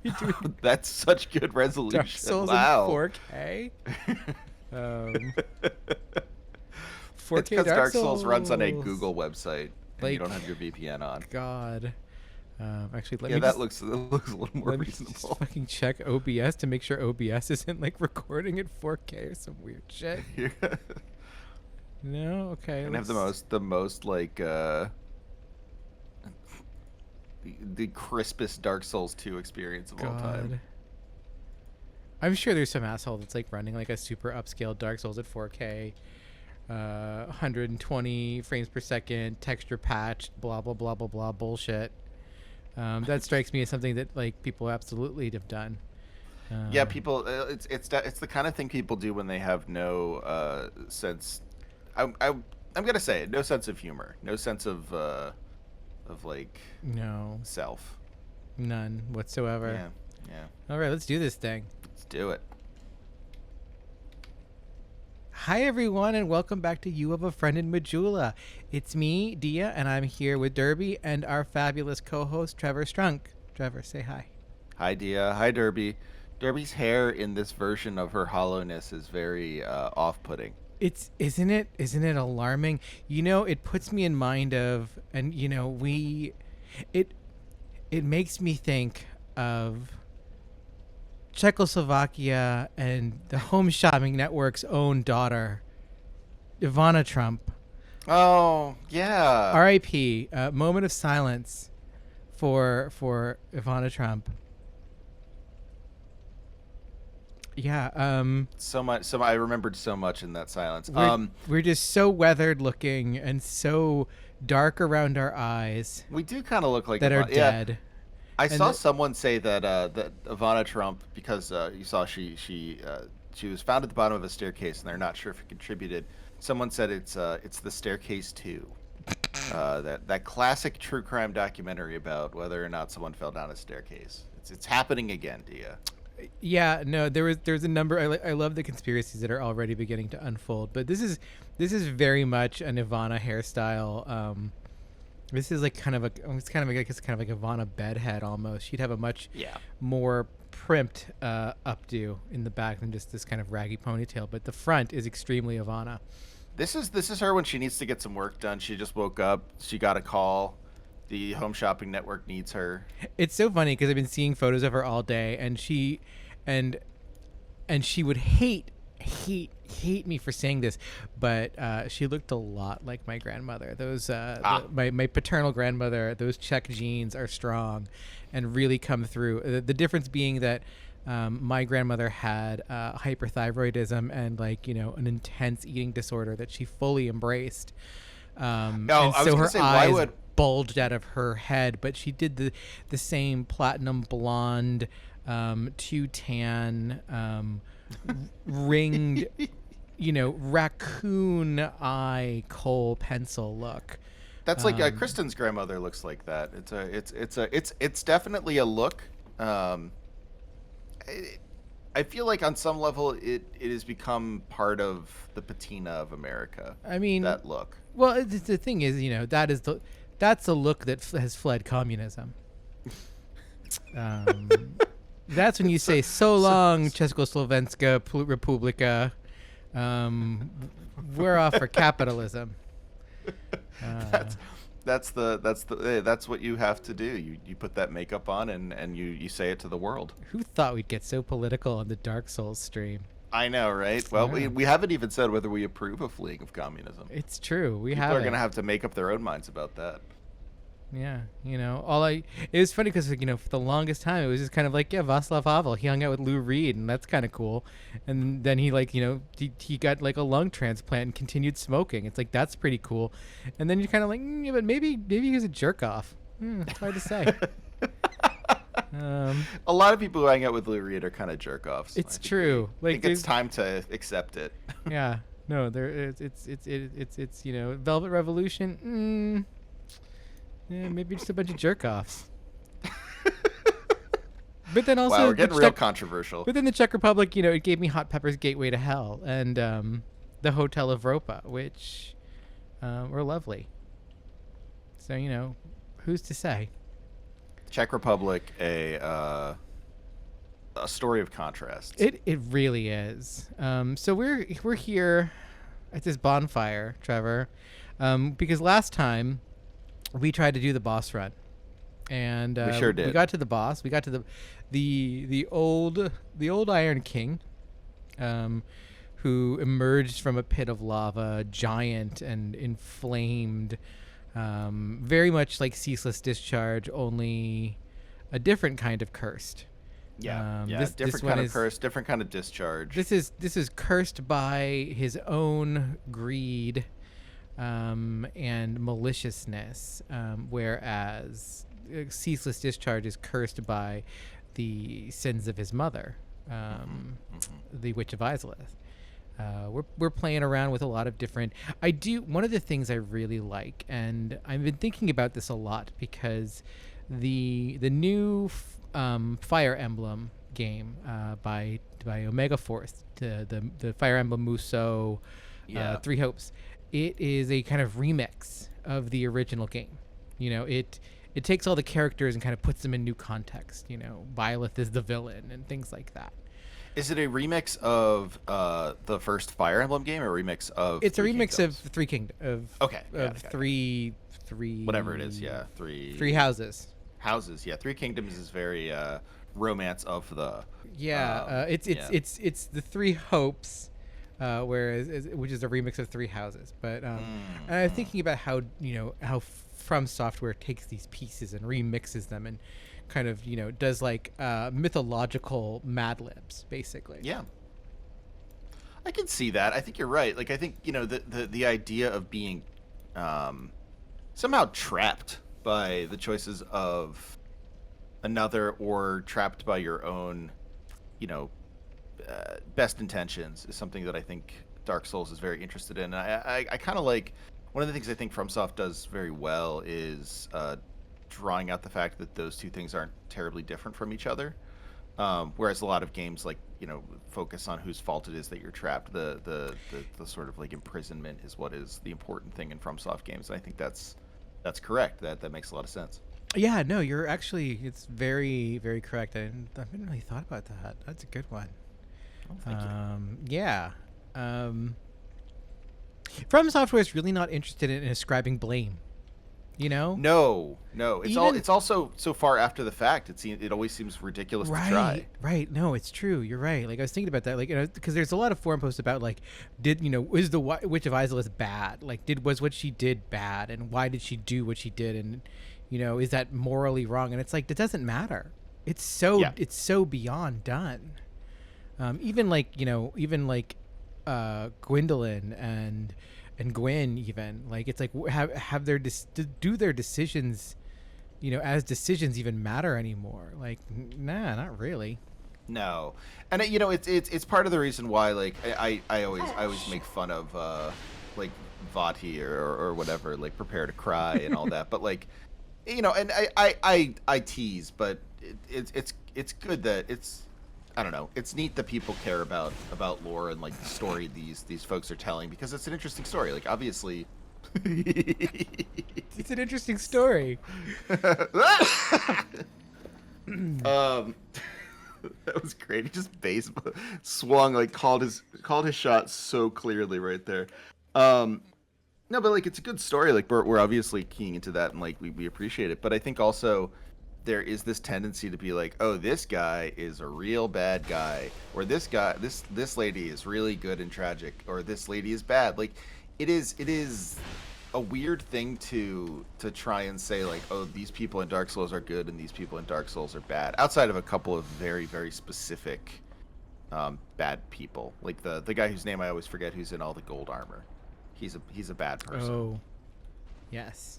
we doing That's such good Dark resolution. Souls in Wow. 4K? Um, It's 4K because Dark Dark Souls runs on a Souls. Google website and you don't Like, have your VPN on. God. Actually, Yeah, that looks a little more let me just reasonable. fucking check OBS to make sure OBS isn't like recording at 4K or some weird shit. You're No, okay, gonna have let's. the most like the crispest Dark Souls 2 experience of all time. God. I'm sure there's some asshole that's like running like a super upscale Dark Souls at 4K, 120 frames per second, texture patched, blah blah blah blah blah bullshit. That strikes me as something that like people absolutely have done. Yeah, Um, people. It's the kind of thing people do when they have no sense. I'm gonna say it. No sense of humor. No sense of like no, self. none whatsoever. Yeah, yeah. All right, let's do this thing. Let's do it. Hi everyone, and welcome back to You Have a Friend in Majula. It's me, Dia, and I'm here with Derby and our fabulous co-host Trevor Strunk. Trevor, say hi. Hi, Dia. Hi, Derby. Derby's hair in this version of her hollowness is very off-putting. It's isn't it alarming? You know, it puts me in mind of, and you know, it it makes me think of Czechoslovakia and the Home Shopping Network's own daughter, Ivana Trump. Oh, yeah. R.I.P. Moment of silence for Ivana Trump. Yeah. So much. So I remembered so much in that silence. We're just so weathered looking and so dark around our eyes We do kind of look like that are Yeah, dead. I And saw someone say that that Ivana Trump, because you saw she was found at the bottom of a staircase and they're not sure if it contributed. Someone said it's the staircase too. That classic true crime documentary about whether or not someone fell down a staircase. It's happening again, Dia. yeah, no, there's a number. I love the conspiracies that are already beginning to unfold, but this is very much an Ivana hairstyle. This is like kind of a it's kind of like it's kind of like Ivana bedhead almost. She'd have a much Yeah. more primped updo in the back than just this kind of raggy ponytail, but the front is extremely Ivana. This is her when she needs to get some work done. She just woke up. She got a call. The Home Shopping Network needs her. It's so funny because I've been seeing photos of her all day, and and she would hate me for saying this, but she looked a lot like my grandmother. Those my paternal grandmother. Those Czech genes are strong, and really come through. The difference being that my grandmother had hyperthyroidism and like an intense eating disorder that she fully embraced. No, And I was so gonna her say, why eyes would bulged out of her head, but she did the same platinum blonde, too tan, ringed, raccoon eye kohl pencil look. That's like Kristen's grandmother looks like that. It's definitely a look. Um, I feel like on some level it has become part of the patina of America. I mean, That look. well, the thing is, that's a look that has fled communism. Um, that's when you say so long, Czechoslovenska Republika. We're off for capitalism. That's that's what you have to do. You put that makeup on and you say it to the world. Who thought we'd get so political on the Dark Souls stream? I know, right? Well, Yeah. we haven't even said whether we approve of fleeing of communism. It's true. We People have are gonna have to make up their own minds about that. Yeah, it was funny because for the longest time it was just kind of like, yeah, Václav Havel, he hung out with Lou Reed, and that's kind of cool. And then he he got like a lung transplant and continued smoking. It's like, that's pretty cool. And then you're kind of like, yeah, but maybe he was a jerk off. It's hard to say. A lot of people who hang out with Lou Reed are kind of jerk offs. It's true. I think it's time to accept it. Yeah, no, it's Velvet Revolution. Yeah, maybe just a bunch of jerk offs. But then also, Wow, we're getting real controversial. But then the Czech Republic, it gave me Hot Pepper's Gateway to Hell and the Hotel Evropa, which were lovely. So who's to say? Czech Republic, a story of contrasts. It really is. So we're here at this bonfire, Trevor, because last time we tried to do the boss run, and We sure did. We got to the boss. We got to the old Iron King, who emerged from a pit of lava, giant and inflamed, very much like Ceaseless Discharge, only a different kind of cursed. Yeah, This different one kind of is curse, different kind of discharge. this is cursed by his own greed, and maliciousness, whereas Ceaseless Discharge is cursed by the sins of his mother, the Witch of Izalith. We're playing around with a lot of different. One of the things I really like, and I've been thinking about this a lot because the new Fire Emblem game by Omega Force, the Fire Emblem Muso, Three Hopes. It is a kind of remix of the original game. It takes all the characters and kind of puts them in new context. Byleth is the villain and things like that. Is it a remix of the first Fire Emblem game, or a remix of? It's a Three remix Kingdoms? of Three Kingdoms. Okay, Of three whatever it is. Yeah, three houses. houses. Yeah, Three Kingdoms is very romance of the. It's the Three Hopes, which is a remix of Three Houses. But and I'm thinking about how how From Software takes these pieces and remixes them and kind of does like mythological Mad Libs basically. Yeah, I can see that. I think you're right. Like, I think the idea of being somehow trapped by the choices of another, or trapped by your own best intentions, is something that I think Dark Souls is very interested in. I kind of like, one of the things I think FromSoft does very well is drawing out the fact that those two things aren't terribly different from each other. Whereas a lot of games focus on whose fault it is that you're trapped. The sort of like imprisonment is what is the important thing in FromSoft games. And I think that's correct. That makes a lot of sense. Yeah, no, it's very, very correct. I haven't really thought about that. That's a good one. Oh, thank you. Yeah. From Software is really not interested in ascribing blame. No. It's also so far after the fact. It always seems ridiculous to try. Right. No, it's true. You're right. Like, I was thinking about that. Like, because there's a lot of forum posts about like, is the Witch of Izalith bad? Like, was what she did bad, and why did she do what she did, and is that morally wrong? And it's like, it doesn't matter. It's so beyond done. Even Gwendolyn and Gwen, even like, it's like, have do their decisions, as decisions even matter anymore? Like, nah, not really. No, and it's part of the reason why, like, I always make fun of like Vati or whatever, like Prepare to Cry and all that, but like, and I tease, but it's good that I don't know. It's neat that people care about lore and like the story these folks are telling, because it's an interesting story. Like, obviously, it's an interesting story. That was great. He just swung, like, called his shot so clearly right there. No, but like, it's a good story. Like, we're obviously keying into that, and like, we appreciate it. But I think also there is this tendency to be like, oh, this guy is a real bad guy, or this lady is really good and tragic, or this lady is bad. Like, it is a weird thing to try and say, like, oh, these people in Dark Souls are good and these people in Dark Souls are bad, outside of a couple of very, very specific bad people. Like the guy whose name I always forget, who's in all the gold armor. He's a bad person. Oh, yes.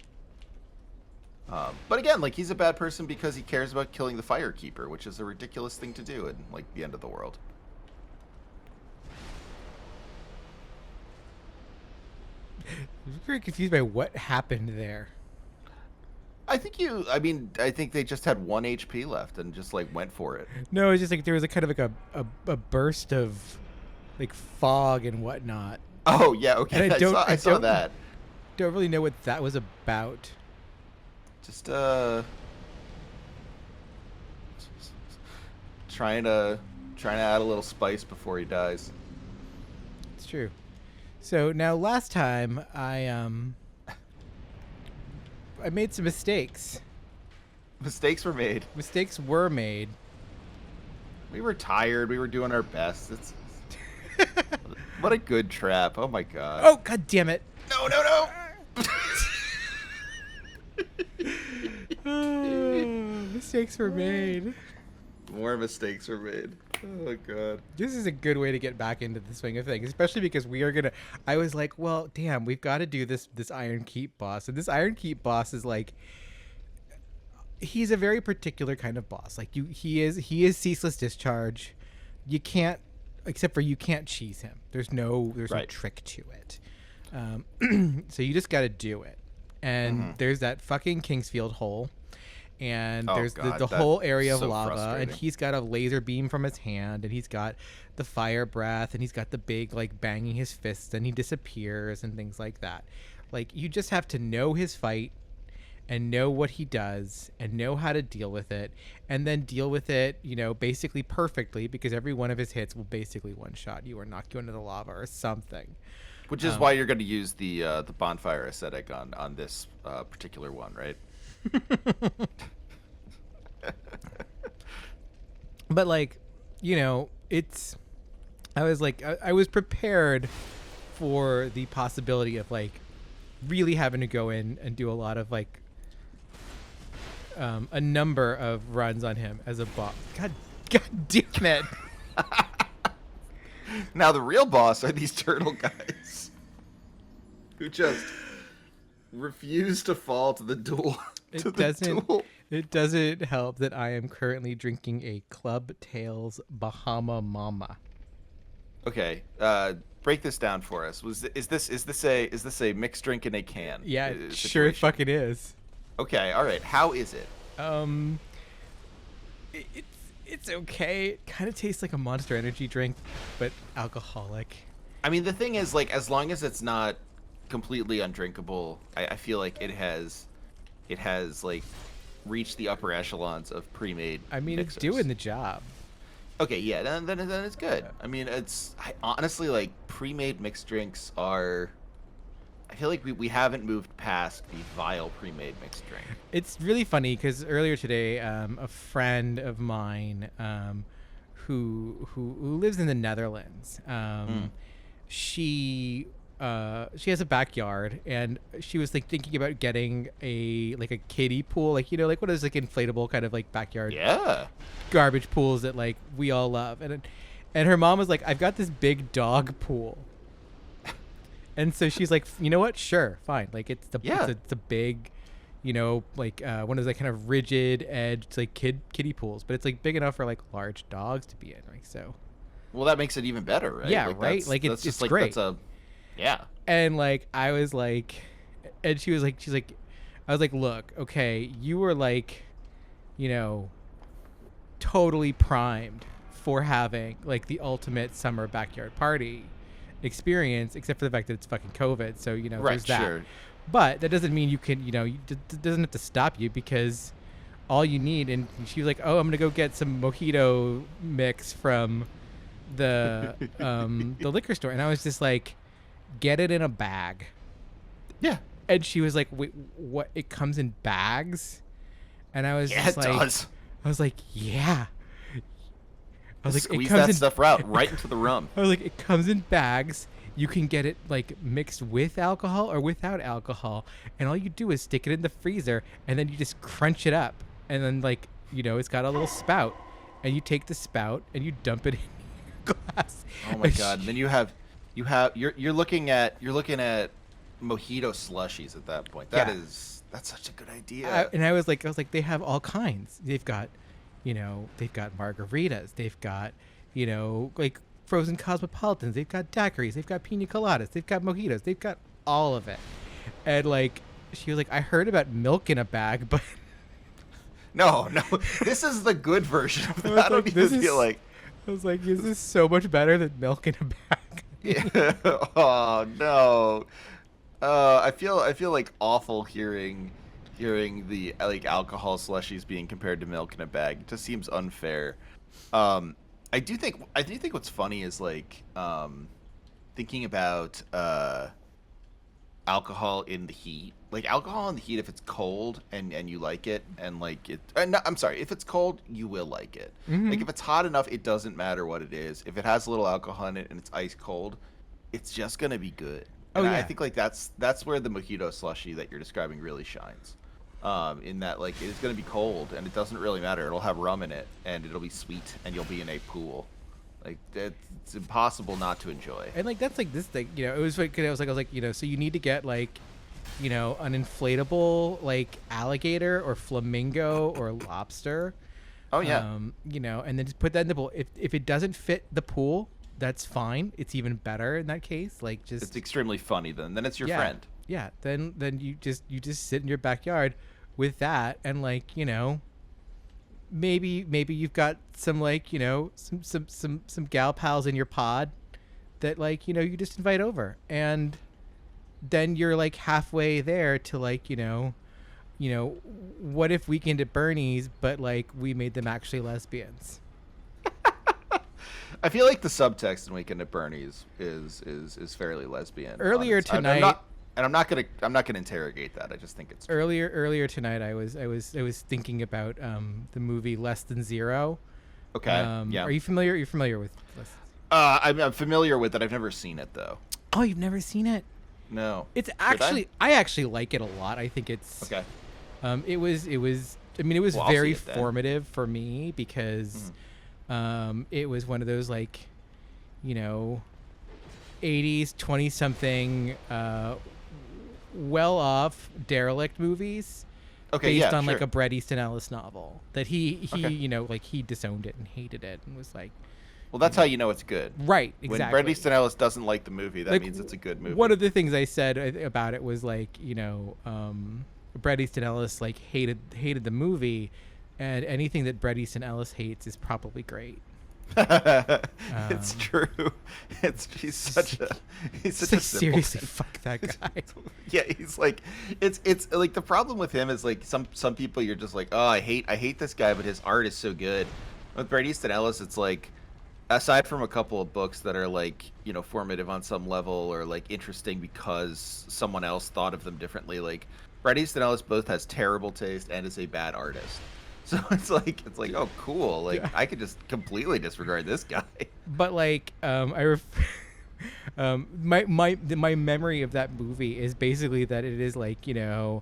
But again, like, he's a bad person because he cares about killing the Firekeeper, which is a ridiculous thing to do in, like, the end of the world. I'm very confused by what happened there. I think they just had 1 HP left and just, like, went for it. No, it's just like there was a kind of like a burst of like fog and whatnot. Oh yeah, okay. And I saw that. Don't really know what that was about. Just trying to Trying to add a little spice before he dies. It's true. So now last time I made some mistakes. Mistakes were made. Mistakes were made. We were tired. We were doing our best. It's what a good trap. Oh my god. Oh god damn it. No, no, no. Mistakes were made. More mistakes were made. Oh god. This is a good way to get back into the swing of things, especially because we are gonna. I was like, well, damn, we've got to do this Iron Keep boss, and this Iron Keep boss is like, he's a very particular kind of boss. Like he is ceaseless discharge. You can't, except for you can't cheese him. There's no trick to it. So you just got to do it. And there's that fucking Kingsfield hole. And there's the whole area of lava, and he's got a laser beam from his hand, and he's got the fire breath, and he's got the big, like, banging his fists, and he disappears and things like that. Like, you just have to know his fight and know what he does and know how to deal with it, and then deal with it, you know, basically perfectly, because every one of his hits will basically one-shot you or knock you into the lava or something. Which is why you're going to use the bonfire aesthetic on this particular one, right? But like, you know, it's I was like I was prepared for the possibility of like really having to go in and do a lot of like a number of runs on him as a boss. God damn it. Now the real boss are these turtle guys who just refuse to fall to the duel. It doesn't help that I am currently drinking a Club Tales Bahama Mama. Okay, break this down for us. Is this a mixed drink in a can? Yeah, sure it fucking is. Okay, all right. How is it? It's okay. It kind of tastes like a Monster Energy drink, but alcoholic. I mean, the thing is, like, as long as it's not completely undrinkable, I feel like it has like reached the upper echelons of pre-made. I mean, mixers. It's doing the job. Okay, yeah, then it's good. I mean, honestly, like, pre-made mixed drinks are. I feel like we haven't moved past the vile pre-made mixed drink. It's really funny because earlier today, a friend of mine, who lives in the Netherlands, she has a backyard, and she was like thinking about getting a kiddie pool, like, you know, like one of those like inflatable kind of like backyard garbage pools that like we all love, and her mom was like, I've got this big dog pool. And so she's like, you know what? Sure, fine. Like it's the big, you know, like one of those like kind of rigid edged like kiddie pools, but it's like big enough for like large dogs to be in. Like so. Well, that makes it even better, right? Yeah, like, right. Like it's great. Yeah. And like I was like, and she's like, I was like, look, okay, you were like, you know, totally primed for having like the ultimate summer backyard party experience, except for the fact that it's fucking COVID, so you know, there's that. Sure. But that doesn't mean you can, you know, it doesn't have to stop you, because all you need. And she was like, oh, I'm gonna go get some mojito mix from the liquor store, and I was just like, get it in a bag. Yeah. And she was like, wait, what? It comes in bags? And I was just like, does. I was like, yeah. I was like, squeeze that stuff right into the rum. I was like, it comes in bags. You can get it like mixed with alcohol or without alcohol, and all you do is stick it in the freezer, and then you just crunch it up, and then like, you know, it's got a little spout, and you take the spout and you dump it in your glass. Oh my god! And then you're looking at mojito slushies at that point. That's such a good idea. And I was like, they have all kinds. They've got, you know, they've got margaritas. They've got, you know, like frozen cosmopolitans. They've got daiquiris. They've got pina coladas. They've got mojitos. They've got all of it. And like, she was like, I heard about milk in a bag, but no, this is the good version of that. I don't even feel like. I was like, is this so much better than milk in a bag? Yeah. Oh no. I feel like awful hearing the like alcohol slushies being compared to milk in a bag. It just seems unfair. I do think what's funny is like thinking about alcohol in the heat. Like alcohol in the heat, if it's cold and you like it, and like it. No, I'm sorry, if it's cold, you will like it. Mm-hmm. Like if it's hot enough, it doesn't matter what it is. If it has a little alcohol in it and it's ice cold, it's just gonna be good. Oh And I yeah. think like that's where the mojito slushy that you're describing really shines. In that like it's gonna be cold and it doesn't really matter. It'll have rum in it and it'll be sweet and you'll be in a pool. Like it's impossible not to enjoy. And like that's like this thing, it was like I was like, so you need to get like, an inflatable like alligator or flamingo or lobster. Oh yeah. And then just put that in the pool. If it doesn't fit the pool, that's fine. It's even better in that case. Like just It's extremely funny then. Then it's your yeah, friend. yeah. Then you just sit in your backyard with that and like, maybe you've got some like, some gal pals in your pod that like, you just invite over, and then you're like halfway there to like, what if Weekend at Bernie's, but like we made them actually lesbians. I feel like the subtext in Weekend at Bernie's is fairly lesbian. Earlier honest. tonight, I'm not gonna interrogate that. I just think it's true. earlier tonight, I was thinking about the movie Less Than Zero. Okay. Yeah. Are you familiar? You're familiar with? I'm familiar with it. I've never seen it though. Oh, you've never seen it? No. It's Should actually I actually like it a lot. I think it's okay. It was. I mean, it was Well, I'll very see it then. formative for me because it was one of those like, 80s 20-something well-off derelict movies. Okay. Based Yeah. on sure. like a Bret Easton Ellis novel that he Okay. like he disowned it and hated it and was like, Well, that's how you know it's good. right, When exactly. Bret Easton Ellis doesn't like the movie, that Like, means it's a good movie. one of the things I said about it was like, Bret Easton Ellis like hated the movie, and anything that Bret Easton Ellis hates is probably great. It's true. He's such a It's simpleton. like, seriously, fuck that guy. Yeah, he's like it's like the problem with him is like some people you're just like, oh, I hate this guy, but his art is so good. With Bret Easton Ellis, it's like, aside from a couple of books that are like, formative on some level or like interesting because someone else thought of them differently, like Bret Easton Ellis both has terrible taste and is a bad artist. So it's like oh cool, like Yeah. I could just completely disregard this guy. But like, my memory of that movie is basically that it is like, a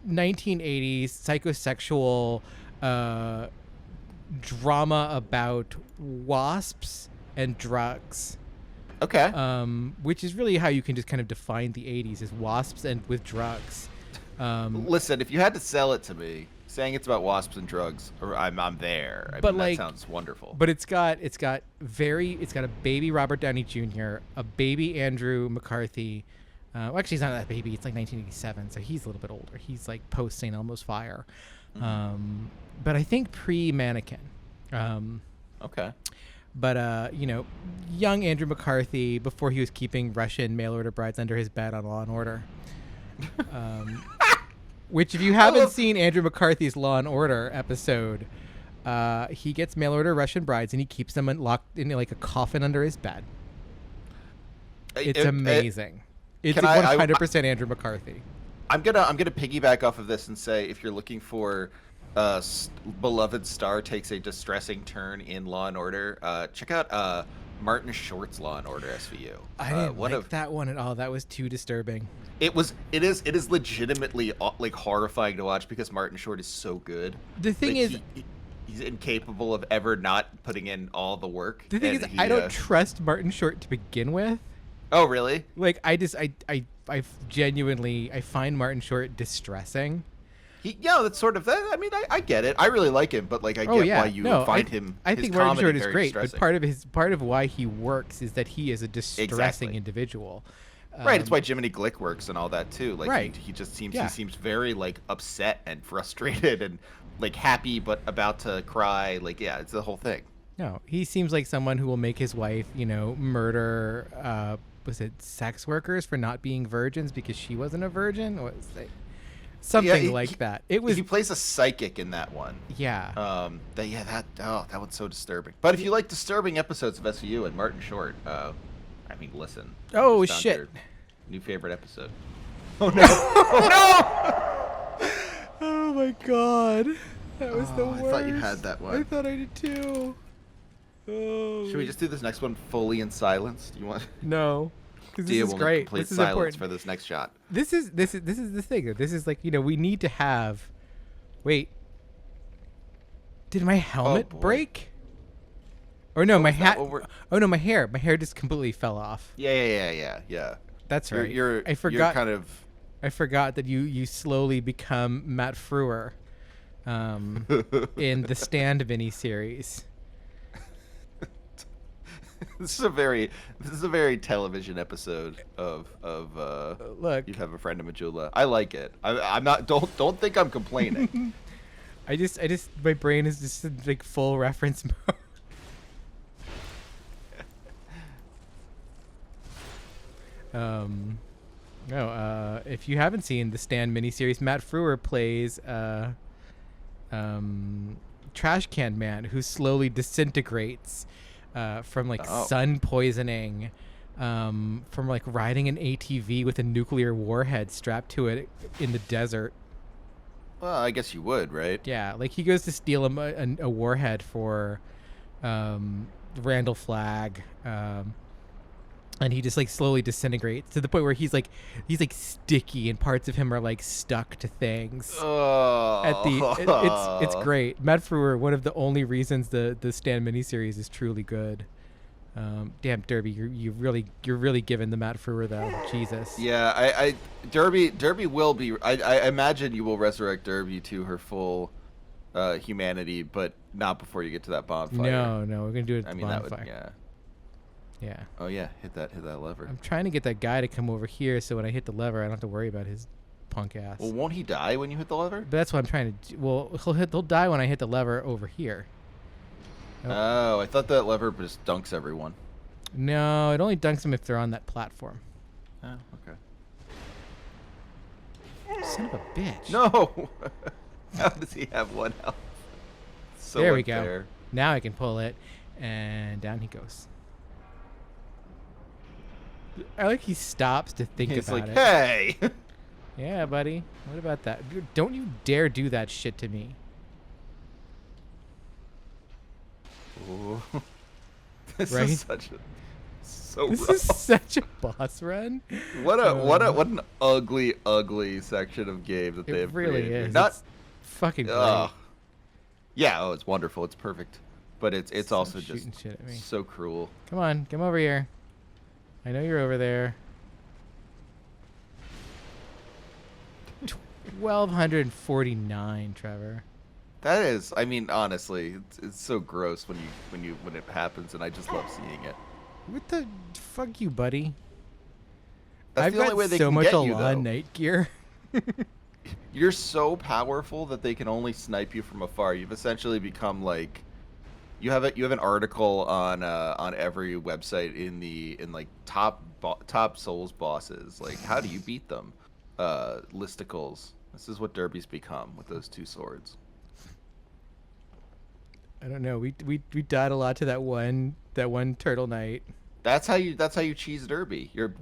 1980s psychosexual drama about wasps and drugs. Okay. Which is really how you can just kind of define the 80s, is wasps and with drugs. Listen, if you had to sell it to me, saying it's about wasps and drugs, or I'm there. I But, mean, like, that sounds wonderful. But it's got a baby Robert Downey Jr., a baby Andrew McCarthy. Well, actually, he's not that baby. It's like 1987, so he's a little bit older. He's like post St. Elmo's Fire, but I think pre-Mannequin. Okay. But young Andrew McCarthy before he was keeping Russian mail order brides under his bed on Law and Order. Which, if you haven't seen Andrew McCarthy's Law and Order episode, he gets mail order Russian brides and he keeps them locked in like a coffin under his bed. It's amazing. It's Can I- 100% Andrew McCarthy. I'm gonna piggyback off of this and say, if you're looking for beloved star takes a distressing turn in Law and Order, check out Martin Short's Law and Order SVU. I didn't like that one at all. That was too disturbing. It is legitimately like horrifying to watch because Martin Short is so good. The thing Like, is, he's incapable of ever not putting in all the work. the thing and is, he, I don't trust Martin Short to begin with. Oh really? Like, I genuinely find Martin Short distressing. That's sort of that. I mean, I get it. I really like him, but like I get why you would find him. I his think Martin comedy Short is very great, but distressing. part of why he works is that he is a distressing Exactly. individual. Right, it's why Jiminy Glick works and all that too. Like Right. he just seems Yeah. he seems very like upset and frustrated and like happy but about to cry. Like yeah, it's the whole thing. No, he seems like someone who will make his wife, murder. Was it sex workers for not being virgins because she wasn't a virgin? What was it? something like that. It was he plays a psychic in that one. yeah. That one's so disturbing. But if you like disturbing episodes of SVU and Martin Short, listen. Oh Just found shit. your new favorite episode. Oh no! Oh no! Oh my god. That was the worst. I thought you had that one. I thought I did too. Oh. Should we just do this next one fully in silence? Do you want? No. Because this Dia is will great. complete This is silence important. for this next shot. This is the thing. This is like, we need to have. Wait. Did my helmet boy. break? Or no, my was that? hat. What were- Oh no, my hair. My hair just completely fell off. Yeah. That's right. You're I forgot. kind of. I forgot that you slowly become Matt Frewer, in the Stand miniseries. This is a very television episode of Look, You Have a Friend in Majula. I like it. I'm not. Don't think I'm complaining. I just my brain is just in like full reference mode. No, if you haven't seen the Stand miniseries, Matt Frewer plays trash can man who slowly disintegrates from like sun poisoning, from like riding an ATV with a nuclear warhead strapped to it in the desert. Well, I guess you would, right? Yeah, like he goes to steal a warhead for Randall Flagg, and he just like slowly disintegrates to the point where he's like sticky and parts of him are like stuck to things. It's great. Matt Frewer, one of the only reasons the Stan miniseries is truly good. Damn, Derby, you're really giving the Matt Frewer though. Jesus. Yeah, Derby will be. I imagine you will resurrect Derby to her full humanity, but not before you get to that bonfire. No, we're gonna do it at the bonfire. That would, yeah. Yeah. Oh yeah, hit that lever. I'm trying to get that guy to come over here so when I hit the lever, I don't have to worry about his punk ass. Well, won't he die when you hit the lever? But that's what I'm trying to do. Well, he'll die when I hit the lever over here. Oh, I thought that lever just dunks everyone. No, it only dunks them if they're on that platform. Oh, okay. Son of a bitch. No! How does he have one health? So there we unfair. go. Now I can pull it, and down he goes. I like he stops to think He's about like, it. hey! Yeah, buddy. What about that? Don't you dare do that shit to me. Ooh. This Right? is such a This rough. is such a boss run. What an ugly section of game that they It have really created. is. Not It's fucking great. yeah, it's wonderful. It's perfect. But it's Stop also shooting just shit at me. so cruel. Come on, come over here. I know you're over there. 1249, Trevor. That is, I mean, honestly, it's so gross when it happens, and I just love seeing it. What the fuck, you buddy? That's I've the only got way they so can much get you, Alon though. night gear. You're so powerful that they can only snipe you from afar. You've essentially become like, you have an article on every website in like top Souls bosses. Like, how do you beat them? Listicles. This is what Derby's become with those two swords. I don't know. We died a lot to that one turtle knight. That's how you cheese Derby. You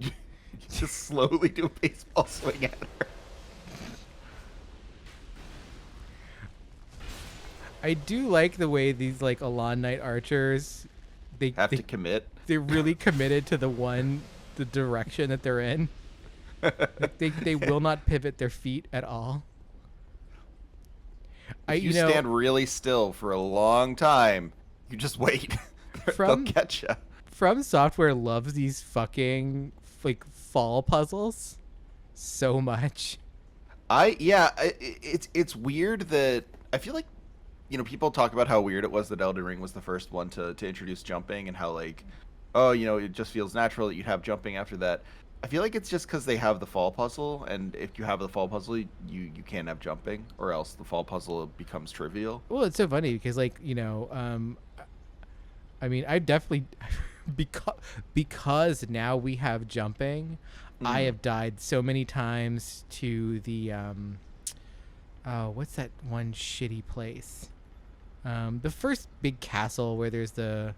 just slowly do a baseball swing at her. I do like the way these like Alon Knight archers, they Have to commit. they're really committed to the direction that they're in. Like, they will not pivot their feet at all. If you stand really still for a long time, you just wait. They'll catch you. From Software loves these fucking like fall puzzles so much. It's weird that I feel like, people talk about how weird it was that Elden Ring was the first one to introduce jumping, and how like, it just feels natural that you'd have jumping after that. I feel like it's just because they have the fall puzzle, and if you have the fall puzzle, you can't have jumping, or else the fall puzzle becomes trivial. Well, it's so funny because like, I mean, I definitely because now we have jumping, I have died so many times to the Oh, what's that one shitty place? The first big castle where there's the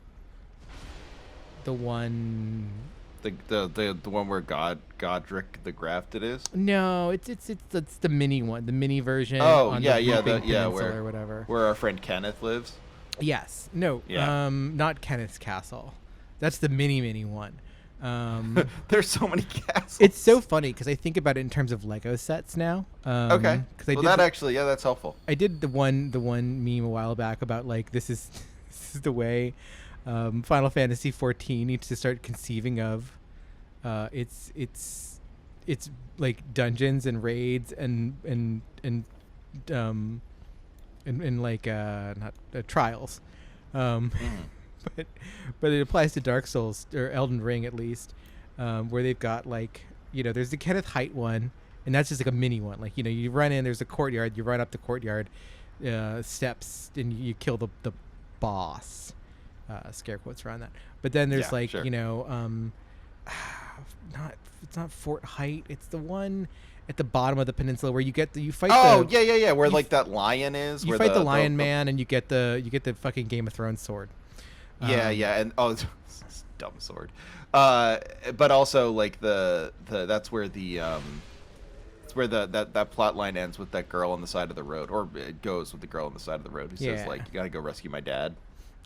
one. The one where Godric the Grafted is. No, it's the mini one, the mini version Oh on yeah, the yeah, Weeping Peninsula where or whatever. our friend Kenneth lives. Yes. No. Yeah. Not Kenneth's Castle. That's the mini one. There's so many castles. It's so funny because I think about it in terms of Lego sets now. Okay. Well, That's helpful. I did the one meme a while back about like this is the way Final Fantasy 14 needs to start conceiving of its like dungeons and raids and like not trials. But it applies to Dark Souls or Elden Ring at least, where they've got like, you know, there's the Kenneth Height one, and that's just like a mini one. Like, you know, you run in, there's a courtyard, you run up the courtyard steps, and you kill the boss. Scare quotes around that. But then there's sure. you know, it's not Fort Height. It's the one at the bottom of the peninsula where you fight. Where like that lion is. You fight the lion man, and you get the fucking Game of Thrones sword. And it's dumb sword. But also like that's where it's where that plot line ends with that girl on the side of the road, or it goes with the girl on the side of the road who says like, you gotta go rescue my dad.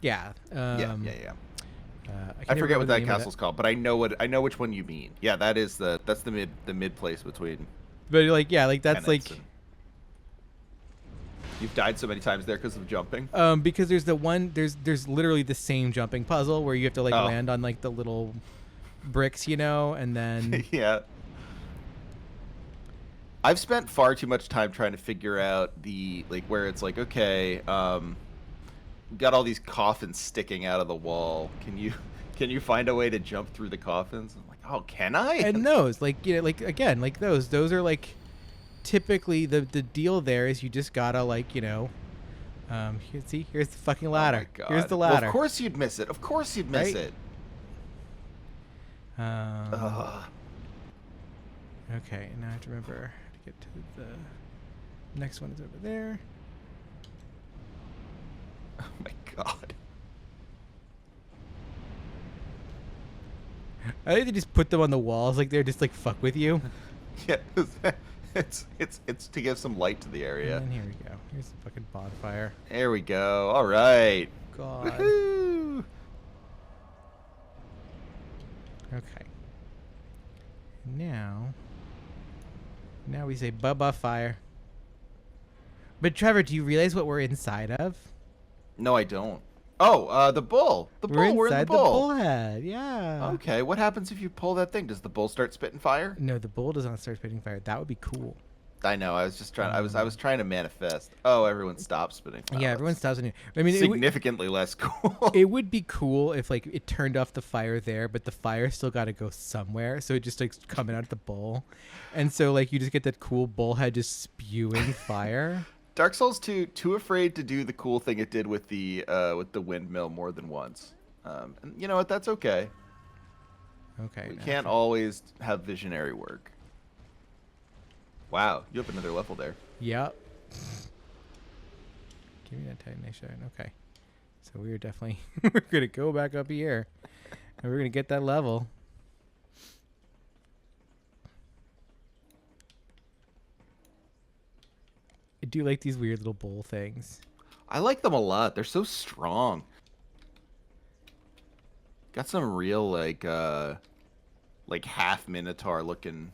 Yeah. I forget what that castle's called, but I know which one you mean. Yeah, that's the mid place between. But that's like. You've died so many times there because of jumping. Because there's there's literally the same jumping puzzle where you have to land on like the little bricks, you know, and then. Yeah. I've spent far too much time trying to figure out where it's like, okay, got all these coffins sticking out of the wall. Can you find a way to jump through the coffins? I'm like, oh, can I? And those, those are like, typically the deal there is you just gotta here's the fucking ladder. Oh my God. Here's the ladder. Well, of course you'd miss it. Right? Ugh. Okay, now I have to remember to get to the next one is over there. Oh my God. I think they just put them on the walls, like they're just like fuck with you. Yeah, it's to give some light to the area. And here we go. Here's the fucking bonfire. There we go. All right. God. Woohoo! Okay. Now we say Bubba fire. But Trevor, do you realize what we're inside of? No, I don't. Oh, the bull. We're in the bull. The bullhead. Yeah. Okay. What happens if you pull that thing? Does the bull start spitting fire? No, the bull does not start spitting fire. That would be cool. I know. I was just trying. I was trying to manifest. Oh, everyone stops spitting fire. Yeah, everyone stops. I mean, significantly less cool. It would be cool if like it turned off the fire there, but the fire still got to go somewhere. So it just like coming out of the bull, and so like you just get that cool bullhead just spewing fire. Dark Souls 2, too afraid to do the cool thing it did with the windmill more than once. And you know what? That's okay. Okay. We can't always have visionary work. Wow, you have another level there. Yep. Give me that Titanation. Okay. So we're definitely we're gonna go back up here, and we're gonna get that level. I do like these weird little bowl things. I like them a lot. They're so strong. Got some real like half Minotaur looking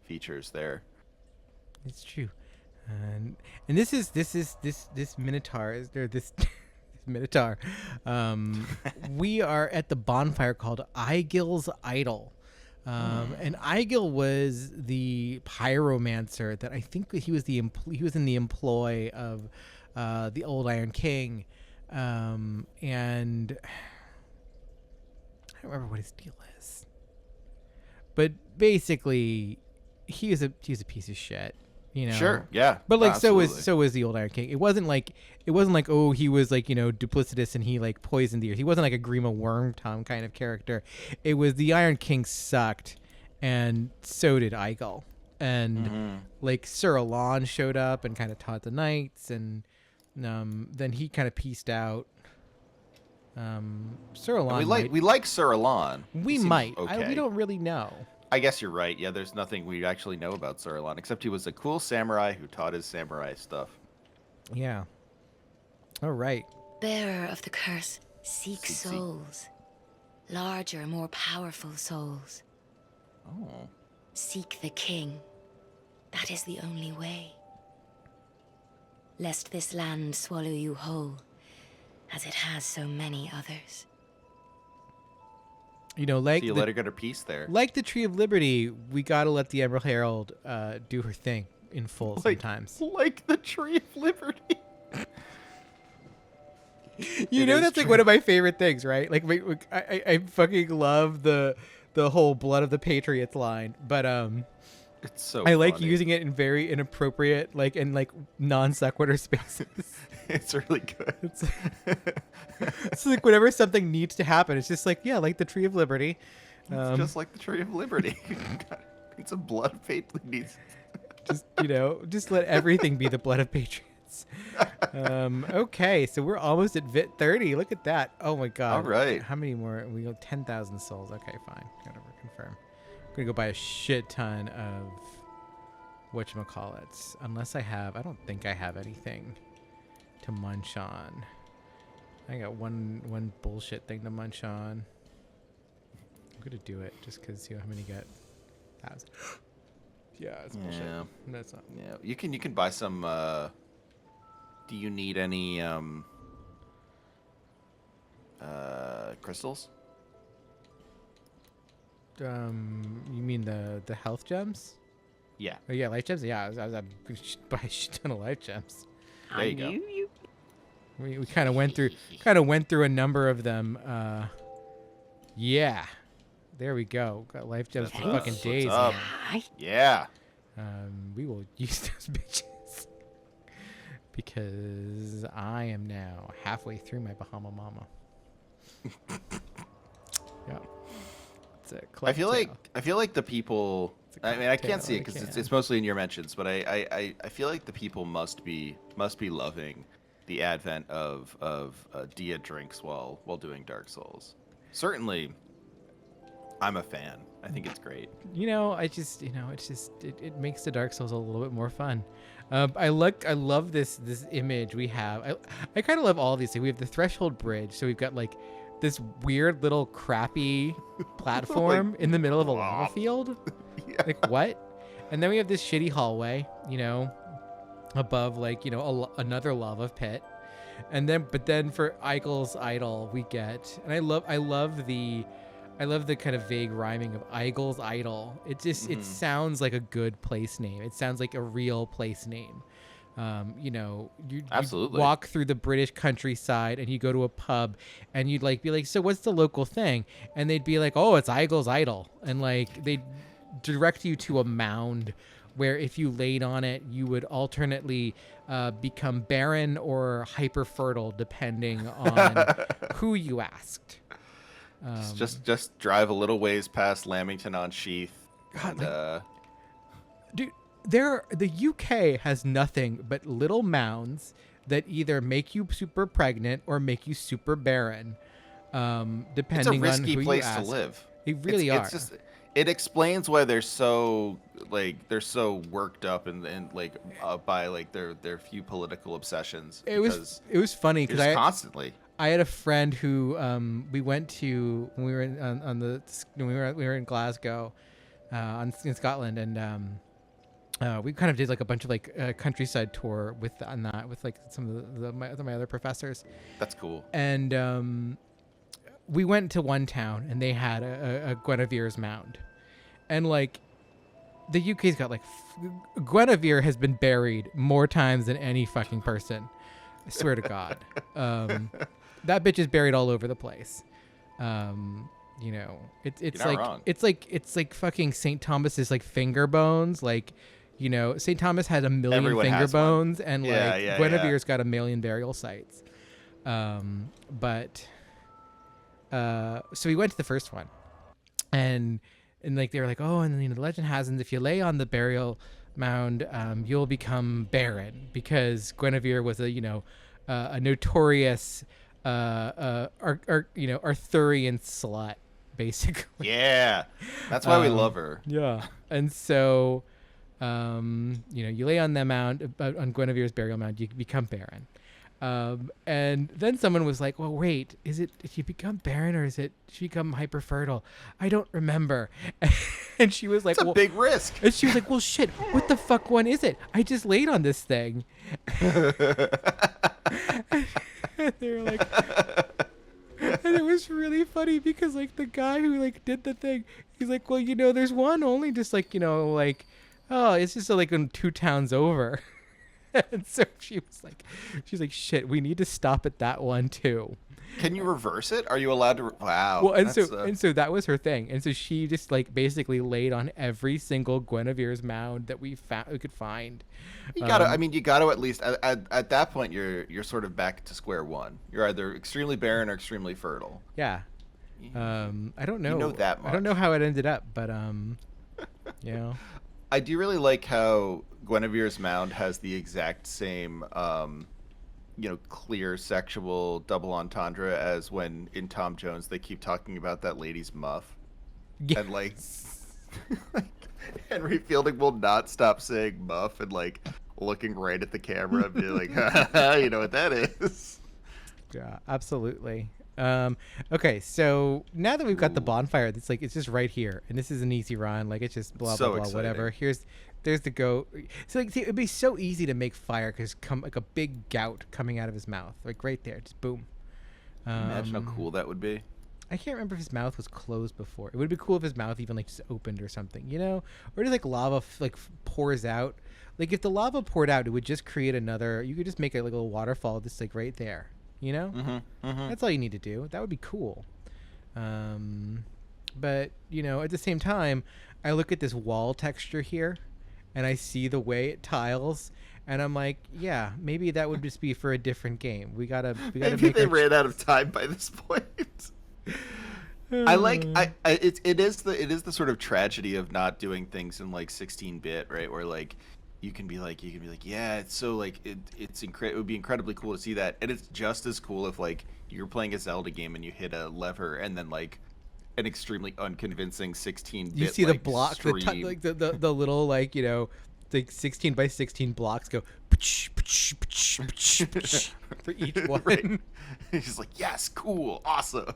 features there. It's true. And this Minotaur is there this Minotaur. We are at the bonfire called Eigil's Idol. And Eigil was the pyromancer that I think he was in the employ of the old Iron King, and I don't remember what his deal is, but basically he's a piece of shit, you know. Sure, yeah, but like absolutely. so was the old Iron King. It wasn't like oh, he was like, you know, duplicitous and he like poisoned the earth. He wasn't like a Grima Wormtongue kind of character. It was the Iron King sucked, and so did Eigil. and like Sir Alon showed up and kind of taught the knights, and then he kind of pieced out. Sir Alon, we like Sir Alon. We might. Okay. We don't really know. I guess you're right. Yeah, there's nothing we actually know about Sir Alon except he was a cool samurai who taught his samurai stuff. Yeah. All right. Bearer of the curse, seek souls. Larger, more powerful souls. Oh. Seek the king. That is the only way. Lest this land swallow you whole, as it has so many others. You know, like so you let her get her piece there. Like the Tree of Liberty, we gotta let the Emerald Herald do her thing in full sometimes. Like the Tree of Liberty. You know, that's like one of my favorite things, right? Like, I fucking love the whole "Blood of the Patriots" line, but it's so. I like using it in very inappropriate, like in like non sequitur spaces. It's really good. It's like whenever something needs to happen, it's just like, yeah, like the Tree of Liberty. It's just like the Tree of Liberty. It's a blood of patriots. Just, you know, just let everything be the blood of patriots. Okay, so we're almost at VIT 30. Look at that. Oh my god. All right. How many more? We go 10,000 souls. Okay, fine. Gotta confirm. I'm gonna go buy a shit ton of whatchamacallits. Unless I don't think I have anything to munch on. I got one bullshit thing to munch on. I'm gonna do it just because you know how many get. Yeah, it's bullshit. Yeah. That's not. Yeah, you can buy some. Do you need any crystals? You mean the health gems? Yeah. Oh yeah, life gems. Yeah, I was buy a shit ton of life gems. There you go. We kind of went through a number of them. Yeah, there we go. Got life gems for fucking days. Yeah. We will use those bitches because I am now halfway through my Bahama Mama. Yeah. I feel like the people. I mean, I can't see it because it's mostly in your mentions, but I feel like the people must be loving the advent of Dia drinks while doing Dark Souls. Certainly, I'm a fan. I think it's great. You know, it makes the Dark Souls a little bit more fun. I love this image we have. I kind of love all of these things. We have the Threshold Bridge, so we've got like this weird little crappy platform in the middle of a lava field. Yeah. Like what? And then we have this shitty hallway, you know, above like, you know, another lava pit. And then for Eichel's Idol we get, and I love the kind of vague rhyming of Eichel's Idol. It just it sounds like a good place name. It sounds like a real place name. You know, you walk through the British countryside and you go to a pub and you'd like be like, so what's the local thing? And they'd be like, oh, it's Eichel's Idol. And like they'd direct you to a mound where if you laid on it, you would alternately become barren or hyper fertile depending on who you asked. Just drive a little ways past Lamington on Sheath. God, dude, the UK has nothing but little mounds that either make you super pregnant or make you super barren, depending on who you ask. It's a risky place to live. They really are. It explains why they're so worked up and by like their few political obsessions. It was funny because constantly. I had a friend who we went to when we were we were in Glasgow, in Scotland, and we kind of did like a bunch of like countryside tour with like some of my other professors. That's cool. And we went to one town and they had a Guinevere's mound, and like the UK's got like Guinevere has been buried more times than any fucking person. I swear to God. That bitch is buried all over the place. You know, it's like fucking St. Thomas's like finger bones. Like, you know, St. Thomas had 1 million finger bones, and Guinevere's got 1 million burial sites. So we went to the first one, and and like they were like, oh, and the legend has it, if you lay on the burial mound, you'll become barren, because Guinevere was a notorious Arthurian slut, basically. Yeah, that's why we love her. Yeah. And so you lay on the mound, on Guinevere's burial mound, you become barren. And then someone was like, well, wait, did you become barren, or did she become hyperfertile? I don't remember. And she was like, it's a big risk. And she was like, well, shit, what the fuck one is it? I just laid on this thing. And they were like, and it was really funny because like the guy who like did the thing, he's like, well, there's one only just like, oh, it's just like in 2 towns over. And so she's like, shit, we need to stop at that one too. Can you reverse it? Are you allowed to? Wow. Well, and so that was her thing. And so she just like basically laid on every single Guinevere's mound that we could find. You gotta at least at that point you're sort of back to square one. You're either extremely barren or extremely fertile. Yeah. I don't know. You know that much. I don't know how it ended up, but I do really like how Guinevere's mound has the exact same clear sexual double entendre as when in Tom Jones they keep talking about that lady's muff. Yes. And like Henry Fielding will not stop saying muff and like looking right at the camera and be like, you know what that is. Yeah, absolutely. Okay, so now that we've got the bonfire, it's just right here, and this is an easy run. Like, it's just blah blah blah, exciting. Whatever. There's the goat. So like, it'd be so easy to make fire because like a big gout coming out of his mouth, like right there, just boom. Imagine how cool that would be. I can't remember if his mouth was closed before. It would be cool if his mouth even like just opened or something, or just like lava pours out. Like if the lava poured out, it would just create another. You could just make a little waterfall, just like right there. That's all you need to do. That would be cool. But at the same time, I look at this wall texture here, and I see the way it tiles, and I'm like, yeah, maybe that would just be for a different game. We gotta. Maybe they ran out of time by this point. It is the sort of tragedy of not doing things in like 16-bit, right? Where like you can be like, yeah, it's so like it would be incredibly cool to see that, and it's just as cool if like you're playing a Zelda game and you hit a lever and then like an extremely unconvincing 16-bit. You see the block, the little like like 16 by 16 blocks go for each one. Right. He's just like, yes, cool, awesome.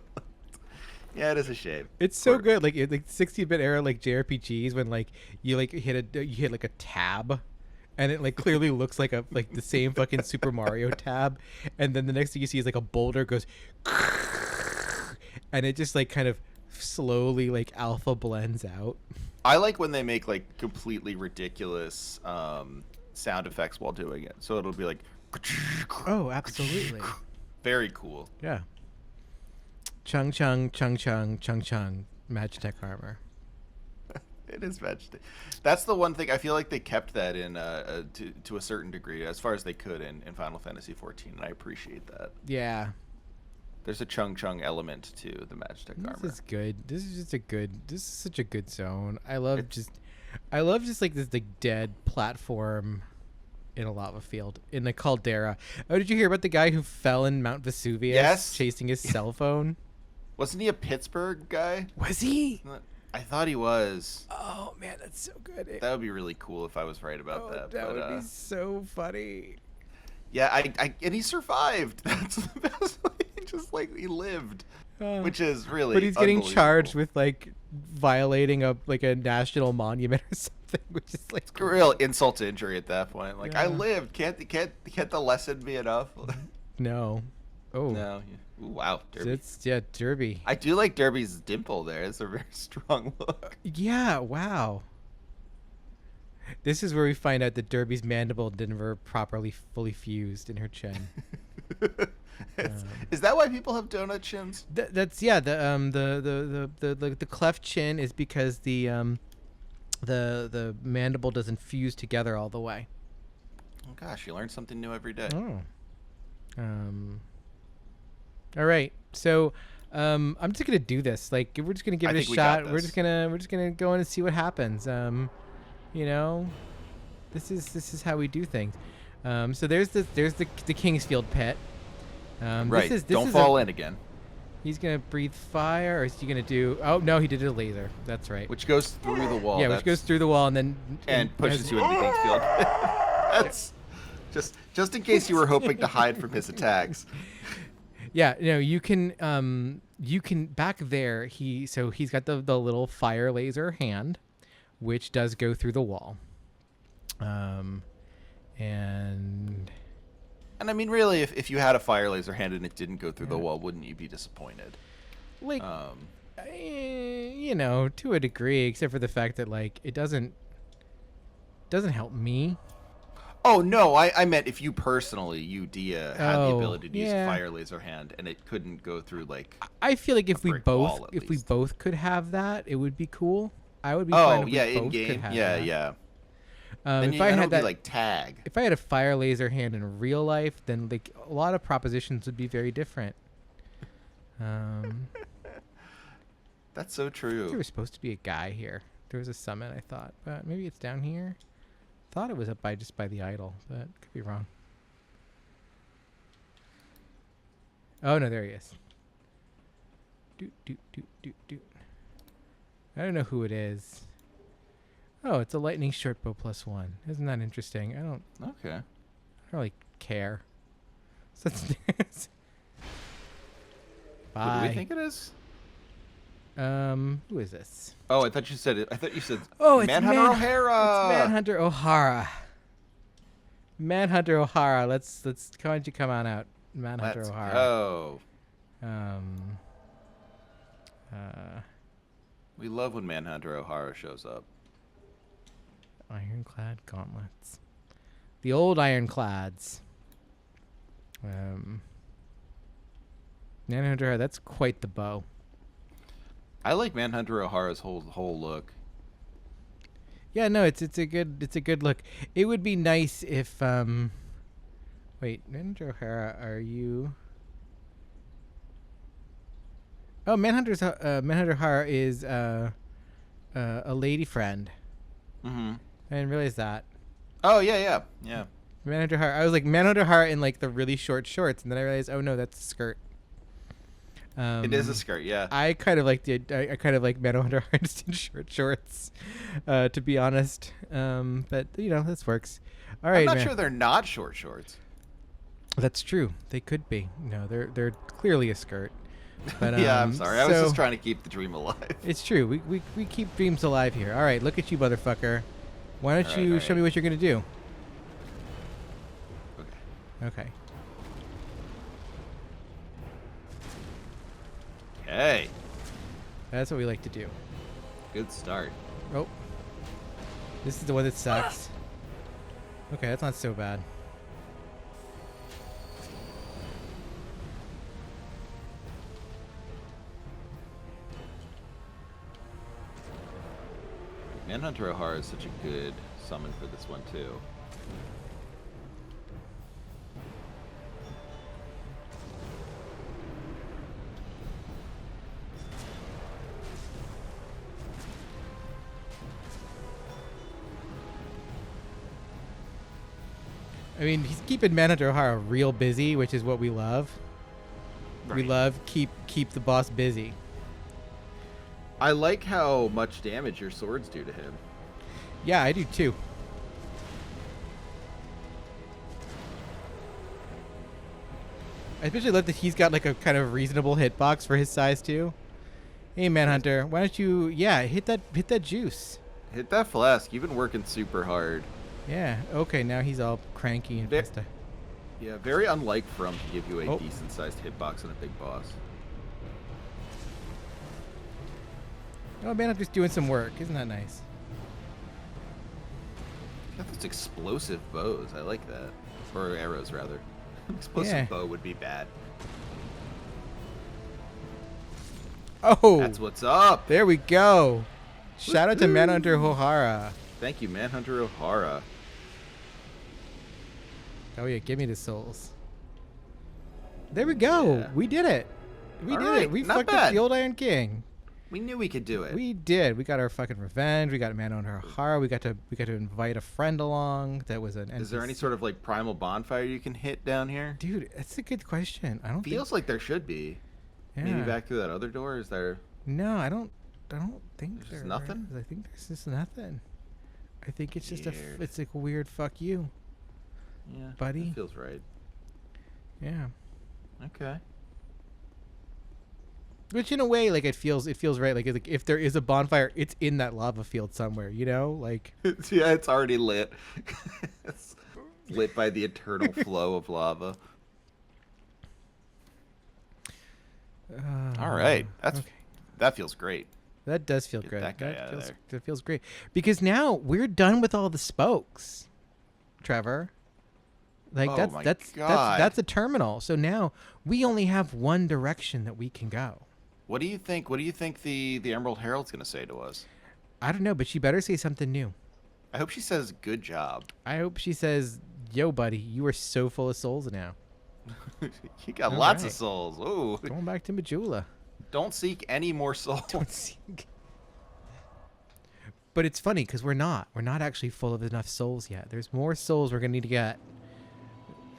Yeah, it is a shame. It's so good, like 16-bit era like JRPGs when like you hit like a tab, and it like clearly looks like the same fucking Super Mario tab, and then the next thing you see is like a boulder goes, and it just like kind of slowly like alpha blends out. I like when they make like completely ridiculous sound effects while doing it. So it'll be like, oh, absolutely, very cool. Yeah. Chung chung chung chung chung chung Magitech armor. It is Magitech. That's the one thing I feel like they kept that in to a certain degree, as far as they could in Final Fantasy XIV, and I appreciate that. Yeah. There's a chung chung element to the Magitech armor. This is good. This is such a good zone. I love just like this like dead platform in a lava field in the caldera. Oh, did you hear about the guy who fell in Mount Vesuvius? Yes. Chasing his cell phone? Wasn't he a Pittsburgh guy? Was he? I thought he was. Oh man, that's so good. That would be really cool if I was right about that. That would be so funny. Yeah, and he survived. That's the best way. Just like he lived, which is really. But he's getting charged with like violating a national monument or something, which is like it's a real insult to injury at that point. Like, yeah. I lived. Can't the lesson be enough? No. Oh no. Ooh, wow, Derby. Derby. I do like Derby's dimple there. It's a very strong look. Yeah. Wow. This is where we find out that Derby's mandible didn't ever properly fully fused in her chin. Is that why people have donut chins? That's yeah. The cleft chin is because the mandible doesn't fuse together all the way. Oh gosh, you learn something new every day. Oh. All right. So I'm just gonna do this. Like, we're just gonna give I it a think we got shot. We're this. just gonna go in and see what happens. You know, this is how we do things. So there's the Kingsfield pit. Right. This Don't is fall in again. He's gonna breathe fire, or is he gonna do? Oh no, he did a laser. That's right. Which goes through the wall. Yeah, which goes through the wall and then and pushes you into Kingsfield. That's just in case you were hoping to hide from his attacks. Yeah, no, you can back there. He's got the little fire laser hand, which does go through the wall. And I mean, really, if you had a fire laser hand and it didn't go through the wall, wouldn't you be disappointed? Like, you know, to a degree, except for the fact that like it doesn't help me. Oh no, I meant if you personally, you Dia, had the ability to use a yeah. fire laser hand and it couldn't go through like. I feel like if we brick wall, at we least. both could have that, it would be cool. I would be fine Oh if yeah, we in both could game, have yeah, that. yeah. If I had that, like tag. if I had a fire laser hand in real life, then like a lot of propositions would be very different. That's so true. There was supposed to be a guy here. There was a summit, I thought, but maybe it's down here. Thought it was up by just by the idol, but could be wrong. Oh no, there he is. Doot doot doot doot doot. I don't know who it is. Oh, it's a lightning short bow +1. Isn't that interesting? I don't Okay. really care. So that's What do Bye. we think it is? Who is this? Oh, I thought you said it. I thought you said. Oh, it's Manhunter O'Hara. It's Manhunter O'Hara. Manhunter O'Hara. Let's why don't you come on out, Manhunter Let's O'Hara. go. Um. We love when Manhunter O'Hara shows up. Ironclad gauntlets. The old ironclads. Manhunter O'Hara. That's quite the bow. I like Manhunter O'Hara's whole look. Yeah, no, it's a good look. It would be nice if wait, Manhunter O'Hara, are you? Oh, Manhunter O'Hara is a lady friend. Mm-hmm. I didn't realize that. Oh yeah. Manhunter O'Hara. I was like Manhunter O'Hara in like the really short shorts, and then I realized, oh no, that's a skirt. It is a skirt, yeah. I kind of like I kind of like Manhunter O'Hara just in short shorts, to be honest. But you know, this works. All right, I'm not sure they're not short shorts. That's true. They could be. No, they're clearly a skirt. But, Yeah, I'm sorry. I was just trying to keep the dream alive. It's true. We keep dreams alive here. All right, look at you, motherfucker. Why don't you show me what you're gonna do? Okay. Hey, That's what we like to do. good start. Oh. This is the one that sucks. Okay, that's not so bad. Manhunter O'Hara is such a good summon for this one too. I mean, he's keeping Manhunter O'Hara real busy, which is what we love. We Right. love keep the boss busy. I like how much damage your swords do to him. Yeah, I do too. I especially love that he's got like a kind of reasonable hitbox for his size too. Hey Manhunter, why don't you hit that juice. Hit that flask. You've been working super hard. Yeah, okay, now he's all cranky and There- pissed. Yeah, very unlike From to give you a Oh. decent sized hitbox on a big boss. Oh, Manhunter's doing some work. Isn't that nice? Got those explosive bows. I like that. Or arrows, rather. Explosive Yeah. bow would be bad. Oh, That's what's up. there we go. Shout out to Woohoo. Manhunter O'Hara. Thank you, Manhunter O'Hara. Oh yeah, give me the souls. There we go. Yeah. We did it. We All did right, it. We not fucked up bad. the old Iron King. We knew we could do it. We did. We got our fucking revenge. We got a man on her heart. We got to invite a friend along that was an NPC. Is there any sort of like primal bonfire you can hit down here? Dude, that's a good question. I don't Feels like there should be. think. Maybe back through that other door. Is there? No, I don't think There's there nothing? is. I think there's just nothing. I think it's just Weird. it's like a weird fuck you. Yeah, Buddy. that feels right. Yeah. Okay. Which in a way, like it feels right. Like if there is a bonfire, it's in that lava field somewhere. You know, like. Yeah, it's already lit. It's lit by the eternal flow of lava. All right, okay. that feels great. That does feel Get good. that guy out of That feels great because now we're done with all the spokes, Trevor. Like Oh that's my that's God. that's a terminal. So now we only have one direction that we can go. What do you think? What do you think the Emerald Herald's gonna say to us? I don't know, but she better say something new. I hope she says good job. I hope she says, "Yo, buddy, you are so full of souls now. You got All lots of right. souls. Ooh. Going back to Majula." Don't seek any more souls. Don't seek. But it's funny because we're not actually full of enough souls yet. There's more souls we're gonna need to get.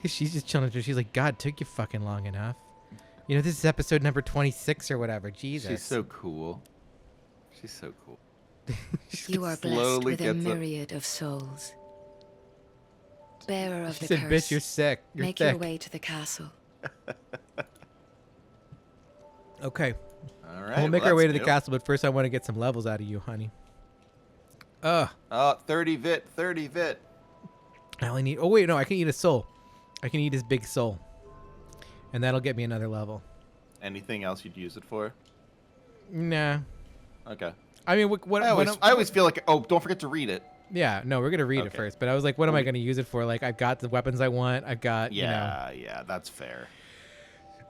She's just chilling. She's like, God, it took you fucking long enough. You know, this is episode number 26 or whatever. Jesus. She's so cool. She's so cool. You are blessed Slowly with a gets up. myriad of souls. Bearer of She the said, curse, bitch, you're sick. You're make thick. your way to the castle. Okay. All right. We'll make well, our way to that's the new. castle, but first I want to get some levels out of you, honey. 30 vit, 30 vit. I only need... Oh, wait, no, I can eat a soul. I can eat his big soul. And that'll get me another level. Anything else you'd use it for? Nah. Okay. I mean, what I always feel like, oh, don't forget to read it. Yeah, no, we're going to read it Okay. first. But I was like, what am I going to use it for? Like, I've got the weapons I want. I've got, Yeah, yeah, that's fair.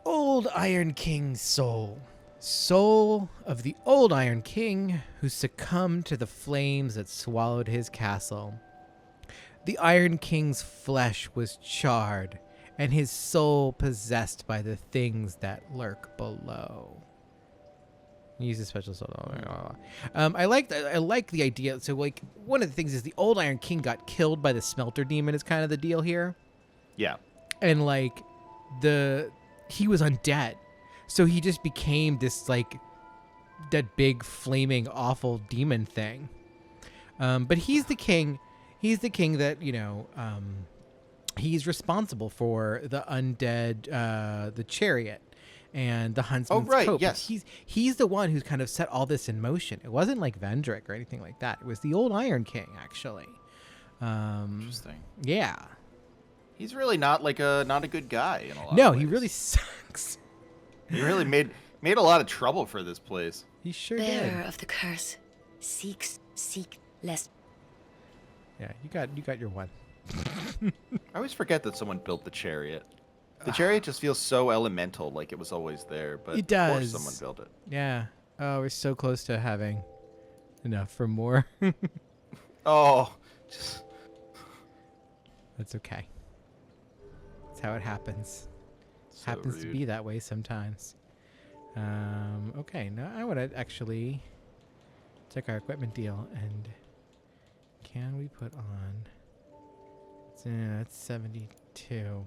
Old Iron King's soul. Soul of the old Iron King who succumbed to the flames that swallowed his castle. The Iron King's flesh was charred, and his soul possessed by the things that lurk below. Use a special soul. I like the idea. So, like, one of the things is the old Iron King got killed by the Smelter Demon. Is kind of the deal here. Yeah. And like he was undead, so he just became this like that big flaming awful demon thing. But he's the king that he's responsible for the undead, the chariot and the huntsman's right, coat. yes. But he's the one who's kind of set all this in motion. It wasn't like Vendrick or anything like that. It was the old Iron King, actually. Interesting. Yeah. He's really not a good guy in a lot No, of ways. he really sucks. He really made a lot of trouble for this place. He sure Bearer did. of the curse, seek less. Yeah, you got your one. I always forget that someone built the chariot. The chariot just feels so elemental, like it was always there, but It of course does. someone built it. Yeah. Oh, we're so close to having enough for more. Oh, just That's okay. That's how it happens. so Happens to rude. be that way sometimes. Okay, now I would actually check our equipment deal and can we put on? That's 72.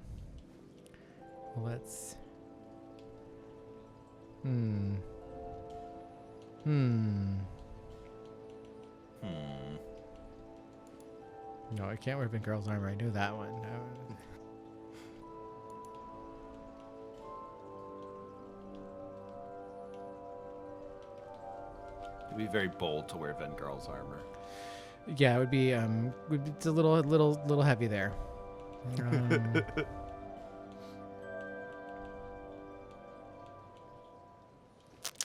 Let's. Hmm. No, I can't wear Big Girl's armor. I knew that one. No. It'd be very bold to wear Vengarl's armor. Yeah, it would be. It's a little heavy there.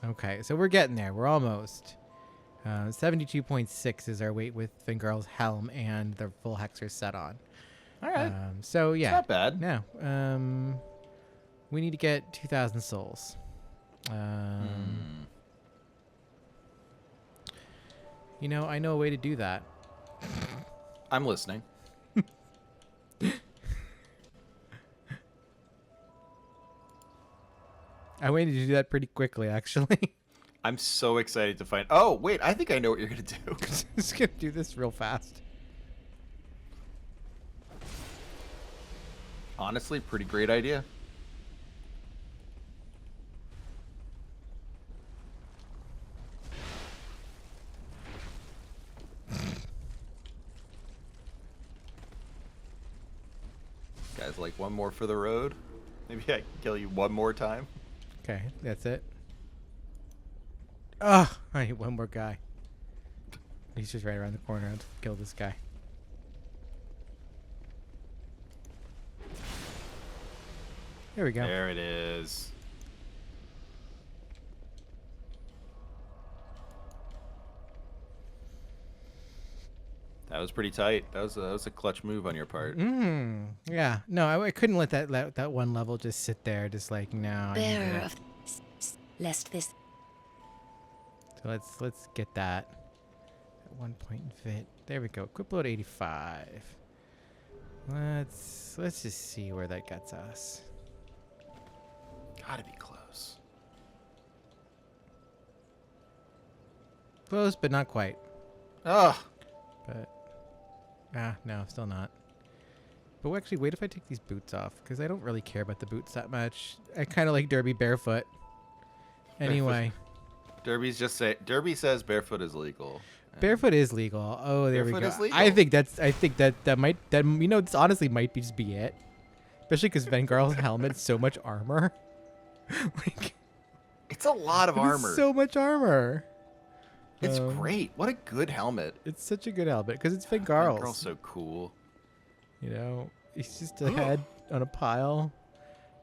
Okay, so we're getting there. We're almost. 72.6 is our weight with Fingarl's helm and the full hexer set on. All right. So yeah, It's not bad. no. We need to get 2,000 souls. You know, I know a way to do that. I'm listening. I waited to do that pretty quickly, actually. I'm so excited to find. Oh wait, I think I know what you're gonna do. Just gonna do this real fast. Honestly, pretty great idea. Guys, like one more for the road. Maybe I can kill you one more time. Okay, that's it. Ugh, I need one more guy. He's just right around the corner. I'll kill this guy. There we go. There it is. That was pretty tight. That was a clutch move on your part. Yeah. No, I couldn't let that one level just sit there. Just like no. I need Bearer to- of lest this So let's get that. At 1 point in fit. There we go. Equip load 85. Let's just see where that gets us. Gotta be close. Close, but not quite. Ugh. But no, still not. But actually, wait if I take these boots off because I don't really care about the boots that much. I kind of like Derby barefoot. Anyway, Derby says barefoot is legal. barefoot is legal. Oh, there Barefoot we go. is legal. I think that might this honestly might be just be it. Especially because Vengarl's helmet's so much armor. Like It's a lot of it is armor. so much armor. It's great. What a good helmet. It's such a good helmet because it's Vengarl's Vengarl's. so cool. You know, he's just a head on a pile.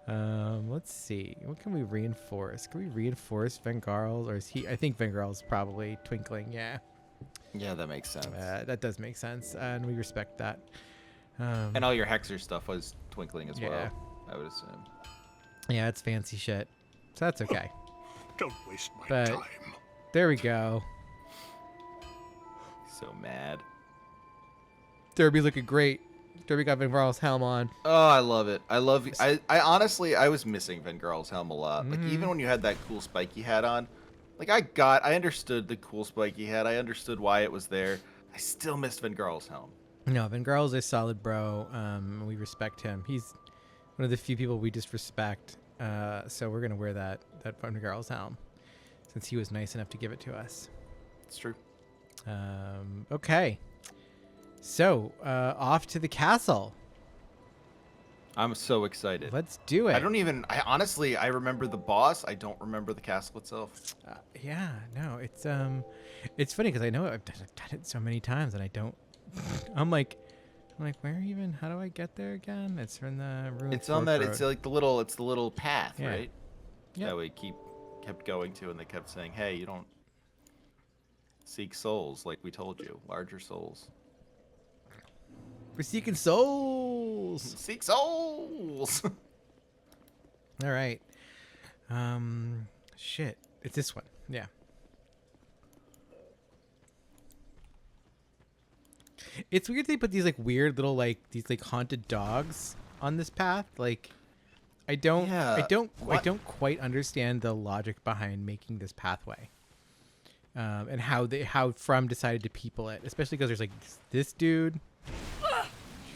Let's see. What can we reinforce? Can we reinforce Vengarl's, or is he? I think Vengarl's probably twinkling. Yeah, Yeah, that makes sense. that does make sense, and we respect that. And all your Hexer stuff was twinkling as Yeah. well, I would assume. Yeah, it's fancy shit, so that's okay. Don't waste my But- time. There we go. So mad. Derby looking great. Derby got Vengarl's helm on. Oh, I love it. I honestly, I was missing Vengarl's helm a lot. Like, even when you had that cool spiky hat on, like, I understood the cool spiky hat. I understood why it was there. I still missed Vengarl's helm. No, Vengarl's a solid bro. We respect him. He's one of the few people we just respect. So we're gonna wear that Vengarl's helm, since he was nice enough to give it to us. It's true. Okay. So, off to the castle. I'm so excited. Let's do it. I honestly, I remember the boss. I don't remember the castle itself. Yeah, no, it's funny because I know I've done it so many times and I don't. I'm like, where even? How do I get there again? It's from the ruined. It's on Fork that. It's Road. like the little path, Yeah. right? Yep. That we kept going to, and they kept saying, "Hey, you don't seek souls like we told you. Larger souls. We're seeking souls. Seek souls." All right. Shit. It's this one. Yeah. It's weird they put these like weird little these haunted dogs on this path. Like, I don't quite understand the logic behind making this pathway. And how From decided to people it, especially because there's like this dude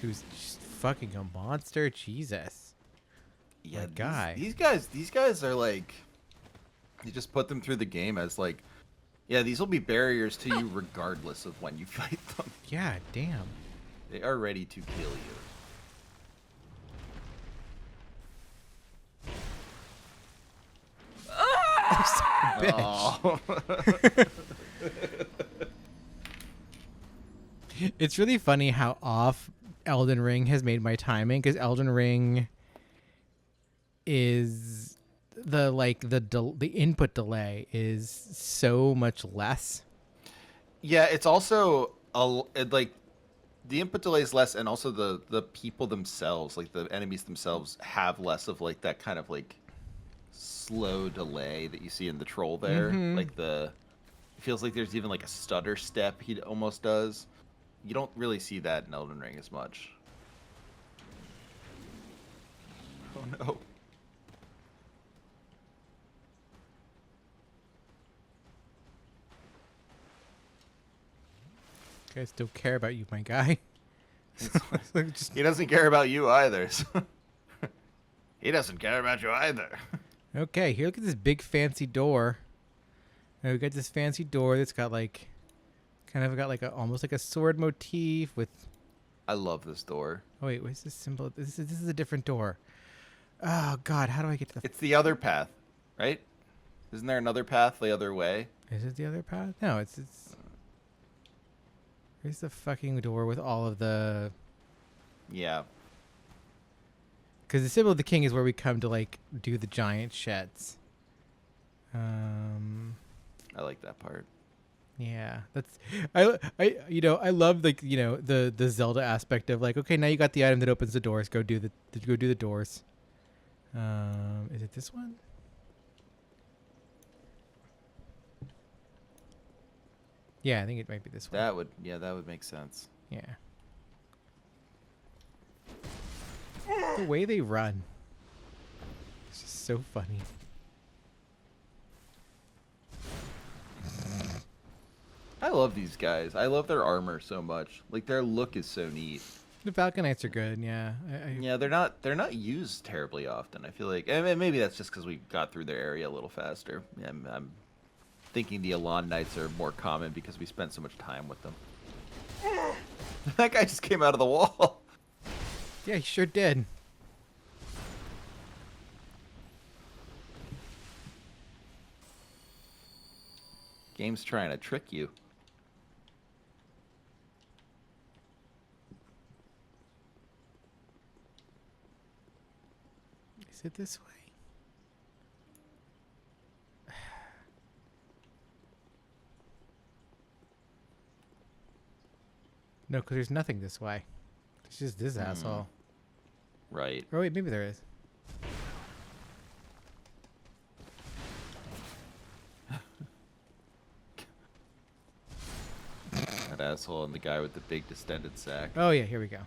who's just fucking a monster. Jesus. Yeah, My guy. These guys are like, you just put them through the game as like, yeah, these will be barriers to you regardless of when you fight them. Yeah, damn. They are ready to kill you. Oh. It's really funny how off Elden Ring has made my timing, because Elden Ring is the input delay is so much less. Yeah, it's also like the input delay is less, and also the people themselves, like the enemies themselves, have less of like that kind of like slow delay that you see in the troll there. Like it feels like there's even like a stutter step he almost does. You don't really see that in Elden Ring as much. Oh no. guys don't care about you, my guy. He doesn't care about you either. He doesn't care about you either. Okay, here, look at this big fancy door. Now we got this fancy door that's got like, kind of got like almost like a sword motif with. I love this door. Oh wait, where's this symbol? This is a different door. Oh God, how do I get to the? It's the other path, right? Isn't there another path the other way? Is it the other path? No, it's. Where's the fucking door with all of the? Yeah. Because the symbol of the king is where we come to like do the giant sheds. I like that part. Yeah, that's I love like the Zelda aspect of like, okay, now you got the item that opens the doors. Go do the doors. Is it this one? Yeah, I think it might be this one. That would make sense. Yeah. The way they run. It's just so funny. I love these guys. I love their armor so much. Like their look is so neat. The Falconites are good, yeah. Yeah, they're not used terribly often. I feel like, and maybe that's just because we got through their area a little faster. Yeah, I'm thinking the Elan Knights are more common because we spent so much time with them. That guy just came out of the wall. Yeah, he sure did. Game's trying to trick you. Is it this way? No, because there's nothing this way. It's just this asshole. Right. Oh, wait, maybe there is. That asshole and the guy with the big distended sack. Oh, yeah, here we go.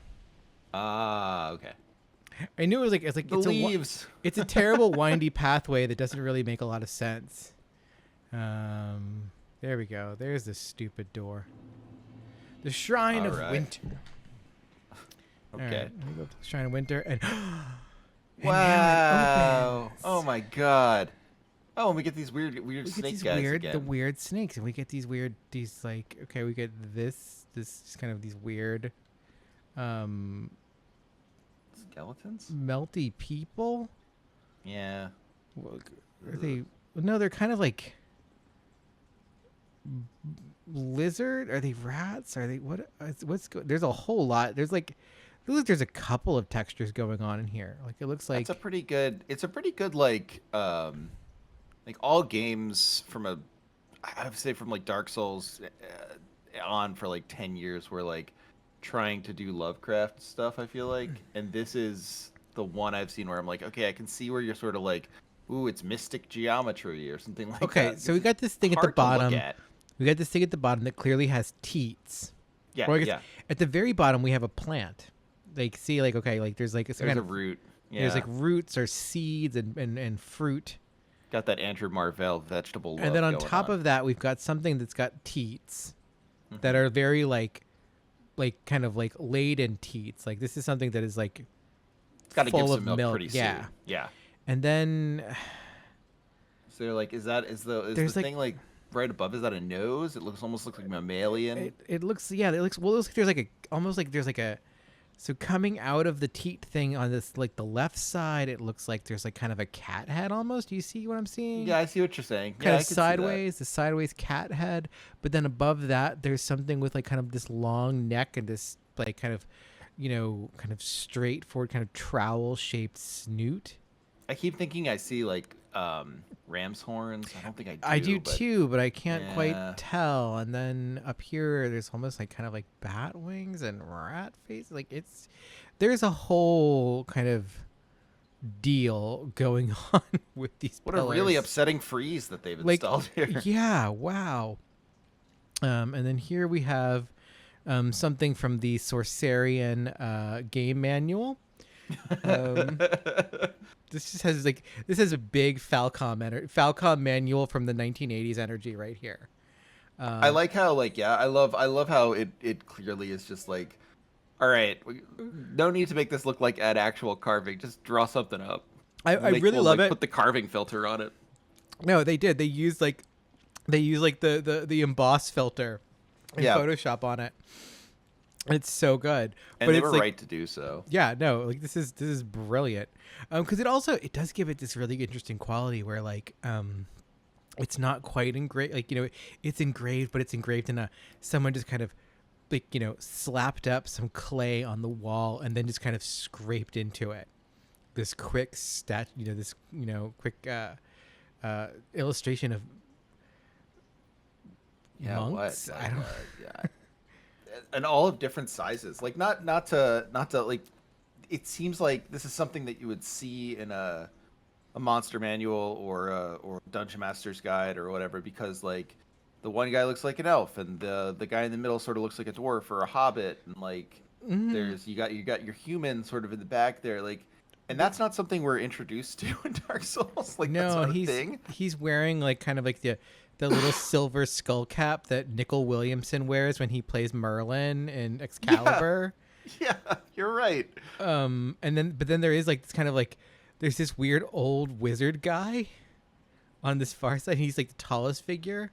Ah, okay. I knew it was like it's The leaves. It's a terrible windy pathway that doesn't really make a lot of sense. There we go. There's the stupid door. The Shrine of Alright. Winter. Okay. Alright, let me go to the Shrine of Winter and. Wow. Oh my god. Oh, and we get these weird We get snake these guys weird, again. the weird snakes, and we get these like, okay, we get this kind of these weird, Skeletons? melty people. Yeah. Are they? No, they're kind of like lizard. Are they rats? Are they what? There's a whole lot. There's like, there's a couple of textures going on in here. Like it looks like It's a pretty good like all games from I would say from like Dark Souls on for like 10 years were like trying to do Lovecraft stuff, I feel like. And this is the one I've seen where I'm like, okay, I can see where you're sort of like, ooh, it's mystic geometry or something like that. okay. So we got this thing at the Hard to look bottom. at. We got this thing at the bottom that clearly has teats. Yeah, Or I guess yeah. At the very bottom, we have a plant. Like, see, like, okay, like there's like some There's kind a of root. Yeah. There's like roots or seeds and fruit. Got that Andrew Marvell vegetable love And then on going top of that, we've got something that's got teats that are very like kind of like laden teats. Like this is something that is like it's got to give full some of milk, pretty yeah. soon. Yeah. And then So they're like, is the There's, like- thing like right above? Is that a nose? It almost looks like mammalian. it looks well. It looks like there's like so coming out of the teat thing on this like the left side, it looks like there's like kind of a cat head almost. Do you see what I'm seeing? Yeah, I see what you're saying. Kind I of can see that. sideways, the sideways cat head, but then above that there's something with like kind of this long neck and this like kind of kind of straightforward kind of trowel shaped snoot. I keep thinking I see like ram's horns. I don't think I do. I do but too, but I can't Yeah. quite tell. And then up here there's almost like kind of like bat wings and rat faces. Like there's a whole kind of deal going on with these What a really pillars. upsetting freeze that they've Like, installed here. yeah, wow. And then here we have something from the Sorcerian game manual. This just has this has a big Falcom manual from the 1980s energy right here. I like how I love how it clearly is just like, all right, no need to make this look like an actual carving. Just draw something up. I really We'll love like it. put the carving filter on it. No, they did. They used like the emboss filter in Yeah, Photoshop on it. It's so good. and But they it's were like, right to do so. yeah, no, like this is brilliant. Because it does give it this really interesting quality where like it's not quite engraved, like, it's engraved, but it's engraved in someone just kind of like, slapped up some clay on the wall and then just kind of scraped into it. This quick quick illustration of Yeah, monks. what? I Like, don't. yeah, and all of different sizes. Like not to like. It seems like this is something that you would see in a monster manual or dungeon master's guide or whatever, because like the one guy looks like an elf and the guy in the middle sort of looks like a dwarf or a hobbit, and like there's you got your human sort of in the back there, like, and that's not something we're introduced to in Dark Souls. Like, that's No, not a thing. he's wearing like kind of like the little silver skull cap that Nicol Williamson wears when he plays Merlin in Excalibur. Yeah, you're right. And then there is like this kind of like there's this weird old wizard guy on this far side. He's like the tallest figure,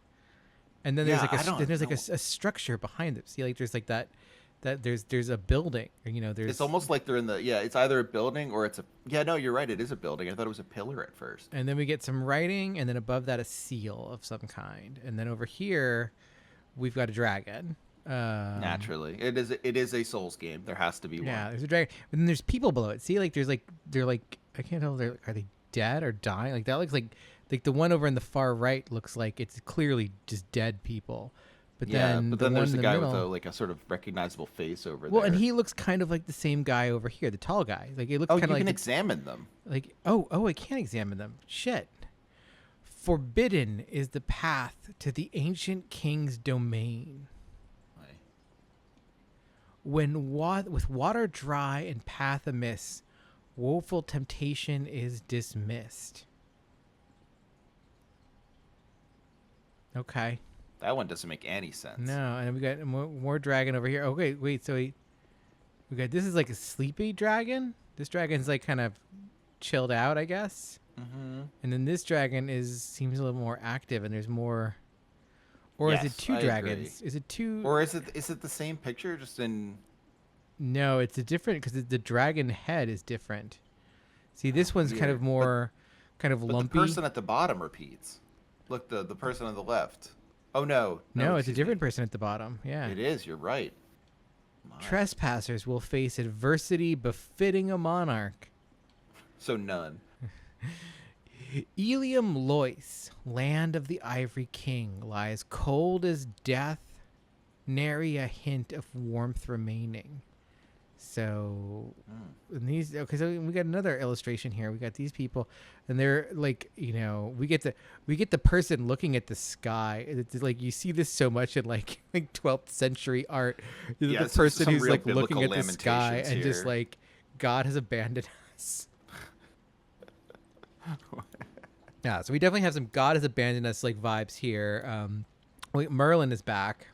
and then there's Yeah, like I don't then there's like know. a structure behind them. See, like there's like that there's a building, or, there's It's almost like they're in the, yeah, it's either a building or it's a, yeah, no, you're right, it is a building. I thought it was a pillar at first. and then we get some writing, and then above that a seal of some kind, and then over here we've got a dragon. Naturally, it is a Souls game. There has to be one. Yeah, there's a dragon, but then there's people below it. See, like they're like I can't tell, are they dead or dying? Like that looks like the one over in the far right looks like it's clearly just dead people. But Yeah, then but the then one there's in a the guy middle, with like a sort of recognizable face over well, there. and he looks kind of like the same guy over here, the tall guy. Like it looks Oh, kind you of can like examine them. like I can't examine them. Shit. Forbidden is the path to the ancient king's domain. Right. When with water dry and path amiss, woeful temptation is dismissed. Okay. That one doesn't make any sense. No, and we got more dragon over here. Okay, wait. So we got, this is like a sleepy dragon. This dragon's like kind of chilled out, I guess. Mm-hmm. And then this dragon seems a little more active, and there's more. Or is Yes, it two I dragons? agree. Is it two? Or is it the same picture just in? No, it's a different, because the dragon head is different. See, this one's kind weird. of more, kind of But lumpy. the person at the bottom repeats. Look, the person on the left. Oh no. No, it's a excuse different me. person at the bottom. Yeah. It is. You're right. My. Trespassers will face adversity befitting a monarch. So none. Elium Lois, land of the Ivory King, lies cold as death, nary a hint of warmth remaining. So, and these, okay, so we got another illustration here. We got these people, and they're like, we get the person looking at the sky. It's like you see this so much in like 12th century art. Yeah, The person who's real like looking at biblical the sky lamentations and just here. like, God has abandoned us. Yeah, so we definitely have some God has abandoned us like vibes here. Merlin is back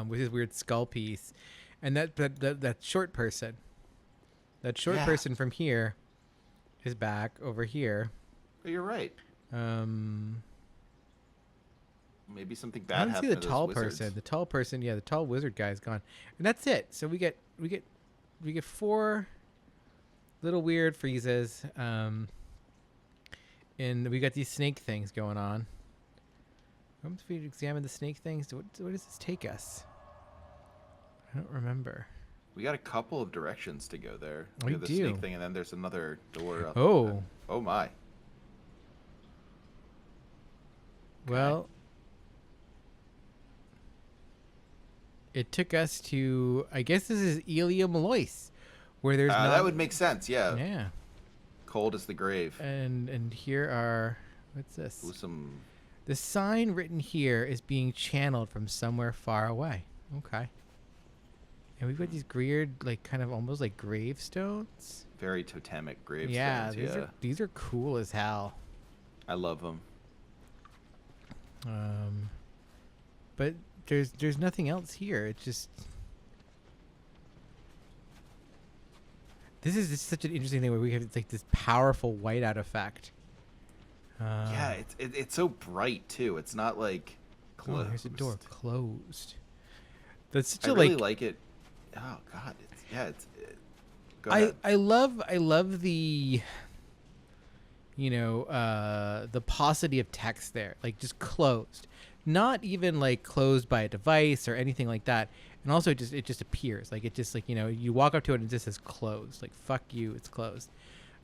with his weird skull piece, and that short person, person from here, is back over here. But you're right. Maybe something bad I don't see happened the to tall those wizards. person. The tall person, yeah, the tall wizard guy is gone, and that's it. So we get 4 little weird freezes. And we got these snake things going on. If we examine the snake things, what does this take us? I don't remember. We got a couple of directions to go there. We have the do. snake thing, and then there's another door up. Oh. Oh my. Well, it took us to, I guess this is Elium Lois, where there's not, that would make sense. Yeah. yeah. Cold as the grave. And here are, what's this? Ooh, some. The sign written here is being channeled from somewhere far away. Okay. And we've got these weird, like, kind of almost like gravestones. Very totemic gravestones. Yeah, Yeah, these are cool as hell. I love them. but there's nothing else here. It's just this is just such an interesting thing where we have like this powerful whiteout effect. Yeah, it's so bright too. It's not like closed. Oh, here's a door closed. That's such I a really like it. Oh God, go ahead. I love the the paucity of text there, like just closed, not even like closed by a device or anything like that. And also it just appears like it just like you walk up to it and it just says closed, like fuck you, it's closed.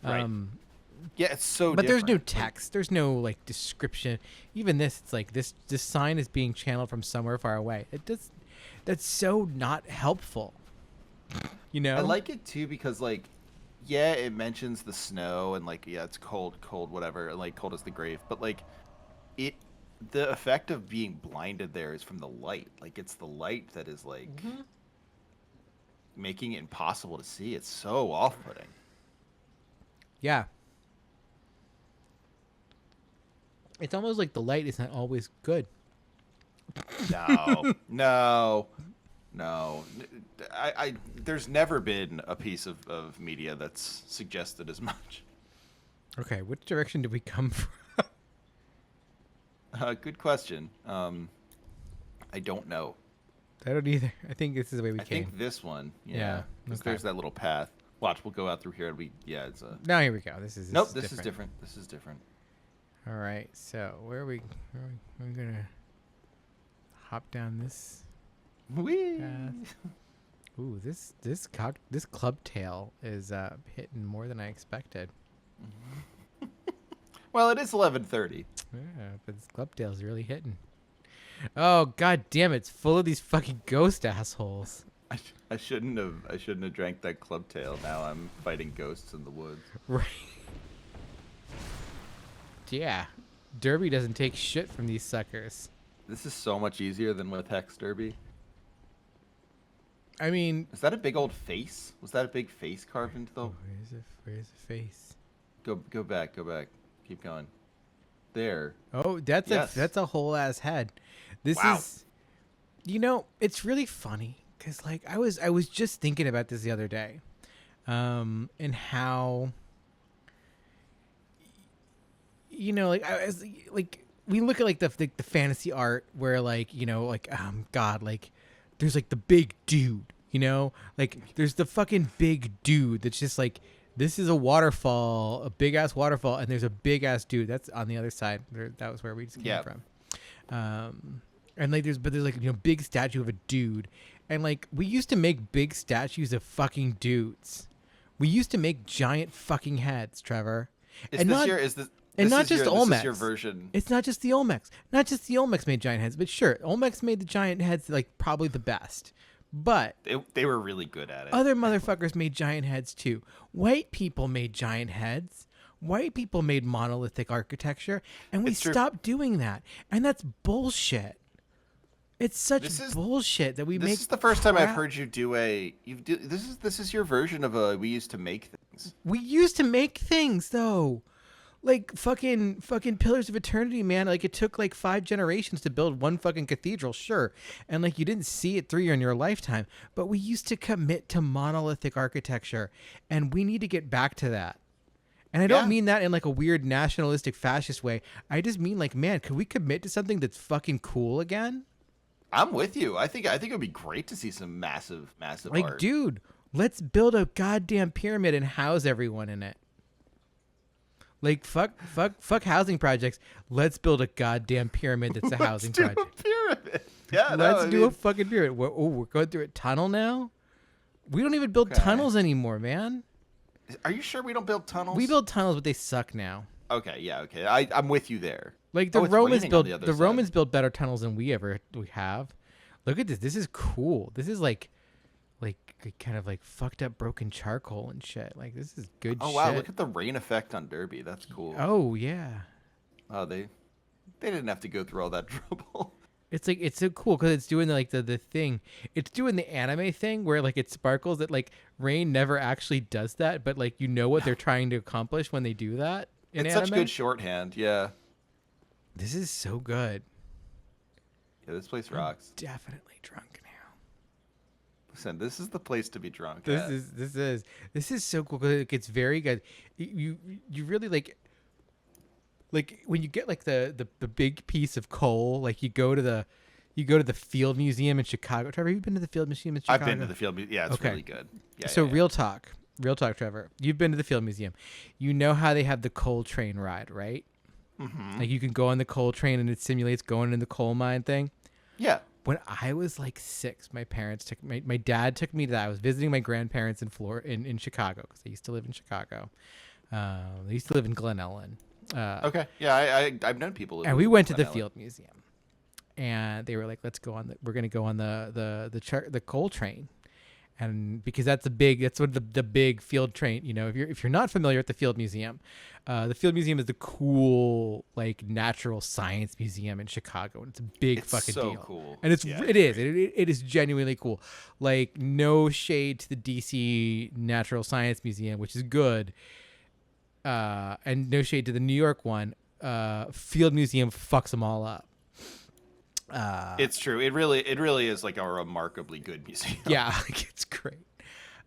Right. Yeah, it's so but different. there's no text, there's no like description. Even this, it's like this sign is being channeled from somewhere far away. That's so not helpful. I like it too because like, yeah, it mentions the snow and like, yeah, it's cold, whatever, and like cold as the grave. But like, the effect of being blinded there is from the light. Like it's the light that is like making it impossible to see. It's so off-putting. Yeah. It's almost like the light is not always good. No. I there's never been a piece of media that's suggested as much. Okay, which direction did we come from? Good question. I don't know. I don't either. I think this is the way we I came. think this one. Yeah, Yeah. 'Cause okay. there's that little path. Watch, we'll go out through here and it's a... Now here we go. This is Nope, this is different. This is different. All right, so where are we we're gonna hop down this Whee! path. Ooh, this club tail is hitting more than I expected. Well, it is 11:30. Yeah, but this club tail is really hitting. Oh god damn it, it's full of these fucking ghost assholes. I shouldn't have drank that club tail. Now I'm fighting ghosts in the woods. Right. Yeah. Derby doesn't take shit from these suckers. This is so much easier than with Hex Derby. I mean, Is that a big old face? Was that a big face carved into the... oh, where's the face? Go back. Keep going. There. Oh, that's a whole ass head. This Wow. is, it's really funny because like I was just thinking about this the other day, and how, like I was like we look at like the fantasy art where like God, like there's like the big dude, like there's the fucking big dude that's just like. This is a waterfall, a big ass waterfall, and there's a big ass dude. That's on the other side. That was where we just came from. And like there's like big statue of a dude, and like we used to make big statues of fucking dudes. We used to make giant fucking heads, Trevor. Is this your version? It's not just the Olmecs. Not just the Olmecs made giant heads, but sure, Olmecs made the giant heads like probably the best. But they were really good at it. Other motherfuckers made giant heads too. White people made giant heads. White people made monolithic architecture, and we stopped doing that. And that's bullshit. It's such bullshit that we make. This is the first time I've heard you do this is your version of we used to make things. We used to make things though. Like fucking Pillars of Eternity, man. Like it took like 5 generations to build one fucking cathedral, sure. And like you didn't see it through in your lifetime. But we used to commit to monolithic architecture. And we need to get back to that. And I don't mean that in like a weird nationalistic fascist way. I just mean like, man, could we commit to something that's fucking cool again? I'm with you. I think it would be great to see some massive like, art. Dude, let's build a goddamn pyramid and house everyone in it. Like fuck housing projects. Let's build a goddamn pyramid that's a housing project. Let's do a pyramid. Yeah, let's do a fucking pyramid. We're going through a tunnel now. We don't even build tunnels anymore, man. Are you sure we don't build tunnels? We build tunnels, but they suck now. Okay, yeah, okay. I'm with you there. Like the Romans built better tunnels than we have. Look at this. This is cool. This is like kind of like fucked up broken charcoal and shit. Like this is good shit. Oh wow, look at the rain effect on Derby. That's cool. Oh yeah. Oh, they didn't have to go through all that trouble. It's like it's so cool because it's doing like the thing. It's doing the anime thing where like it sparkles. That like rain never actually does that, but like what they're trying to accomplish when they do that. It's such good shorthand. Yeah. This is so good. Yeah, this place rocks. Definitely drunk now. Listen, this is the place to be drunk. This is so cool. 'Cause it gets very good. You really like when you get like the big piece of coal. Like you go to the Field Museum in Chicago. Trevor, have you been to the Field Museum in Chicago? I've been to the Field Museum. Yeah, it's Okay. really good. Yeah. So yeah. real talk, Trevor. You've been to the Field Museum. You know how they have the coal train ride, right? Mm-hmm. Like you can go on the coal train and it simulates going in the coal mine thing. Yeah. When I was like 6, my dad took me to that. I was visiting my grandparents in Chicago because they used to live in Chicago. They used to live in Glen Ellen. Okay. Yeah, I've known people. And we went to the Field Museum, and they were like, "Let's go on we're gonna go on the coal train." And because that's one of the big field train, if you're not familiar with the Field Museum is the cool like natural science museum in Chicago, and it's a big fucking so deal. Cool. And it is genuinely cool. Like no shade to the DC Natural Science Museum, which is good, and no shade to the New York one. Field Museum fucks them all up. It's true. It really is like a remarkably good museum. Yeah, like it's great.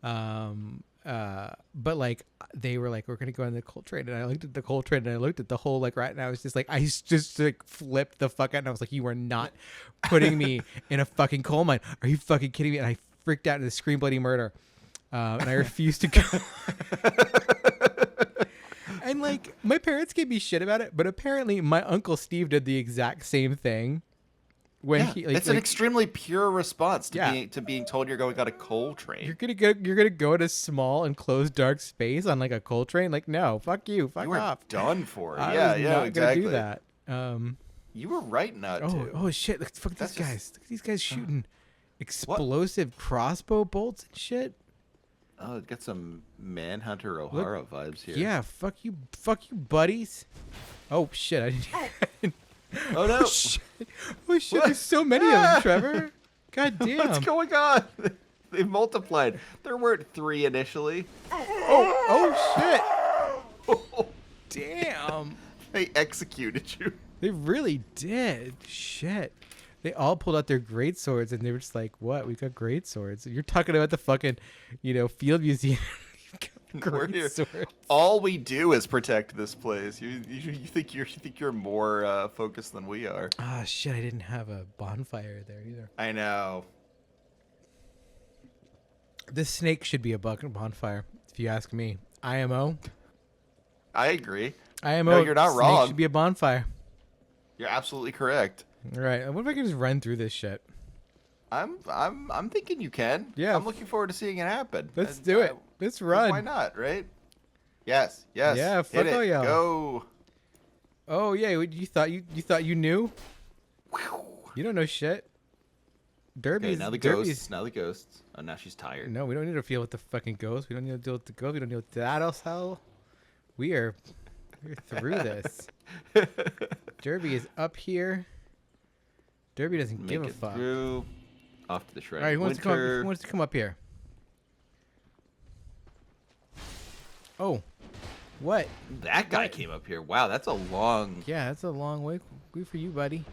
But like they were like, we're gonna go on the coal train, and I looked at the coal train, and I looked at the whole like right, and I was just like, I just like flipped the fuck out, and I was like, you are not putting me in a fucking coal mine. Are you fucking kidding me? And I freaked out and screamed bloody murder, and I refused to go. And like my parents gave me shit about it, but apparently my uncle Steve did the exact same thing. It's an extremely pure response to being told you're going on a coal train. You're gonna go to a small enclosed dark space on like a coal train. Like no, fuck you, fuck you off. Done for. I Yeah, was yeah, not exactly. gonna do that. You were right not to. Oh shit! Look, fuck these guys. Just... Look at these guys shooting explosive crossbow bolts and shit. Oh, it got some Manhunter O'Hara vibes here. Yeah, fuck you, buddies. Oh shit! I didn't. Oh no! Oh shit! There's so many of them, Trevor. God damn! What's going on? They multiplied. There weren't 3 initially. Oh shit! Damn! They executed you. They really did. Shit! They all pulled out their great swords, and they were just like, "What? We got great swords." You're talking about the fucking, Field Museum. Great swords. All we do is protect this place. You think you're more focused than we are. Ah, shit! I didn't have a bonfire there either. I know. This snake should be a bonfire, if you ask me. IMO. I agree. IMO. No, you're not wrong. Snake should be a bonfire. You're absolutely correct. All right. What if I can just run through this shit? I'm thinking you can. Yeah. I'm looking forward to seeing it happen. Let's do it. Let's run. Why not, right? Yes. Yeah, fuck Hit all it. y'all. Go. Oh yeah, you thought you knew? You don't know shit. Derby's Okay, now the ghosts. Oh, now she's tired. No, we don't need to deal with the fucking ghosts. We don't need to deal with the ghosts. We don't deal with that else hell. We're through this. Derby is up here. Derby doesn't give a fuck. Through. Off to the shred. All right, who wants to come up here? Oh, what? That guy came up here. Wow, that's a long. Yeah, that's a long way for you, buddy.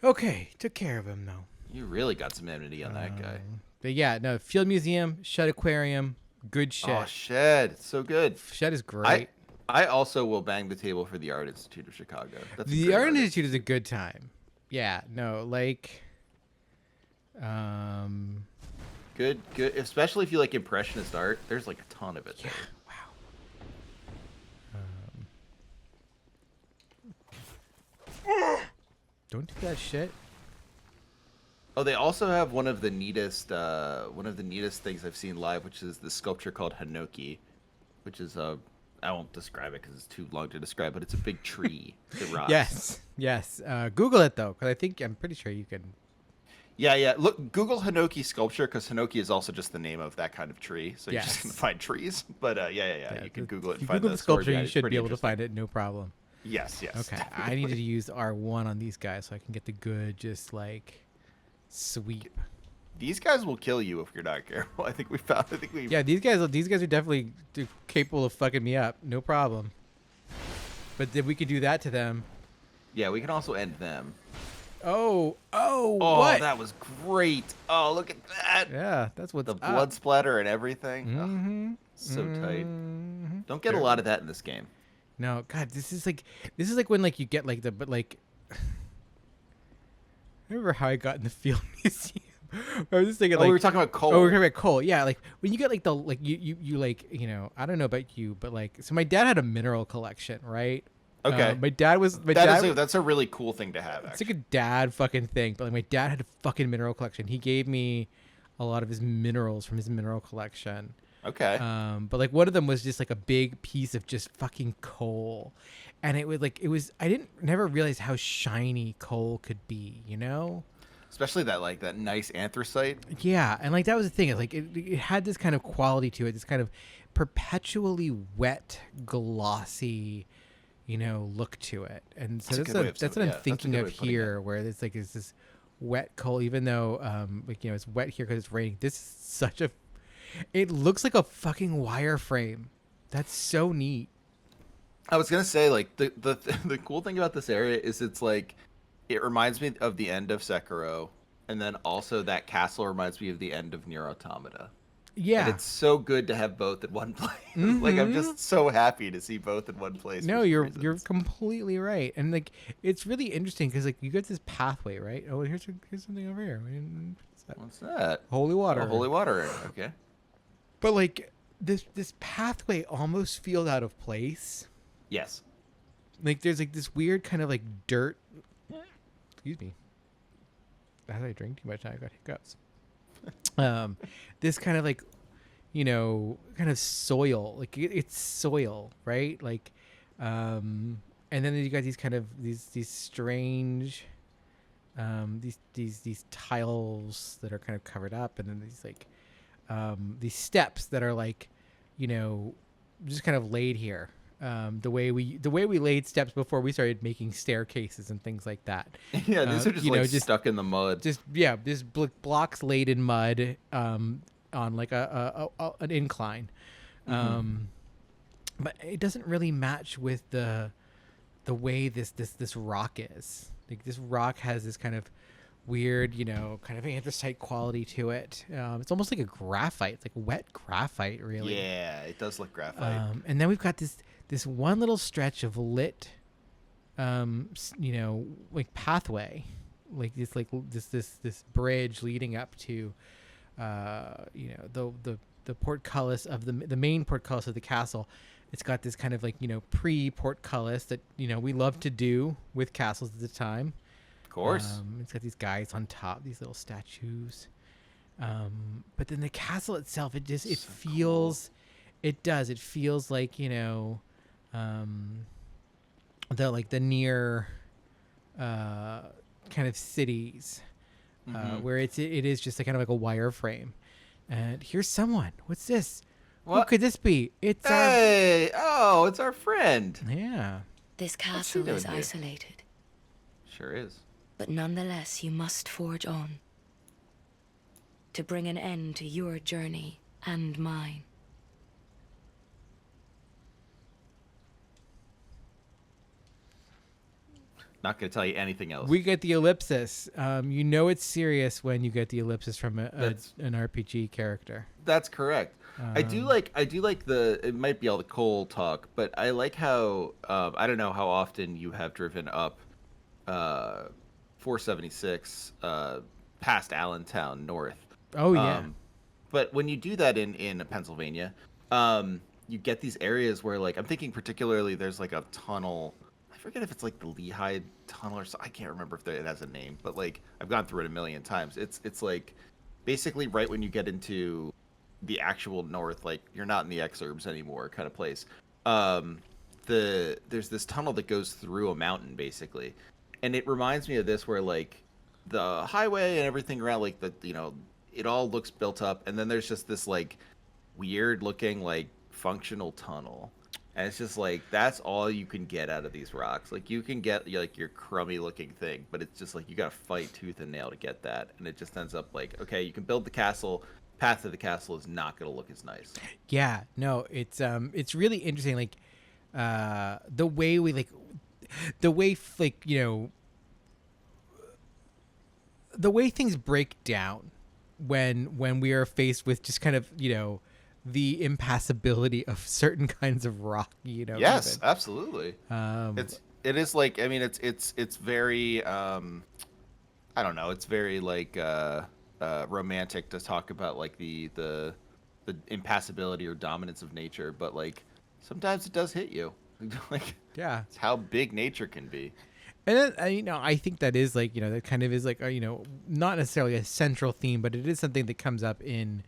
Okay, took care of him though. You really got some enmity on that guy. But yeah, no, Field Museum, Shed Aquarium, good shit. Oh, Shed, it's so good. Shed is great. I also will bang the table for the Art Institute of Chicago. That's the Art Institute is a good time. Yeah, no, like, good, especially if you like impressionist art. There's like a ton of it. Yeah, wow. Don't do that shit. Oh, they also have one of the neatest things I've seen live, which is the sculpture called Hinoki, which is I won't describe it because it's too long to describe, but it's a big tree that rocks. Yes. Google it though, because I'm pretty sure you can. Yeah. Look, Google Hinoki sculpture, because Hinoki is also just the name of that kind of tree. So you're just gonna find trees. But yeah. You can Google it. And find Google the sculpture, story. you should be able to find it, no problem. Yes. Okay, Definitely. I needed to use R1 on these guys so I can get the good, just like sweep. These guys will kill you if you're not careful. Yeah, these guys are definitely capable of fucking me up, no problem. But if we could do that to them. Yeah, we can also end them. Oh, Oh, what? that was great. Oh, look at that. Yeah, that's what's The up. blood splatter and everything. Oh, Mm-hmm. so tight. Mm-hmm. Don't get a lot of that in this game. No, God, this is like when like you get like but like I remember how I got in the field museum. I was just thinking Oh, like we were talking about coal. Oh, we're talking about coal. Yeah, like when you get like the like you like I don't know about you, but like so my dad had a mineral collection, right? Okay. My dad That's a really cool thing to have, it's like actually. a dad fucking thing, but like my dad had a fucking mineral collection. He gave me a lot of his minerals from his mineral collection. Okay. But like one of them was just like a big piece of just fucking coal, and it was I didn't never realize how shiny coal could be, you know? Especially that nice anthracite. Yeah, and like that was the thing. Like it had this kind of quality to it, this kind of perpetually wet, glossy, look to it. And so that's what I'm thinking of here, where it's like is this wet coal, even though it's wet here because it's raining. This is such a it looks like a fucking wireframe. That's so neat. I was gonna say, like, the cool thing about this area is it's like it reminds me of the end of Sekiro, and then also that castle reminds me of the end of Nier Automata. Yeah, And it's so good to have both in one place. Like, I'm just so happy to see both in one place. No, you're completely right, and like it's really interesting because like you get this pathway, right? Oh, here's something over here. What's that? Holy water. Oh, holy water. Okay. But like this pathway almost feels out of place. Yes. Like there's like this weird kind of like dirt. Excuse me. As I drink too much, I got hiccups. This kind of like, kind of soil. Like it's soil, right? Like, and then you got these kind of these strange, these tiles that are kind of covered up, and then these like, these steps that are like, just kind of laid here. The way we laid steps before we started making staircases and things like that. Yeah, these are just stuck in the mud. Just blocks laid in mud on like an incline. But it doesn't really match with the way this rock is. Like this rock has this kind of weird, kind of anthracite quality to it. It's almost like a graphite. It's like wet graphite, really. Yeah, it does look graphite. And then we've got this one little stretch of lit, like pathway, like this bridge leading up to, the portcullis of the main portcullis of the castle. It's got this kind of like, pre-portcullis that, we love to do with castles at the time. Of course. It's got these guys on top, these little statues. But then the castle itself, it feels, cool. It feels like, the near kind of cities, where it is just a kind of like a wireframe. And here's someone. What's this? What could this be? It's it's our friend. Yeah. This castle is isolated. Sure is. But nonetheless, you must forge on to bring an end to your journey and mine. Not going to tell you anything else. We get the ellipsis. It's serious when you get the ellipsis from an RPG character. That's correct. I do like it might be all the coal talk, but I like how I don't know how often you have driven up 476 past Allentown north. Oh yeah. But when you do that in Pennsylvania, you get these areas where, like, I'm thinking particularly there's like a tunnel. I forget if it's like the Lehigh Tunnel or so. I can't remember if it has a name, but like I've gone through it a million times. It's like basically right when you get into the actual north, like you're not in the exurbs anymore kind of place. There's this tunnel that goes through a mountain basically, and it reminds me of this where like the highway and everything around, like it all looks built up, and then there's just this like weird looking like functional tunnel. And it's just like, that's all you can get out of these rocks. Like, you can get like your crummy looking thing, but it's just like you gotta fight tooth and nail to get that. And it just ends up like, okay, you can build the castle. Path to the castle is not gonna look as nice. Yeah, no, it's really interesting. Like, the way the way things break down when we are faced with just kind of, the impassability of certain kinds of rock, Yes, even. absolutely. It is like, I mean, it's very I don't know, it's very like romantic to talk about like the impassibility or dominance of nature, but like sometimes it does hit you. Like Yeah. it's how big nature can be. And then, I think that is like, that kind of is like, not necessarily a central theme, but it is something that comes up in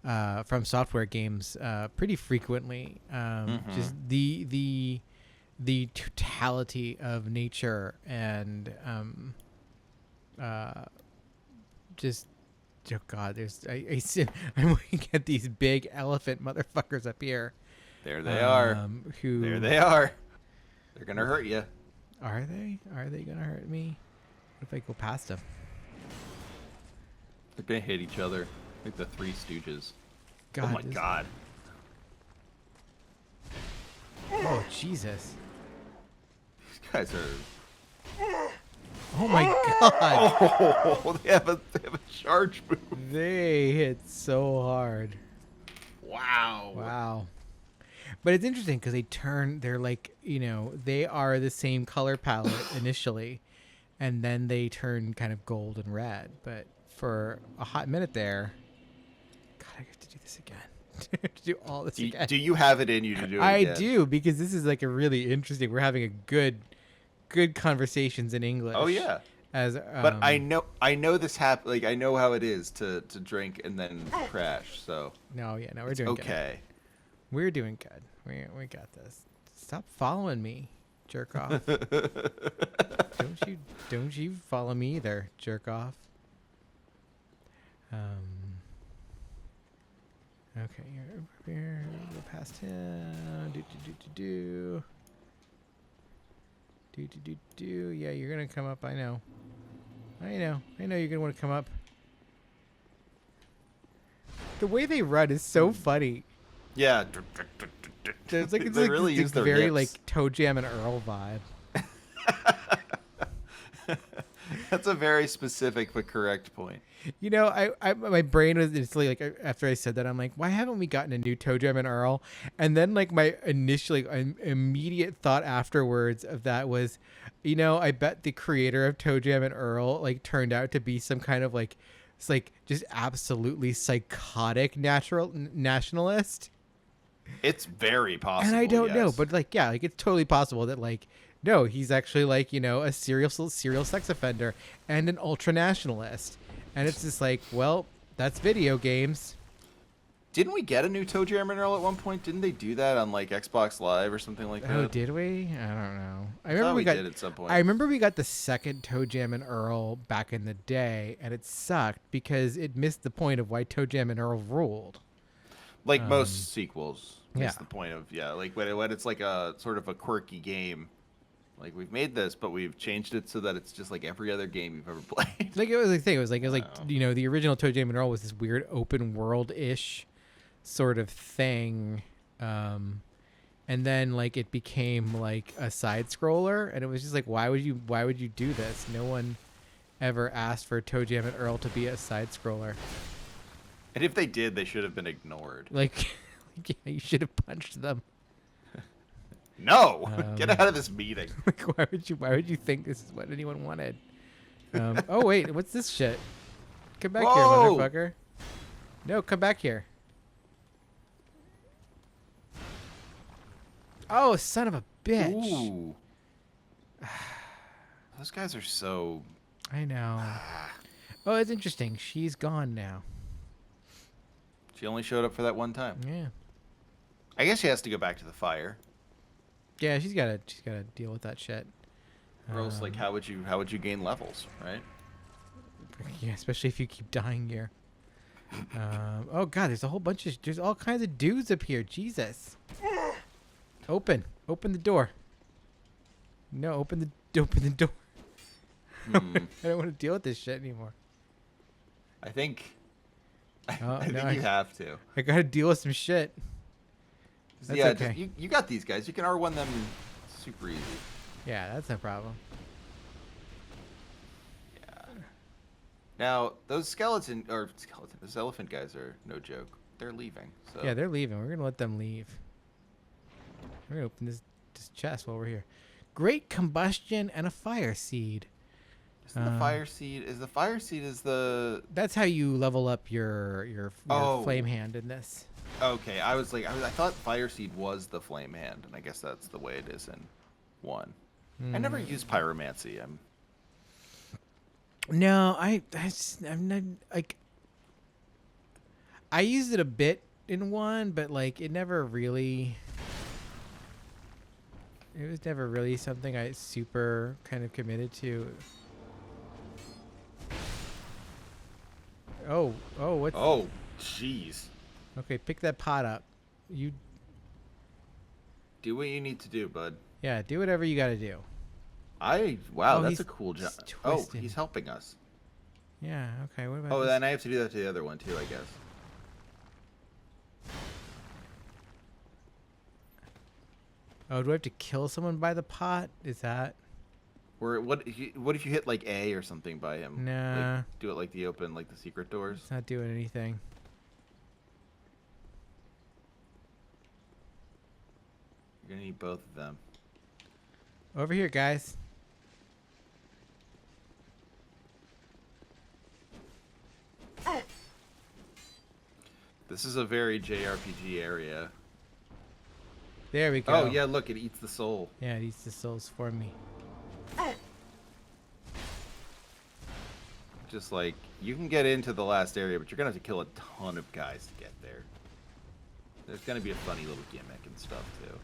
from software games pretty frequently. Just the totality of nature and just, oh God, I'm looking at these big elephant motherfuckers up here. There they are. Who There they are. They're gonna hurt you. are they? Are they gonna hurt me? What if I go past them? They're gonna hit each other like the Three Stooges. God, oh my god. Oh Jesus. These guys are. Oh my God. Oh, they have a charge move. They hit so hard. Wow. Wow. But it's interesting because they're like, they are the same color palette initially, and then they turn kind of gold and red. But for a hot minute there, God, I have to do this again. to do all this again. Do you have it in you to do it I again? do, because this is like a really interesting, we're having a good conversations in English. Oh yeah. But I know this like I know how it is to drink and then crash. So No, we're it's doing okay. good. We're doing good. We got this. Stop following me, jerk off. Don't you follow me either, jerk off. Okay, you're over here. Go past him. Do. Yeah, you're gonna come up. I know you're gonna want to come up. The way they run is so funny. Yeah. There's like it's they like really this use their very hips. like Toe Jam and Earl vibe. That's a very specific but correct point. My brain was instantly like, after I said that, I'm like, why haven't we gotten a new Toe Jam and Earl? And then like my initial immediate thought afterwards of that was, I bet the creator of Toe Jam and Earl like turned out to be some kind of like, it's like just absolutely psychotic nationalist. It's very possible. And I don't know, yes. but like, yeah, like it's totally possible that like, no, he's actually like, a serial sex offender and an ultra nationalist. And it's just like, well, that's video games. Didn't we get a new Toe Jam and Earl at one point? Didn't they do that on like Xbox Live or something like that? Oh, did we? I don't know. I remember we did at some point. I remember we got the second Toe Jam and Earl back in the day, and it sucked because it missed the point of why Toe Jam and Earl ruled. Like most sequels. Yeah. That's the point of, like when it's like a sort of a quirky game. Like we've made this, but we've changed it so that it's just like every other game you've ever played. Like it was the thing. It was like the original Toe Jam and Earl was this weird open world-ish sort of thing, and then like it became like a side scroller, and it was just like, why would you do this? No one ever asked for Toe Jam and Earl to be a side scroller. And if they did, they should have been ignored. Like you should have punched them. No, get out of this meeting. Like, why would you think this is what anyone wanted? Oh wait, what's this shit? Come back here, motherfucker. No, come back here. Oh, son of a bitch. Ooh. Those guys are so... I know. Oh, it's interesting. She's gone now. She only showed up for that one time. Yeah. I guess she has to go back to the fire. Yeah, she's gotta deal with that shit. Or else, like, how would you gain levels, right? Yeah, especially if you keep dying here. Oh god, there's all kinds of dudes up here. Jesus. Open the door. No, open the door. I don't want to deal with this shit anymore. I think you I have to. I gotta deal with some shit. That's okay. You got these guys. You can R1 them super easy. Yeah, that's no problem. Yeah. Now, those those elephant guys are no joke. They're leaving. So Yeah, they're leaving. We're gonna let them leave. We're gonna open this chest while we're here. Great combustion and a fire seed. isn't the fire seed? Is the fire seed is the? That's how you level up your Oh. flame hand in this. Okay, I thought fire seed was the flame hand, and I guess that's the way it is in 1. I never used pyromancy. No, I'm not like. I used it a bit in 1, but like it never really. It was never really something I super kind of committed to. Oh, what's... Oh, jeez. Okay, pick that pot up. You... Do what you need to do, bud. Yeah, do whatever you gotta do. Wow, Oh, that's he's a cool job. s- Oh, twisted. he's helping us. Yeah, okay, what about Oh, this? then I have to do that to the other one too, I guess. Oh, do I have to kill someone by the pot? Is that... Or what if you hit like A or something by him? Nah. Like, do it like the open, like the secret doors. It's not doing anything. You're gonna need both of them. Over here, guys. This is a very JRPG area. There we go. Oh yeah, look, it eats the soul. Yeah, it eats the souls for me. Just like you can get into the last area, but you're gonna have to kill a ton of guys to get there. There's gonna be a funny little gimmick and stuff too.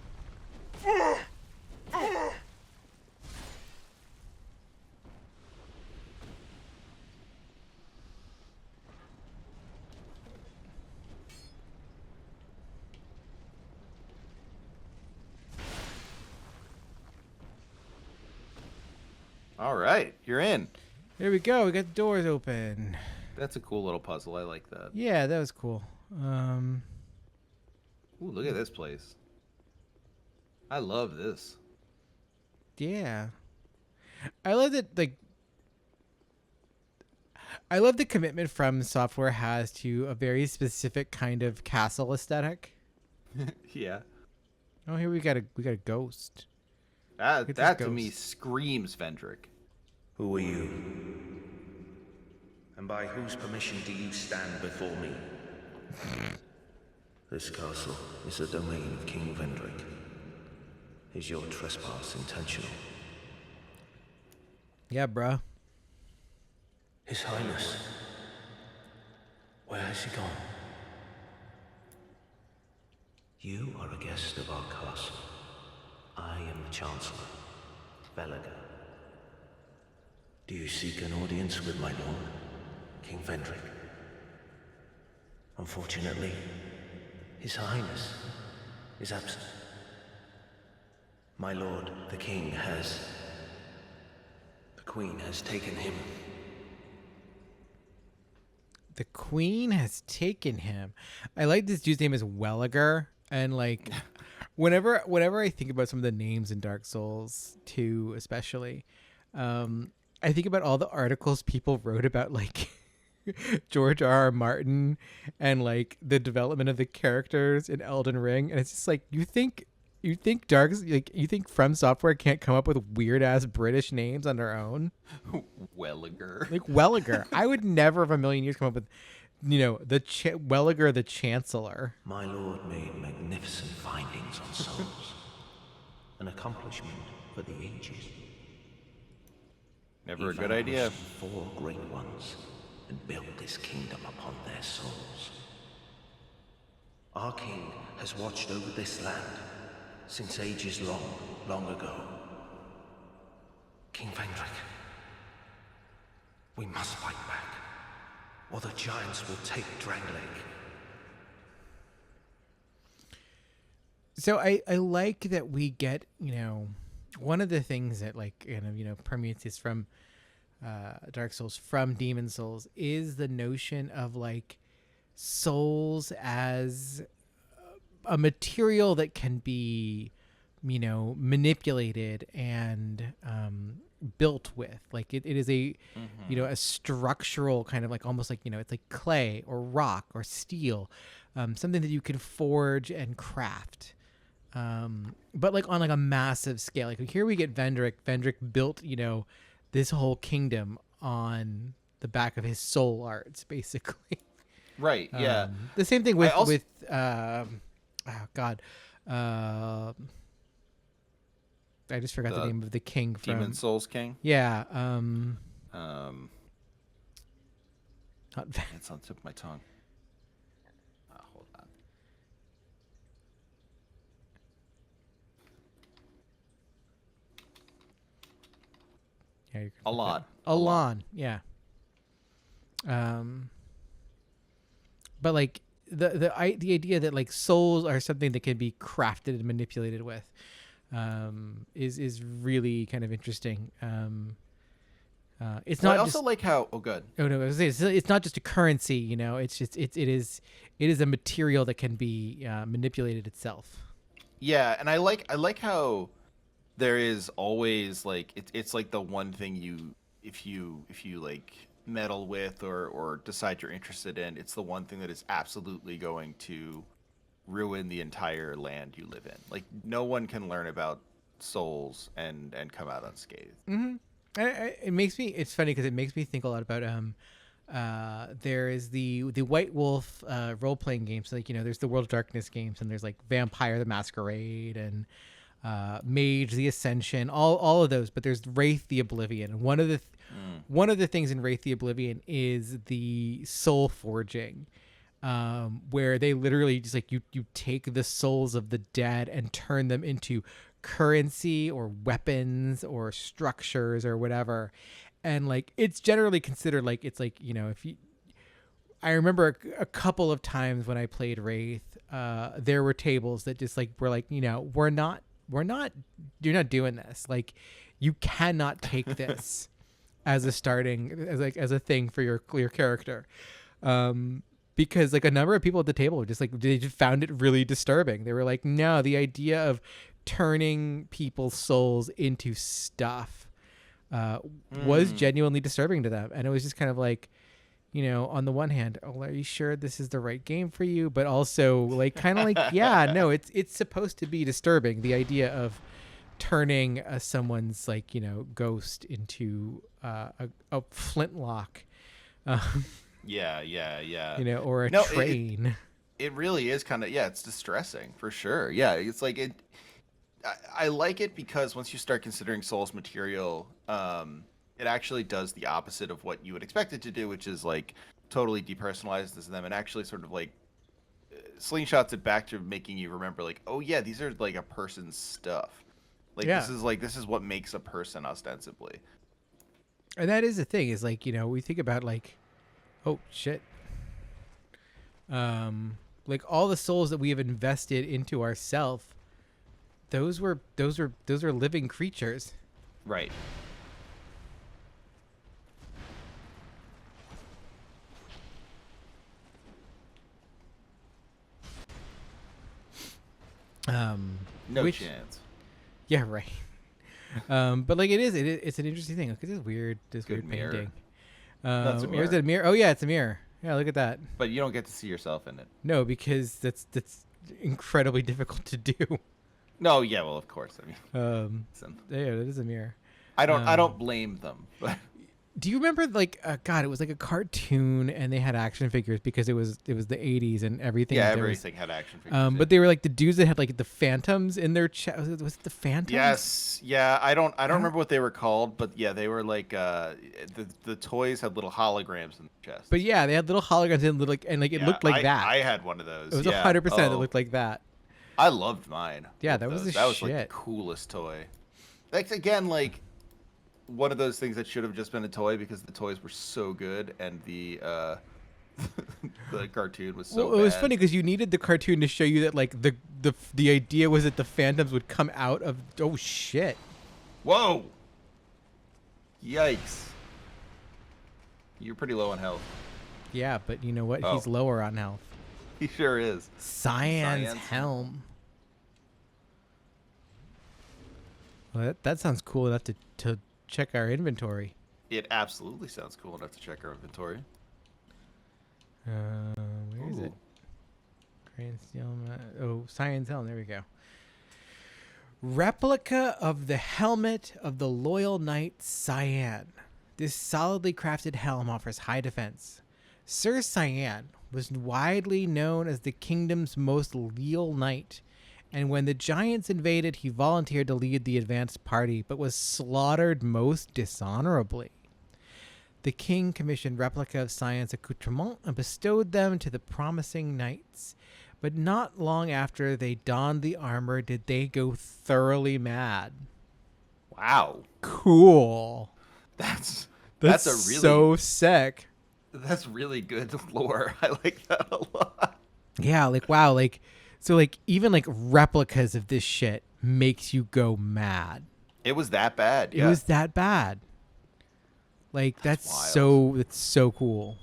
All right, you're in. There we go. We got the doors open. That's a cool little puzzle. I like that. Yeah, that was cool. Ooh, look at this place. I love this. Yeah. I love that, like, I love the commitment From Software has to a very specific kind of castle aesthetic. Yeah. Oh, here we got a ghost. That at this that to me ghost. screams Vendrick. Who are you? And by whose permission do you stand before me? This castle is the domain of King Vendrick. Is your trespass intentional? Yeah, bruh. His Highness. Where has he gone? You are a guest of our castle. I am the Chancellor, Velaga. Do you seek an audience with my lord, King Vendrick? Unfortunately, His Highness is absent. My lord, the King, has... The Queen has taken him. The Queen has taken him. I like this dude's name is Welliger, and like whenever I think about some of the names in Dark Souls 2 especially, I think about all the articles people wrote about like George R.R. Martin and like the development of the characters in Elden Ring, and it's just like you think From Software can't come up with weird ass British names on their own. Welliger. Like Welliger. I would never of a million years come up with, Welliger the Chancellor. My lord made magnificent findings on souls. An accomplishment for the ages. Never a He good idea. vanquished 4 great ones and built this kingdom upon their souls. Our king has watched over this land since ages long, long ago. King Vendrick, we must fight back, or the giants will take Drangleic. So I like that we get, one of the things that permeates this from Dark Souls, from Demon Souls, is the notion of like souls as a material that can be manipulated and built with. Like it is a a structural kind of like almost like it's like clay or rock or steel, something that you can forge and craft, but like on like a massive scale. Like here we get Vendrick built this whole kingdom on the back of his soul arts, basically. Right. Yeah. The same thing with also- I just forgot the name of the king from Demon Souls King. Yeah. Not Not it's on the tip of my tongue. Hold on. Yeah, Alon. Alon, yeah. But like the idea that like souls are something that can be crafted and manipulated with, is really kind of interesting. It's Well, not I also just, like how. Oh, good. oh no, I was gonna say, it's not just a currency. It's just it is a material that can be manipulated itself. Yeah, and I like how there is always like it's like the one thing if you like meddle with or decide you're interested in, it's the one thing that is absolutely going to ruin the entire land you live in. Like no one can learn about souls and come out unscathed. Mm-hmm. It's funny because it makes me think a lot about there is the White Wolf role playing games. Like there's the World of Darkness games, and there's like Vampire the Masquerade and Mage the Ascension, all of those. But there's Wraith the Oblivion, and one of the things in Wraith the Oblivion is the soul forging, where they literally just like you take the souls of the dead and turn them into currency or weapons or structures or whatever. And like it's generally considered like it's like if you I remember a couple of times when I played Wraith, there were tables that just like were like you're not doing this. Like you cannot take this as a thing for your character, because like a number of people at the table were just like they just found it really disturbing. They were like, no, the idea of turning people's souls into stuff was genuinely disturbing to them. And it was just kind of like, on the one hand, oh, are you sure this is the right game for you? But also like kind of like, yeah, no, it's supposed to be disturbing. The idea of turning someone's like, ghost into a flintlock, yeah. Or a No, train. It really is kind of, it's distressing for sure. Yeah, it's like I like it because once you start considering souls material, it actually does the opposite of what you would expect it to do, which is like totally depersonalizes them and actually sort of like slingshots it back to making you remember like, oh yeah, these are like a person's stuff. Like this is what makes a person ostensibly. And that is the thing is like, we think about like, oh shit. Like all the souls that we have invested into ourselves, those are living creatures. Right. No chance. Yeah, right. But like it's an interesting thing. Look at this weird mirror. painting. That's a mirror. Is it a mirror? Oh yeah, it's a mirror. Yeah, look at that. But you don't get to see yourself in it. No, because that's incredibly difficult to do. No, yeah, well, of course. I mean, yeah, it is a mirror. I don't blame them. But do you remember like God? It was like a cartoon, and they had action figures because it was the 80s and everything. Yeah, everything had action figures. But they were like the dudes that had like the phantoms in their chest. Was it the phantoms? Yes. Yeah. I don't remember what they were called, but yeah, they were like the toys had little holograms in the chest. But yeah, they had little holograms and little it looked like that. I had one of those. It was 100% that looked like that. I loved mine. Yeah, that was that was like the coolest toy. Like again, like one of those things that should have just been a toy because the toys were so good and the the cartoon was so bad. It was funny because you needed the cartoon to show you that like the idea was that the phantoms would come out of oh shit. Whoa. Yikes. You're pretty low on health. Yeah, but you know what? He's lower on health. He sure is. Cyan's helm. Well, that sounds cool enough to check our inventory. It absolutely sounds cool enough to check our inventory. Where is it? Ooh. Grand steel. Oh, Cyan's helm. There we go. Replica of the helmet of the loyal knight Cyan. This solidly crafted helm offers high defense. Sir Cyan was widely known as the kingdom's most leal knight, and when the giants invaded, he volunteered to lead the advanced party, but was slaughtered most dishonorably. The king commissioned replica of Cyan's accoutrements and bestowed them to the promising knights. But not long after they donned the armor did they go thoroughly mad. Wow. Cool. That's That's a really so sick. That's really good lore. I like that a lot. Yeah, like wow, like so like even like replicas of this shit makes you go mad. It was that bad. Yeah. It was that bad. Like that's wild. so cool.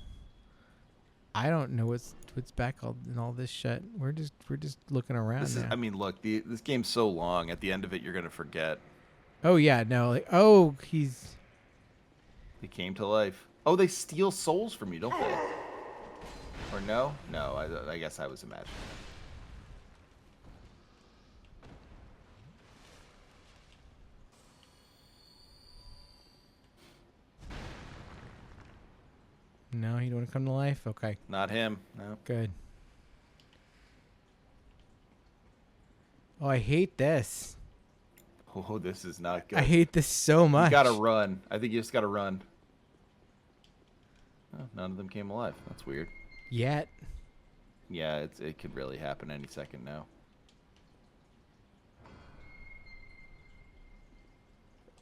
I don't know what's back in all this shit. We're just looking around This is. now. I mean, look. This game's so long. At the end of it, you're gonna forget. Oh yeah, no, like he's He came to life. Oh, they steal souls from you, don't they? Or no? No. I guess I was imagining. no, you don't want to come to life? Okay, Not him. No. good. Oh, I hate this. Oh, this is not good. I hate this so much. You gotta run. I think you just gotta run. Oh, none of them came alive. That's weird. Yet. Yeah, it could really happen any second now.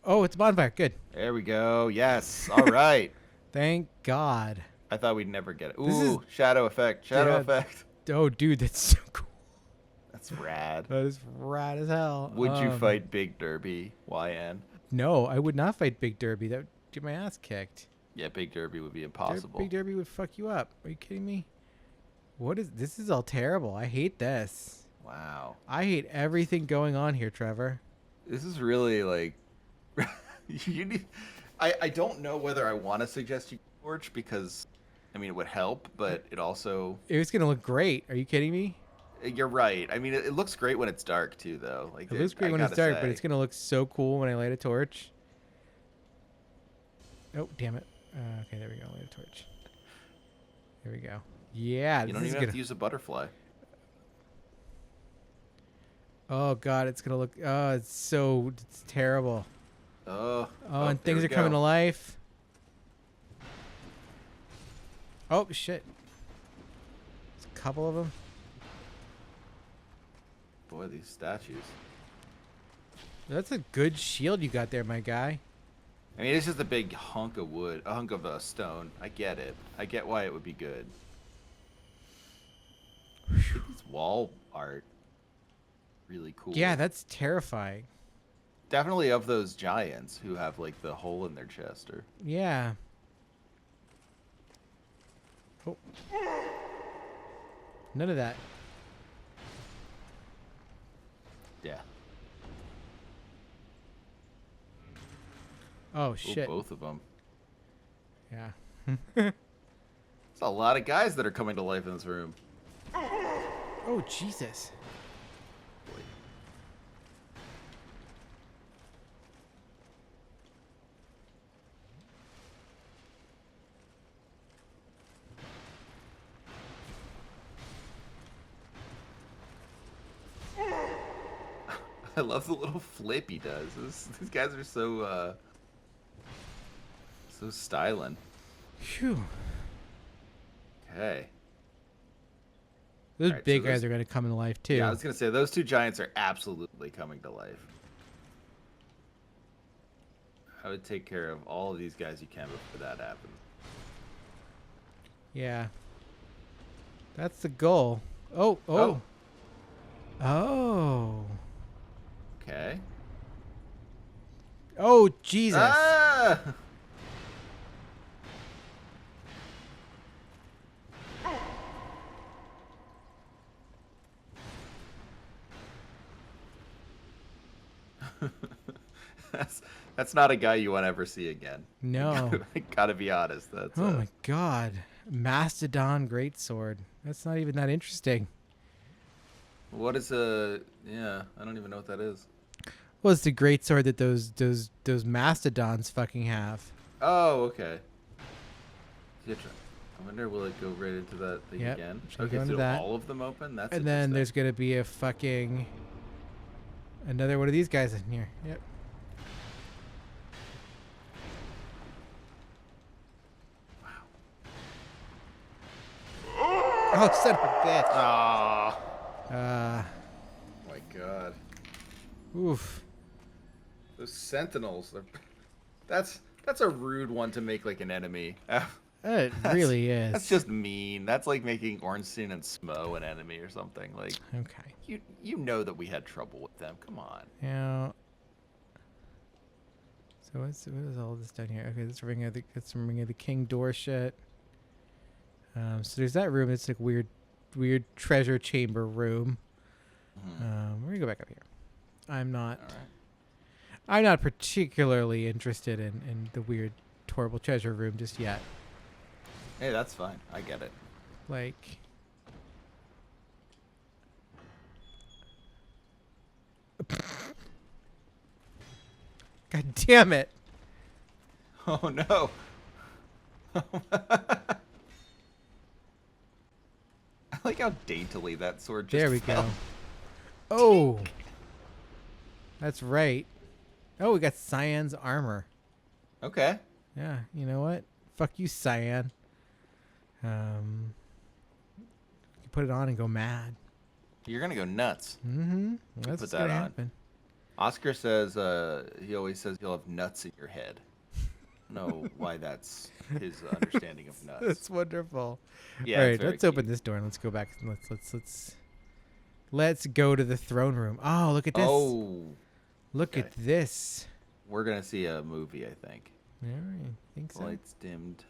Oh, it's a bonfire. Good. There we go. Yes. All right. Thank God. I thought we'd never get it. This is- Ooh, shadow effect. Shadow Yeah. effect. Oh, dude, that's so cool. That's rad. That is rad as hell. Would you fight Big Derby, YN? No, I would not fight Big Derby. That would get my ass kicked. Yeah, Big Derby would be impossible. Big Derby would fuck you up. Are you kidding me? What is this? Is all terrible. I hate this. Wow. I hate everything going on here, Trevor. This is really like you need I don't know whether I want to suggest you Torch because I mean it would help, but it also It was gonna look great. Are you kidding me? you're right. I mean it looks great when it's dark too though. Like It looks great I when it's gotta dark, but say. it's gonna look so cool when I light a torch. Oh, damn it. Okay, there we go. Light a torch. There we go. Yeah, You this don't is even gonna. have to use a butterfly. Oh God, it's gonna look. Oh, it's terrible. Oh. Oh, and there things we are coming go. to life. Oh shit. There's a couple of them. Boy, these statues. That's a good shield you got there, my guy. I mean, it's just a big hunk of wood, a hunk of stone. I get it. I get why it would be good. This wall art, really cool. Yeah, that's terrifying. Definitely of those giants who have like the hole in their chest, or Yeah. Oh. None of that. yeah. Oh Ooh, shit. both of them. Yeah. There's a lot of guys that are coming to life in this room. Oh Jesus. Boy. I love the little flip he does. These guys are so styling. Phew. Okay. Those Alright, so big those- guys are gonna come into life too. Yeah, I was gonna say those two giants are absolutely coming to life. I would take care of all of these guys you can before that happens. Yeah. That's the goal. Oh, oh. Oh. Okay. Oh, Jesus. Ah! That's not a guy you want to ever see again. No. I gotta be honest. That's Oh my god. Mastodon greatsword. That's not even that interesting. what is a yeah? I don't even know what that is. Well, it's the greatsword that those mastodons fucking have. Oh, okay. I wonder will it go right into that thing Yep, again? should go Okay, into so that. all of them open. That's And then there's interesting. gonna be a fucking another one of these guys in here. Yep. Oh, son of a bitch. Ah, Uh, my God. oof. Those sentinels. That's a rude one to make like an enemy. It really is. That's just mean. That's like making Ornstein and Smo an enemy or something. Like Okay. you know that we had trouble with them. Come on. Now. So what is all this done here? Okay, that's some ring of the king door shit. So there's that room. It's like weird treasure chamber room. We're gonna go back up here. I'm not. All right. I'm not particularly interested in the weird, horrible treasure room just yet. Hey, that's fine. I get it. Like. God damn it! Oh no. I like how daintily that sword just There we fell. go. Oh, that's right. Oh, we got Cyan's armor. Okay. Yeah, you know what? Fuck you, Cyan. You put it on and go mad. You're gonna go nuts. Mm-hmm. That's put what's that gonna on. happen. Oscar says he always says you'll have nuts in your head. I don't know why that's his understanding of nuts. That's wonderful. Yeah, All it's right, very let's open cute. this door and let's go back. Let's go to the throne room. Oh, look at this. Oh, Look at okay. this. we're gonna see a movie, I think. All right, think so. Lights dimmed.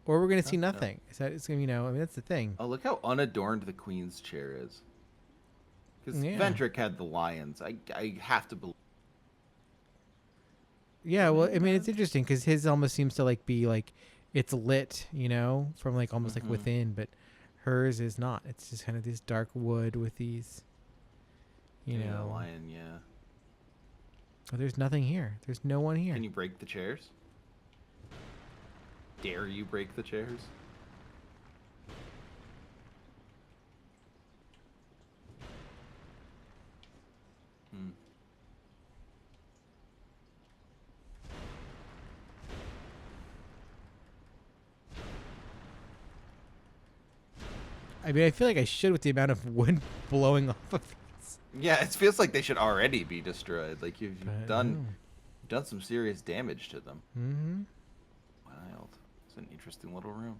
Or we're gonna see Oh, no. nothing. Is that? It's gonna, I mean, that's the thing. Oh, look how unadorned the queen's chair is. Because Yeah. Vendrick had the lions. I have to believe. Yeah, well, I mean, it's interesting because his almost seems to like be like it's lit, from like almost like within, but hers is not. It's just kind of this dark wood with these, Yeah, lion. Yeah. Oh, there's nothing here. There's no one here. Can you break the chairs? Dare you break the chairs? Hmm. I mean, I feel like I should with the amount of wood blowing off of these. Yeah, it feels like they should already be destroyed. Like you've But done some serious damage to them. Mm-hmm. Wild. It's an interesting little room.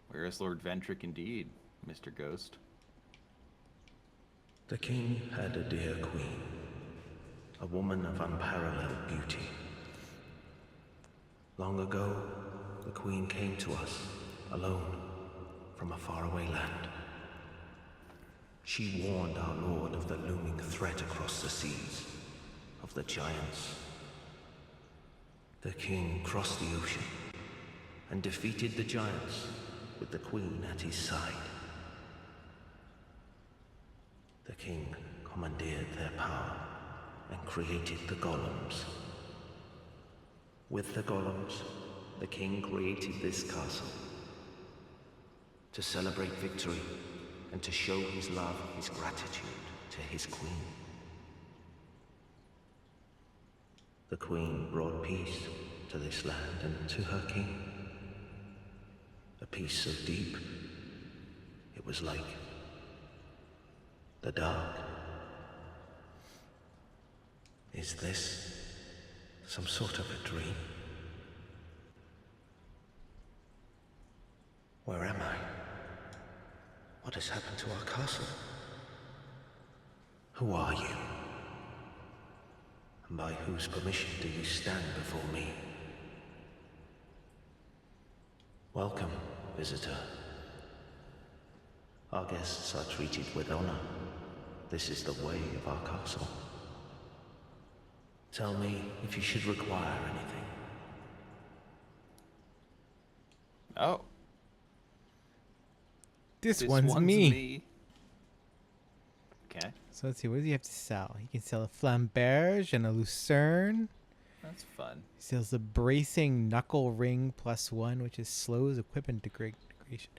Where is Lord Ventrick indeed, Mr. Ghost? The king had a dear queen, a woman of unparalleled beauty. Long ago, the queen came to us, alone, from a faraway land. She warned our lord of the looming threat across the seas, of the giants. The king crossed the ocean and defeated the giants with the queen at his side. The king commandeered their power and created the golems. With the golems, the king created this castle to celebrate victory and to show his love and his gratitude to his queen. The queen brought peace to this land and to her king. A peace so deep, it was like the dark. Is this some sort of a dream? Where am I? What has happened to our castle? Who are you? And by whose permission do you stand before me? Welcome, visitor. Our guests are treated with honor. This is the way of our castle. Tell me if you should require anything. Oh, This, this one's me. Okay, So let's see. What does he have to sell? He can sell a flamberge and a lucerne. that's fun. He sells a bracing knuckle ring +1, which is slows equipment degradation.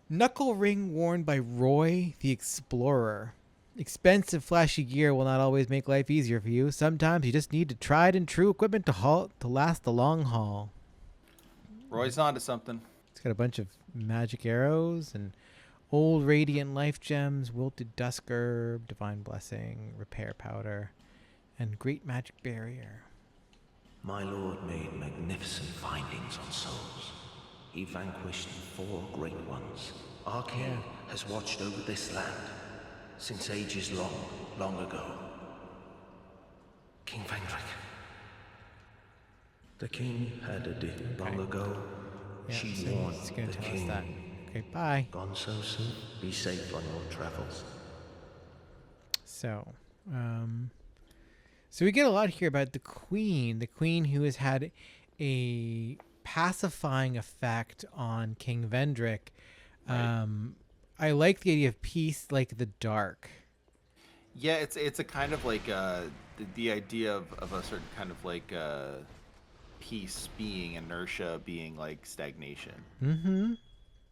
Knuckle ring worn by Roy the Explorer. Expensive, flashy gear will not always make life easier for you. Sometimes you just need tried and true equipment to last the long haul. Roy's onto something. It's got a bunch of magic arrows and old radiant life gems, wilted dusk herb, divine blessing, repair powder, and great magic barrier. My lord made magnificent findings on souls. He vanquished 4 great ones. Our king has watched over this land since ages long, long ago. King Vendrick. The king had a deed long ago. Yeah, She so warned he's gonna the tell us king. that. Okay, bye. Gone so soon. Be safe on your travels. So, so we get a lot here about the queen who has had a pacifying effect on King Vendrick. Right. I like the idea of peace like the dark. Yeah, it's a kind of like the idea of a certain kind of like peace being inertia being like stagnation. Mm-hmm.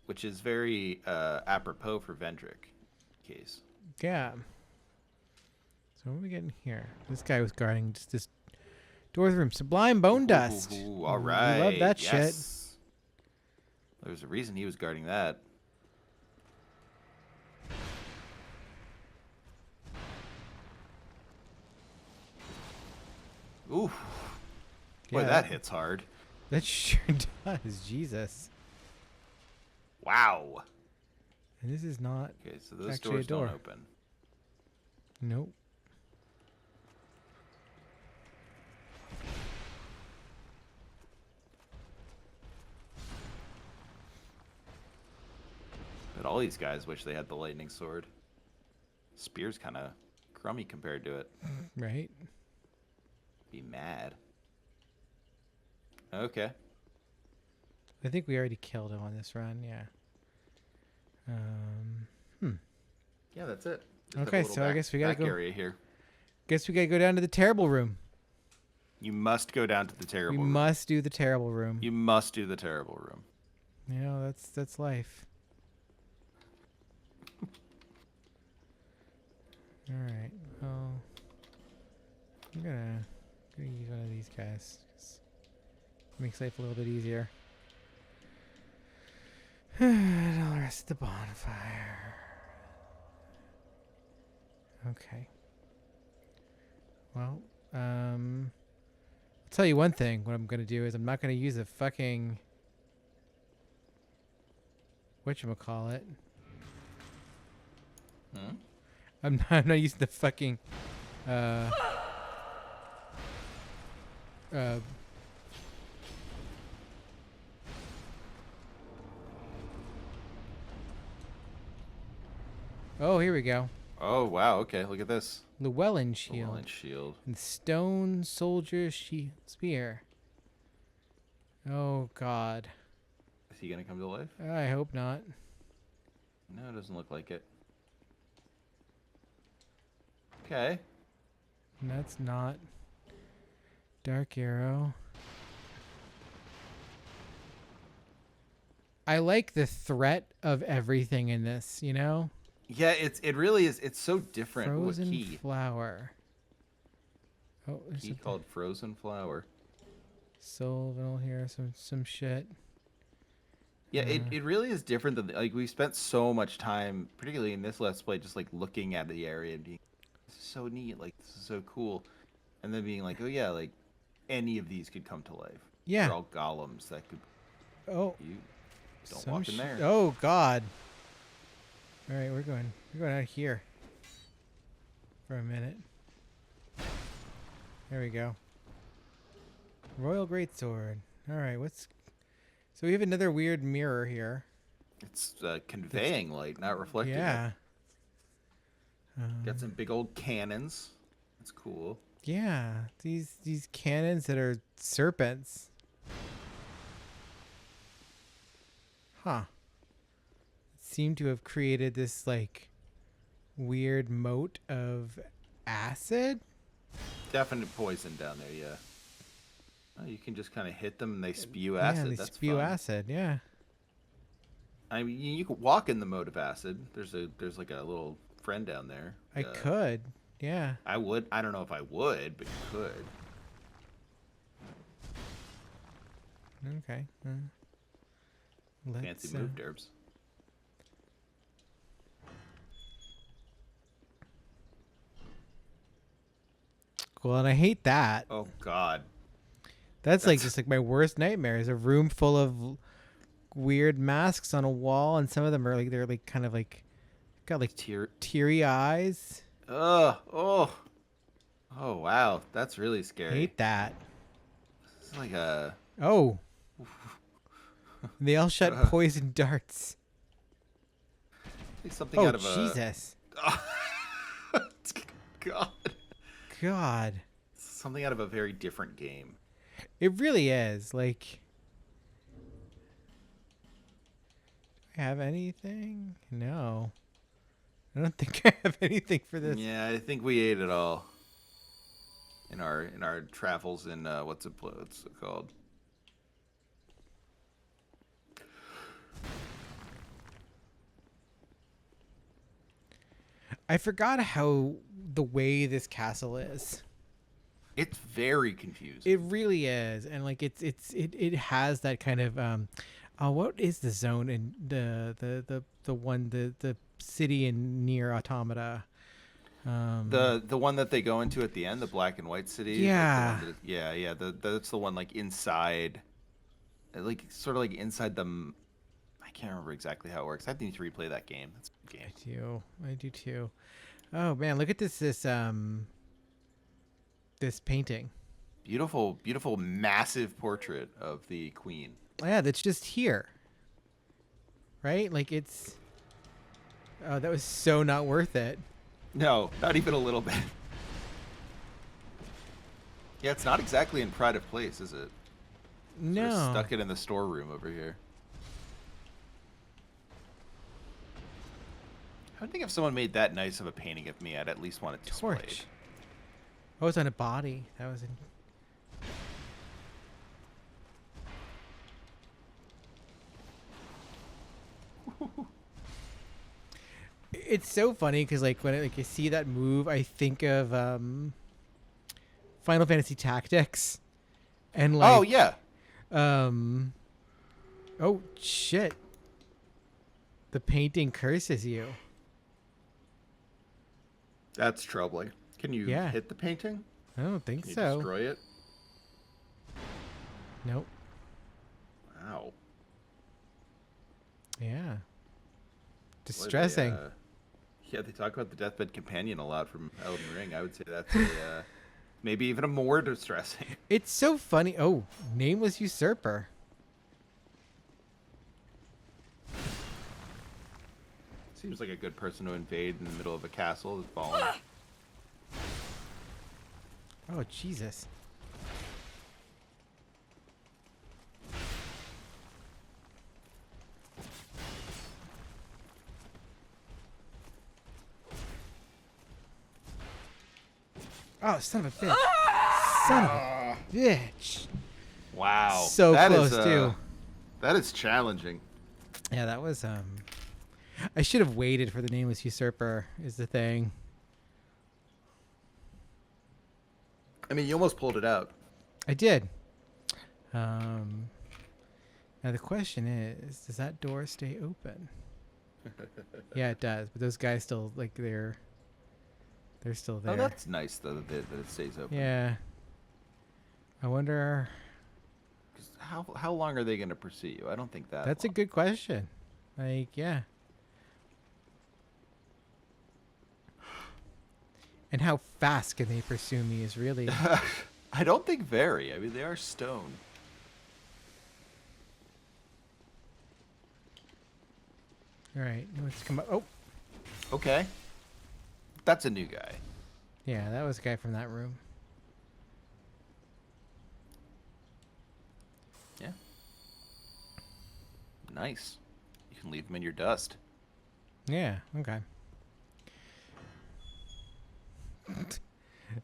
Which is very apropos for Vendrick case. Yeah. So what are we getting here? This guy was guarding just this door's room. Sublime bone dust. Ooh, all right. We love that shit. There's a reason he was guarding that. Ooh. Boy, Yeah. that hits hard. That sure does. Jesus. Wow. And this is not. Okay, so those actually a doors don't door. open. Nope. But all these guys wish they had the lightning sword. Spear's kind of crummy compared to it. Right. Be mad. Okay. I think we already killed him on this run. Yeah. Yeah, that's it. Just have a Okay, little so I guess we gotta back go. area here. Guess we gotta go down to the terrible room. You must go down to the terrible We room. must do the terrible room. You must do the terrible room. You know, that's life. All right. Well, I'm gonna use one of these guys. Makes life a little bit easier. And I'll rest the bonfire. Okay. Well, I'll tell you one thing. What I'm gonna do is I'm not gonna use a fucking whatchamacallit. Hmm? I'm not using the fucking oh, here we go. Oh, wow. Okay, look at this. Llewellyn shield. Llewellyn shield. And stone soldier spear. Oh god. Is he going to come to life? I hope not. No, it doesn't look like it. Okay. And that's not dark arrow. I like the threat of everything in this, you know? Yeah, it really is. It's so different. Frozen What key? flower. Oh, there's Key something. called Frozen Flower. Sylvanal here, some shit. Yeah, it really is different than like we spent so much time, particularly in this Let's Play, just like looking at the area and being, this is so neat, like this is so cool, and then being like, oh yeah, like any of these could come to life. Yeah. They're all golems that could. Oh, You don't some walk in there. Oh god. All right, we're going out here for a minute. There we go. Royal Greatsword. All right, so we have another weird mirror here. It's conveying light, not reflecting. Yeah. Got some big old cannons. That's cool. Yeah, these cannons that are serpents. Huh. Seem to have created this like weird moat of acid. Definite poison down there, yeah. Oh, you can just kind of hit them and they spew Yeah, acid. they That's spew fun. acid. Yeah. I mean, you can walk in the mode of acid. There's like a little friend down there. I could. Yeah. I would. I don't know if I would, but you could. Okay. Fancy move, Derbs. Well, and I hate that. Oh God. That's like just like my worst nightmare. Is a room full of weird masks on a wall, and some of them are like they're like kind of like got like teary eyes. Oh wow, that's really scary. Hate that. It's like a Oh. They all shot poison darts. like something Oh out of Jesus. God. God. Something out of a very different game. It really is. Like, do I have anything? No. I don't think I have anything for this. Yeah, I think we ate it all. In our travels in what's it called? I forgot how the way this castle is. It's very confusing. It really is, and like it has that kind of what is the zone in the city in Near Automata? The one that they go into at the end, the black and white city. Yeah. Like yeah. That's the one like inside, like sort of like inside the. I can't remember exactly how it works. I need to replay that game. That's a good game. I do too. Oh man, look at this painting. Beautiful, massive portrait of the queen. Oh, yeah, that's just here. Right? Like it's. Oh, that was so not worth it. No, not even a little bit. Yeah, it's not exactly in pride of place, is it? No. Sort of stuck it in the storeroom over here. I would think if someone made that nice of a painting of me, I'd at least want it displayed. Torch. Oh, it's on a body. That was in. It's so funny because like when I see that move, I think of Final Fantasy Tactics, and like Oh yeah. Oh shit. The painting curses you. That's troubling. Can you Yeah. hit the painting? I don't think Can you so. destroy it? Nope. Wow. Yeah. Boy, Distressing. Yeah, they talk about the deathbed companion a lot from Elden Ring. I would say that's a, maybe even a more distressing. It's so funny. Oh, nameless usurper. Seems like a good person to invade in the middle of a castle that's fallen. Oh, Jesus. Oh, son of a bitch. Son of a bitch. Wow. So That close, is, too. That is challenging. Yeah, that was, I should have waited for the nameless usurper, is the thing. I mean, you almost pulled it out. I did. Now the question is, does that door stay open? Yeah, it does. But those guys still, like, they're still there. Oh, that's nice, though, that it stays open. Yeah. I wonder. 'Cause how long are they going to pursue you? I don't think that That's a long. good question. Like, yeah. And how fast can they pursue me is really. I don't think very. I mean, they are stone. All right, let's come up. Oh, Okay. That's a new guy. yeah, that was a guy from that room. Yeah. Nice. You can leave them in your dust. Yeah. Okay.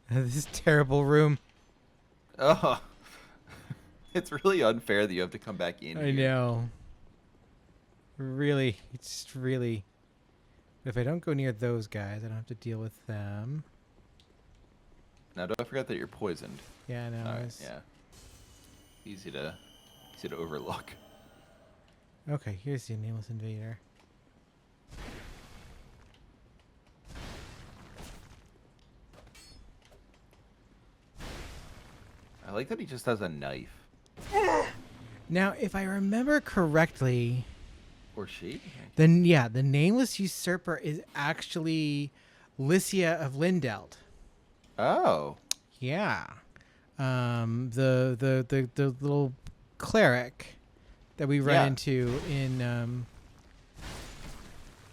This terrible room. Oh. It's really unfair that you have to come back in I here. know. Really, it's really. If I don't go near those guys, I don't have to deal with them. Now, don't forget that you're poisoned. Yeah, I know. All right, yeah. Easy to overlook. Okay, here's the nameless invader. I like that he just has a knife. Now, if I remember correctly, Or she? then yeah, the nameless usurper is actually Lycia of Lindeld. Oh. Yeah. The little cleric that we run Yeah. into in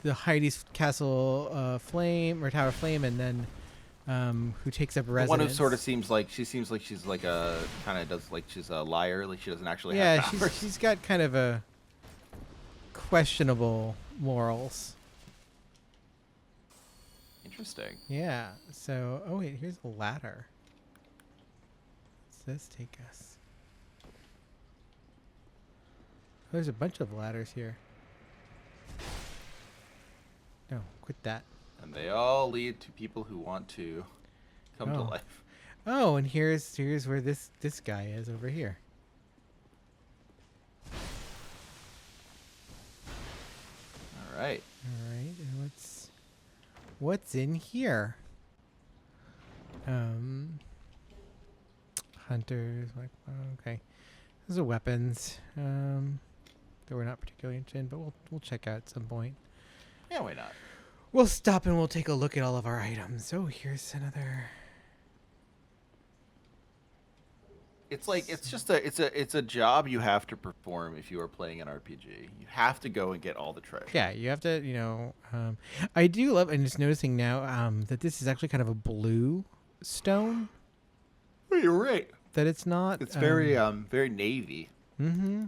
the Heidi's Castle Flame or Tower Flame, and then who takes up The residence. one who sort of seems like she's like a kind of does like she's a liar, like she doesn't actually yeah, have powers. she's got kind of a questionable morals. Interesting. Yeah. So, oh wait, here's a ladder. What's this take us? Oh, there's a bunch of ladders here. No, quit that. And they all lead to people who want to come to Oh. life. Oh, and here's where this guy is over here. All right. All right, and what's in here? Hunters, like okay, those are weapons. That we're not particularly interested in, but we'll check out at some point. Yeah, why not? We'll stop and we'll take a look at all of our items. Oh, here's another. It's like it's a job you have to perform if you are playing an RPG. You have to go and get all the treasure. Yeah, you have to, I do love, and just noticing now that this is actually kind of a blue stone. Oh, you're right. That it's not. It's very very navy. Mm-hmm.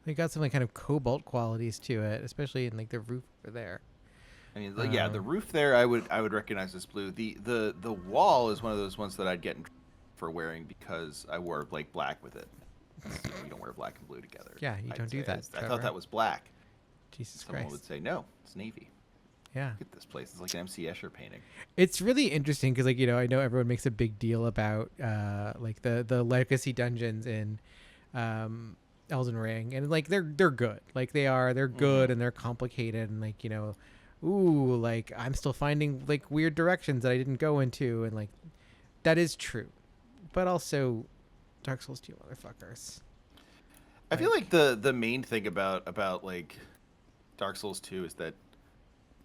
They got some like kind of cobalt qualities to it, especially in like the roof over there. I mean, yeah, the roof there I would recognize as blue. The wall is one of those ones that I'd get in for wearing because I wore like black with it. You don't wear black and blue together. Yeah, you I'd don't do say. that, I Trevor. thought that was black. Jesus Someone Christ. would say no, it's navy. Yeah. Look at this place. It's like an MC Escher painting. It's really interesting because, like, I know everyone makes a big deal about like the legacy dungeons in Elden Ring, and like they're good. Like they're good and they're complicated, and like ooh, like I'm still finding like weird directions that I didn't go into, and like that is true, but also Dark Souls 2 motherfuckers. I feel like the main thing about like Dark Souls 2 is that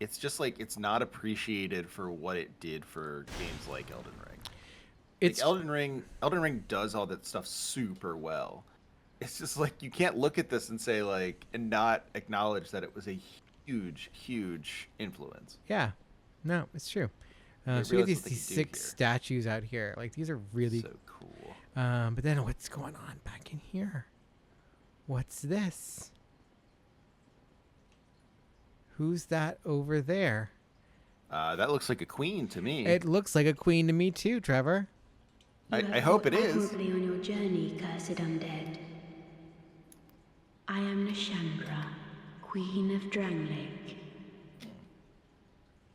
it's just like it's not appreciated for what it did for games like Elden Ring. It's Like Elden Ring does all that stuff super well. It's just like you can't look at this and say like and not acknowledge that it was a huge influence. yeah, no, it's true. You So we have realize these what they can do 6 here. statues out here. Like these are really So cool. But then what's going on back in here? What's this? Who's that over there? That looks like a queen to me. It looks like a queen to me too, Trevor. I hope it is. Admirably on your journey, cursed undead. I am Nashandra, Queen of Drangleic.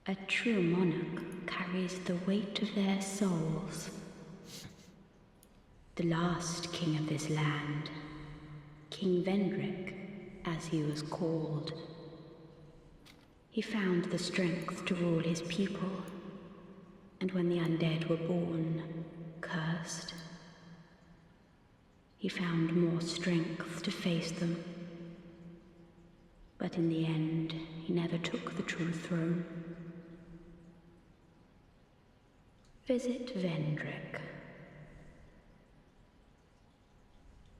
A true monarch carries the weight of their souls. The last king of this land, King Vendrick, as he was called. He found the strength to rule his people, and when the undead were born, cursed, he found more strength to face them. But in the end, he never took the true throne. Visit Vendrick.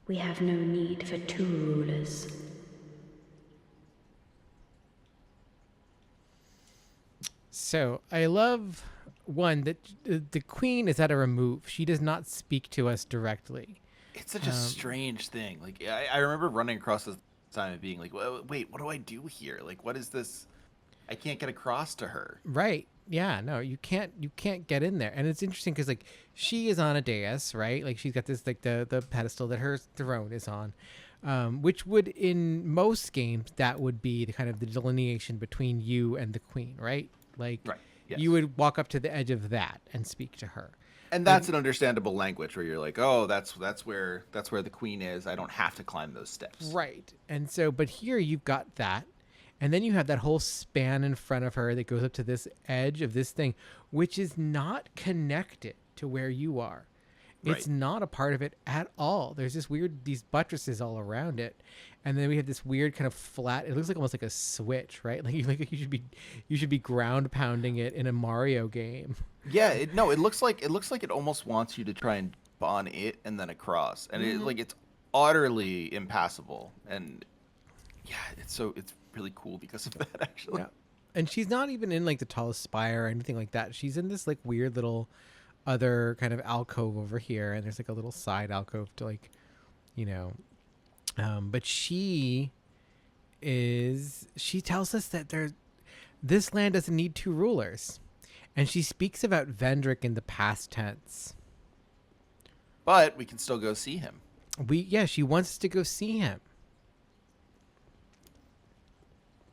We have no need for 2 rulers. So I love one that the queen is at a remove. She does not speak to us directly. It's such a strange thing. Like I remember running across this time and being like, wait, what do I do here? Like, what is this? I can't get across to her. Right. Yeah, no, you can't get in there. And it's interesting because like she is on a dais, right? Like she's got this like the pedestal that her throne is on. Which would in most games that would be the kind of the delineation between you and the queen, right? Like Right. Yes. you would walk up to the edge of that and speak to her. And that's an understandable language where you're like, oh, that's where the queen is. I don't have to climb those steps. Right. And so, but here you've got that. And then you have that whole span in front of her that goes up to this edge of this thing, which is not connected to where you are. It's Right. not a part of it at all. There's these buttresses all around it. And then we have this weird kind of flat, it looks like almost like a switch, right? Like you should be ground pounding it in a Mario game. Yeah, it looks like it almost wants you to try and spawn it and then across. And it's utterly impassable. And yeah, it's really cool because of that actually. Yeah. And she's not even in like the tallest spire or anything like that. She's in this like weird little other kind of alcove over here, and there's like a little side alcove to like, but she tells us that this land doesn't need two rulers. And she speaks about Vendrick in the past tense. But we can still go see him. She wants us to go see him.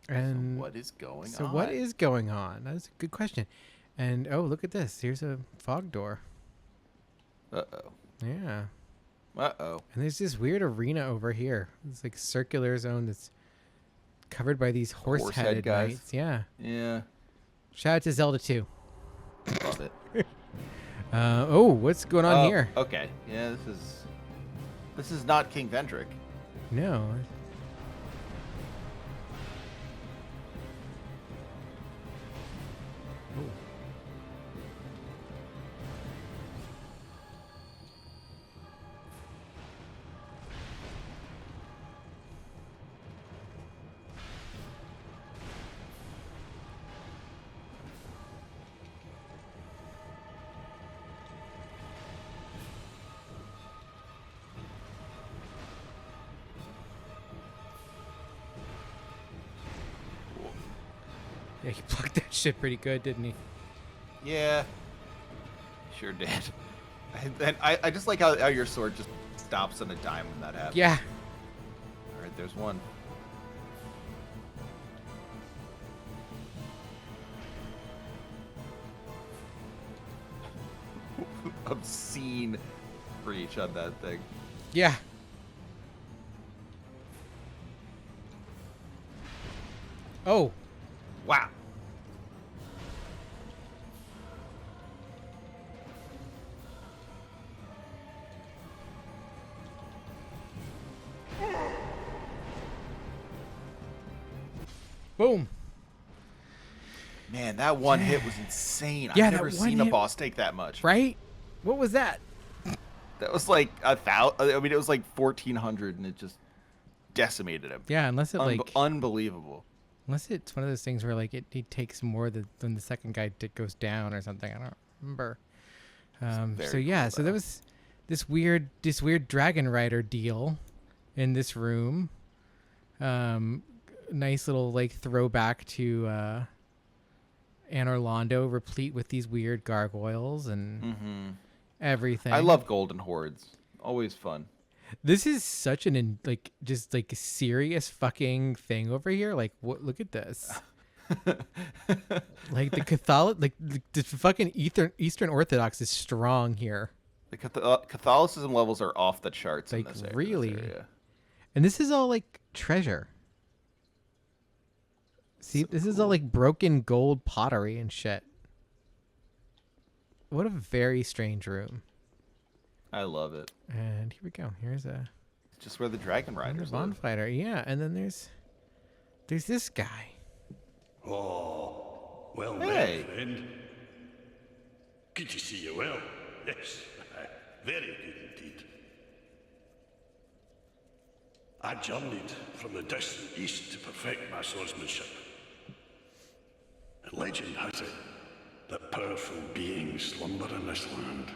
And so what is going on? So what is going on? That's a good question. And oh, look at this. Here's a fog door. Uh-oh. Yeah. Uh-oh. And there's this weird arena over here. It's like circular zone that's covered by these horse-headed guys. knights. Yeah. Yeah. Shout out to Zelda 2. Love it. What's going on here? Okay. Yeah, this is not King Vendrick. No. Yeah, he blocked that shit pretty good, didn't he? Yeah. Sure did. And I just like how your sword just stops on a dime when that happens. Yeah. All right, there's one. Obscene reach on that thing. Yeah. Oh. Wow. Boom. Man, that one hit was insane. Yeah, I've that never one seen a hit- boss take that much. Right? What was that? That was like 1,000. I mean, it was like 1,400, and it just decimated him. Yeah, unless it Unbelievable. unless it's one of those things where like it takes more than the second guy goes down or something. I don't remember. So yeah, cool, so there was this weird dragon rider deal in this room. Nice little like throwback to Anne Orlando, replete with these weird gargoyles and everything. I love golden hordes. Always fun. This is such an just serious fucking thing over here. Like, what? Look at this. Like the the fucking Eastern Orthodox is strong here. The Catholicism levels are off the charts Like, in this area. really? And this is all like treasure. See, this is all like broken gold pottery and shit. What a very strange room. I love it. And here we go. Here's a Just where the dragon riders live. bonfire. Yeah, and then there's this guy. Oh, well Hey. met, friend. Good to see you well. Yes, very good indeed. I journeyed from the distant east to perfect my swordsmanship. And legend has it that powerful beings slumber in this land.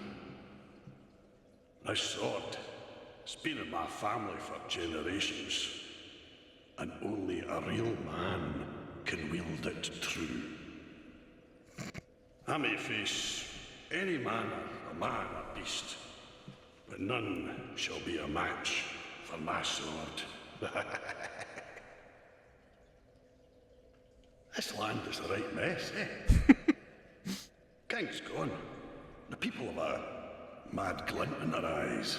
This sword It's been in my family for generations. And only a real man can wield it true. I may face any man or beast, but none shall be a match for my sword. This land is a right mess, eh? King's gone. The people have a mad glint in their eyes.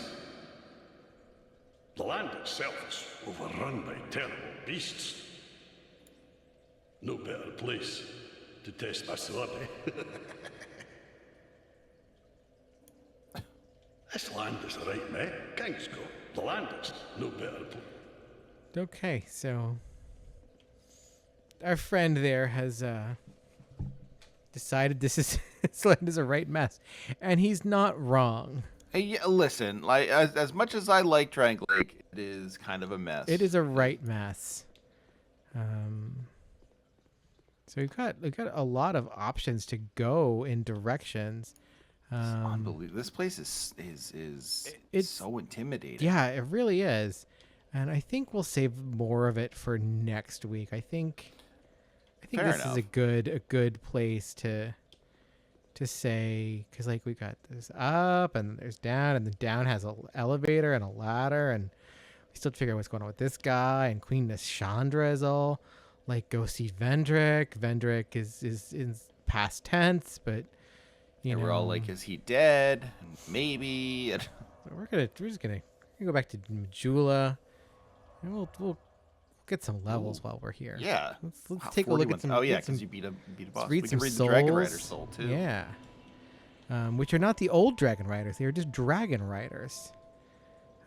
The land itself is overrun by terrible beasts. No better place to test my sword, eh? This land is a right mess. King's gone. The land is no better place. Okay, so our friend there has decided this land is a right mess, and he's not wrong. Hey, yeah, listen, like as much as I like Triangle Lake, it is kind of a mess. It is a right mess. So we've got a lot of options to go in directions. It's unbelievable. This place is it's so intimidating. Yeah, it really is. And I think we'll save more of it for next week. I think Fair this enough. is a good place to say, because like we got this up and there's down, and the down has an elevator and a ladder, and we still have to figure out what's going on with this guy, and Queen Nashandra is all like, go see Vendrick. Vendrick is in past tense, but And we're all like, is he dead? Maybe. And we're just gonna go back to Majula, and we'll get some levels while we're here. yeah. Let's Wow, take a look 41 at some. Oh yeah, get some- because you beat a boss. let's read We some can read souls. the Dragon Rider soul too. Yeah. Which are not the old Dragon Riders. They are just Dragon Riders.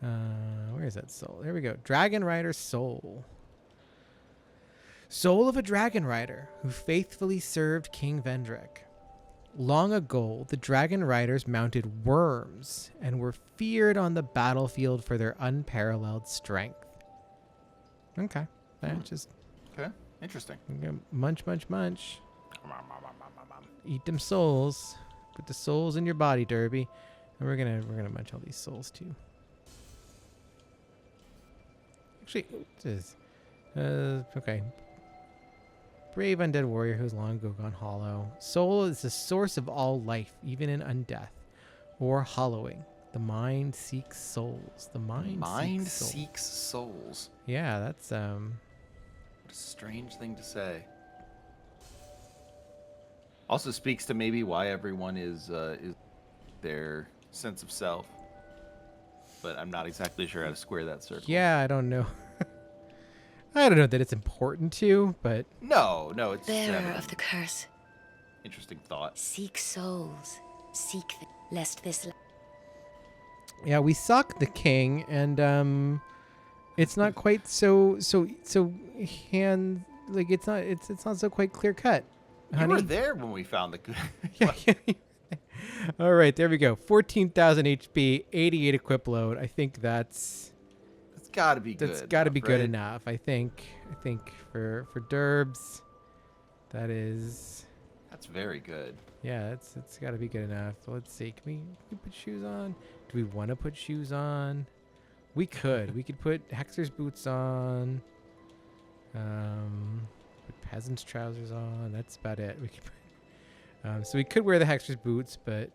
Where is that soul? There we go. Dragon Rider soul. Soul of a Dragon Rider who faithfully served King Vendrick. Long ago, the Dragon Riders mounted worms and were feared on the battlefield for their unparalleled strength. Okay. That's just Okay. Interesting. munch, munch, munch. Eat them souls. Put the souls in your body, Derby. And we're gonna munch all these souls too. Actually, okay. Brave undead warrior who's long ago gone hollow. Soul is the source of all life, even in undeath or hollowing. The mind seeks souls. The mind seeks souls. Yeah, that's What a strange thing to say. Also speaks to maybe why everyone is their sense of self. But I'm not exactly sure how to square that circle. yeah. I don't know. I don't know that it's important to, but No, it's Bearer of the curse, interesting thought. seek souls. Seek lest this. yeah, we suck the king, and it's not quite so hand like it's not so quite clear cut. You were there when we found the. Yeah. All right, there we go. 14,000 HP, 88 equip load. I think that's got to be good. That's got to be good right? enough. I think for Derbs, that's very good. yeah, it's got to be good enough. So let's see. Can we put shoes on? Do we want to put shoes on? We could. We could put Hexer's boots on. Put peasant's trousers on. That's about it. We could put, so we could wear the Hexer's boots, but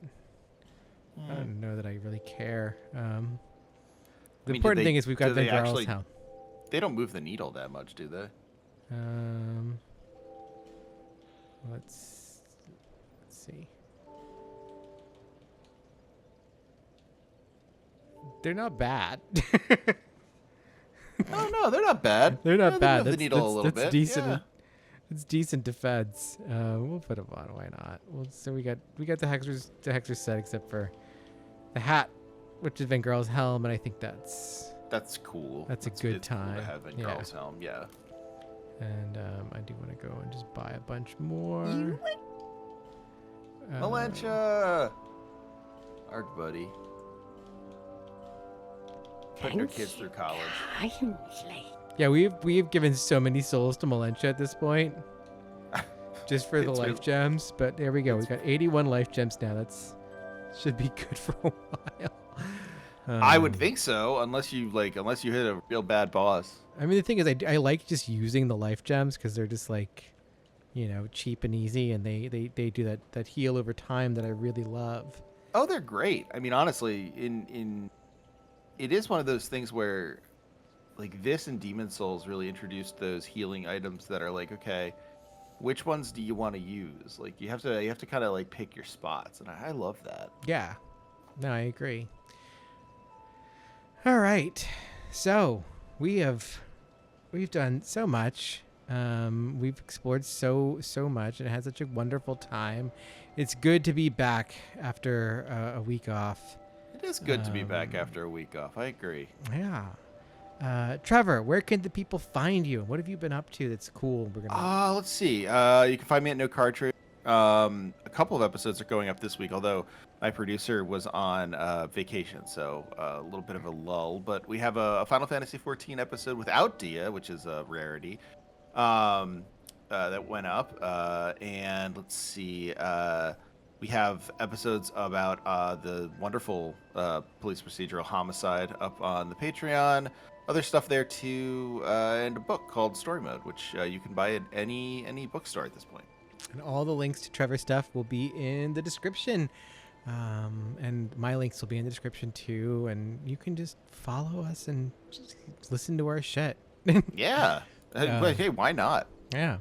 I don't know that I really care. The important thing is we've got do they Vengarel's actually- helm. They don't move the needle that much, do they? Let's see. They're not bad. Oh no, they're not bad. They're not Yeah, bad. They move the needle a little bit. Decent. Yeah. It's decent defense. We'll put them on. Why not? So we got the Hexer's set, except for the hat, which is Vengarel's helm, and I think that's cool. That's a good it's cool time. to have in Yeah. Carl's helm. Yeah. And I do want to go and just buy a bunch more. Melentia, Arc buddy. Putting her kids through college. Yeah, we've given so many souls to Melentia at this point, just for the It's life really- gems. But there we go. We've got 81 life gems now. That's should be good for a while. I would think so, unless you hit a real bad boss. I mean, the thing is, I like just using the life gems because they're just like, cheap and easy, and they do that heal over time that I really love. Oh, they're great. I mean, honestly, it is one of those things where, like, this and Demon Souls really introduced those healing items that are like, okay, which ones do you want to use? Like, you have to kind of like pick your spots, and I love that. Yeah, no, I agree. All right, so we've done so much. We've explored so much, and had such a wonderful time. It's good to be back after a week off. It is good to be back after a week off. I agree. Yeah. Trevor, where can the people find you? What have you been up to that's cool? Let's see. You can find me at No Card Trade. A couple of episodes are going up this week, although my producer was on vacation, so a little bit of a lull. But we have a Final Fantasy XIV episode without Dia, which is a rarity. That went up, and let's see, we have episodes about the wonderful police procedural Homicide up on the Patreon, other stuff there too, and a book called Story Mode, which you can buy at any bookstore at this point. And all the links to Trevor's stuff will be in the description, and my links will be in the description too, and you can just follow us and just listen to our shit. Yeah. But hey, why not? Yeah.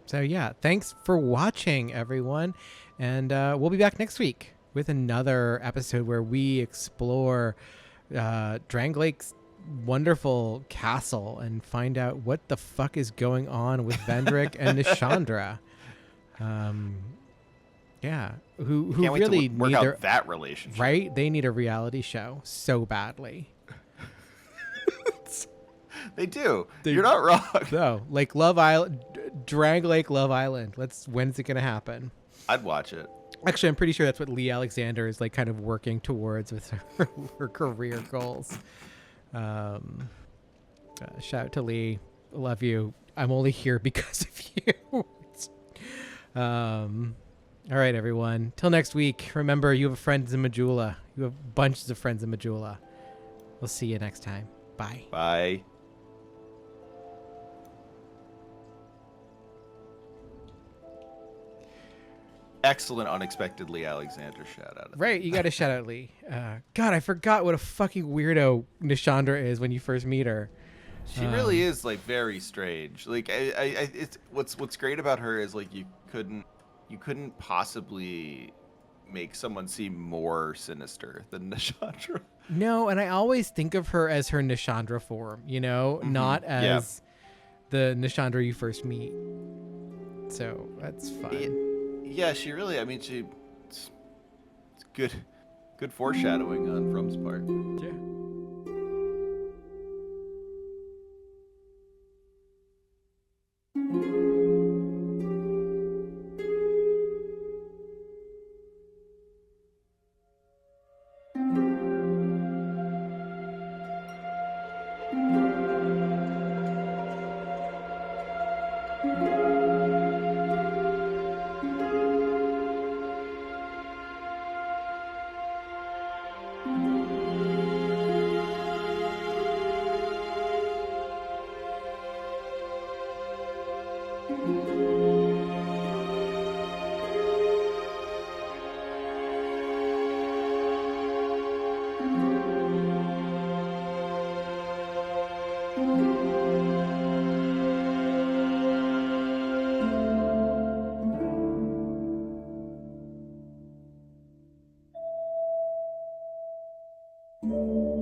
So yeah, thanks for watching, everyone, and we'll be back next week with another episode where we explore Dranglake's wonderful castle and find out what the fuck is going on with Vendrick and Nishandra. Yeah, who Can't wait really to work need out that relationship, right? They need a reality show so badly. They do. You're not wrong. No, like Love Island, Dranglake Love Island. When's it gonna happen? I'd watch it. Actually, I'm pretty sure that's what Lee Alexander is like kind of working towards with her career goals. Shout out to Lee. Love you. I'm only here because of you. All right, everyone. Till next week. Remember, you have friends in Majula. You have bunches of friends in Majula. We'll see you next time. Bye. Bye. Excellent, unexpectedly Alexander shout out. Right, you got to shout out Lee. God, I forgot what a fucking weirdo Nishandra is when you first meet her. She really is like very strange. Like it's what's great about her is like you couldn't possibly make someone seem more sinister than Nishandra. No, and I always think of her as her Nishandra form, not as the Nishandra you first meet. So that's fine. Yeah, she really. I mean, it's good foreshadowing on From's part. Yeah. Thank you.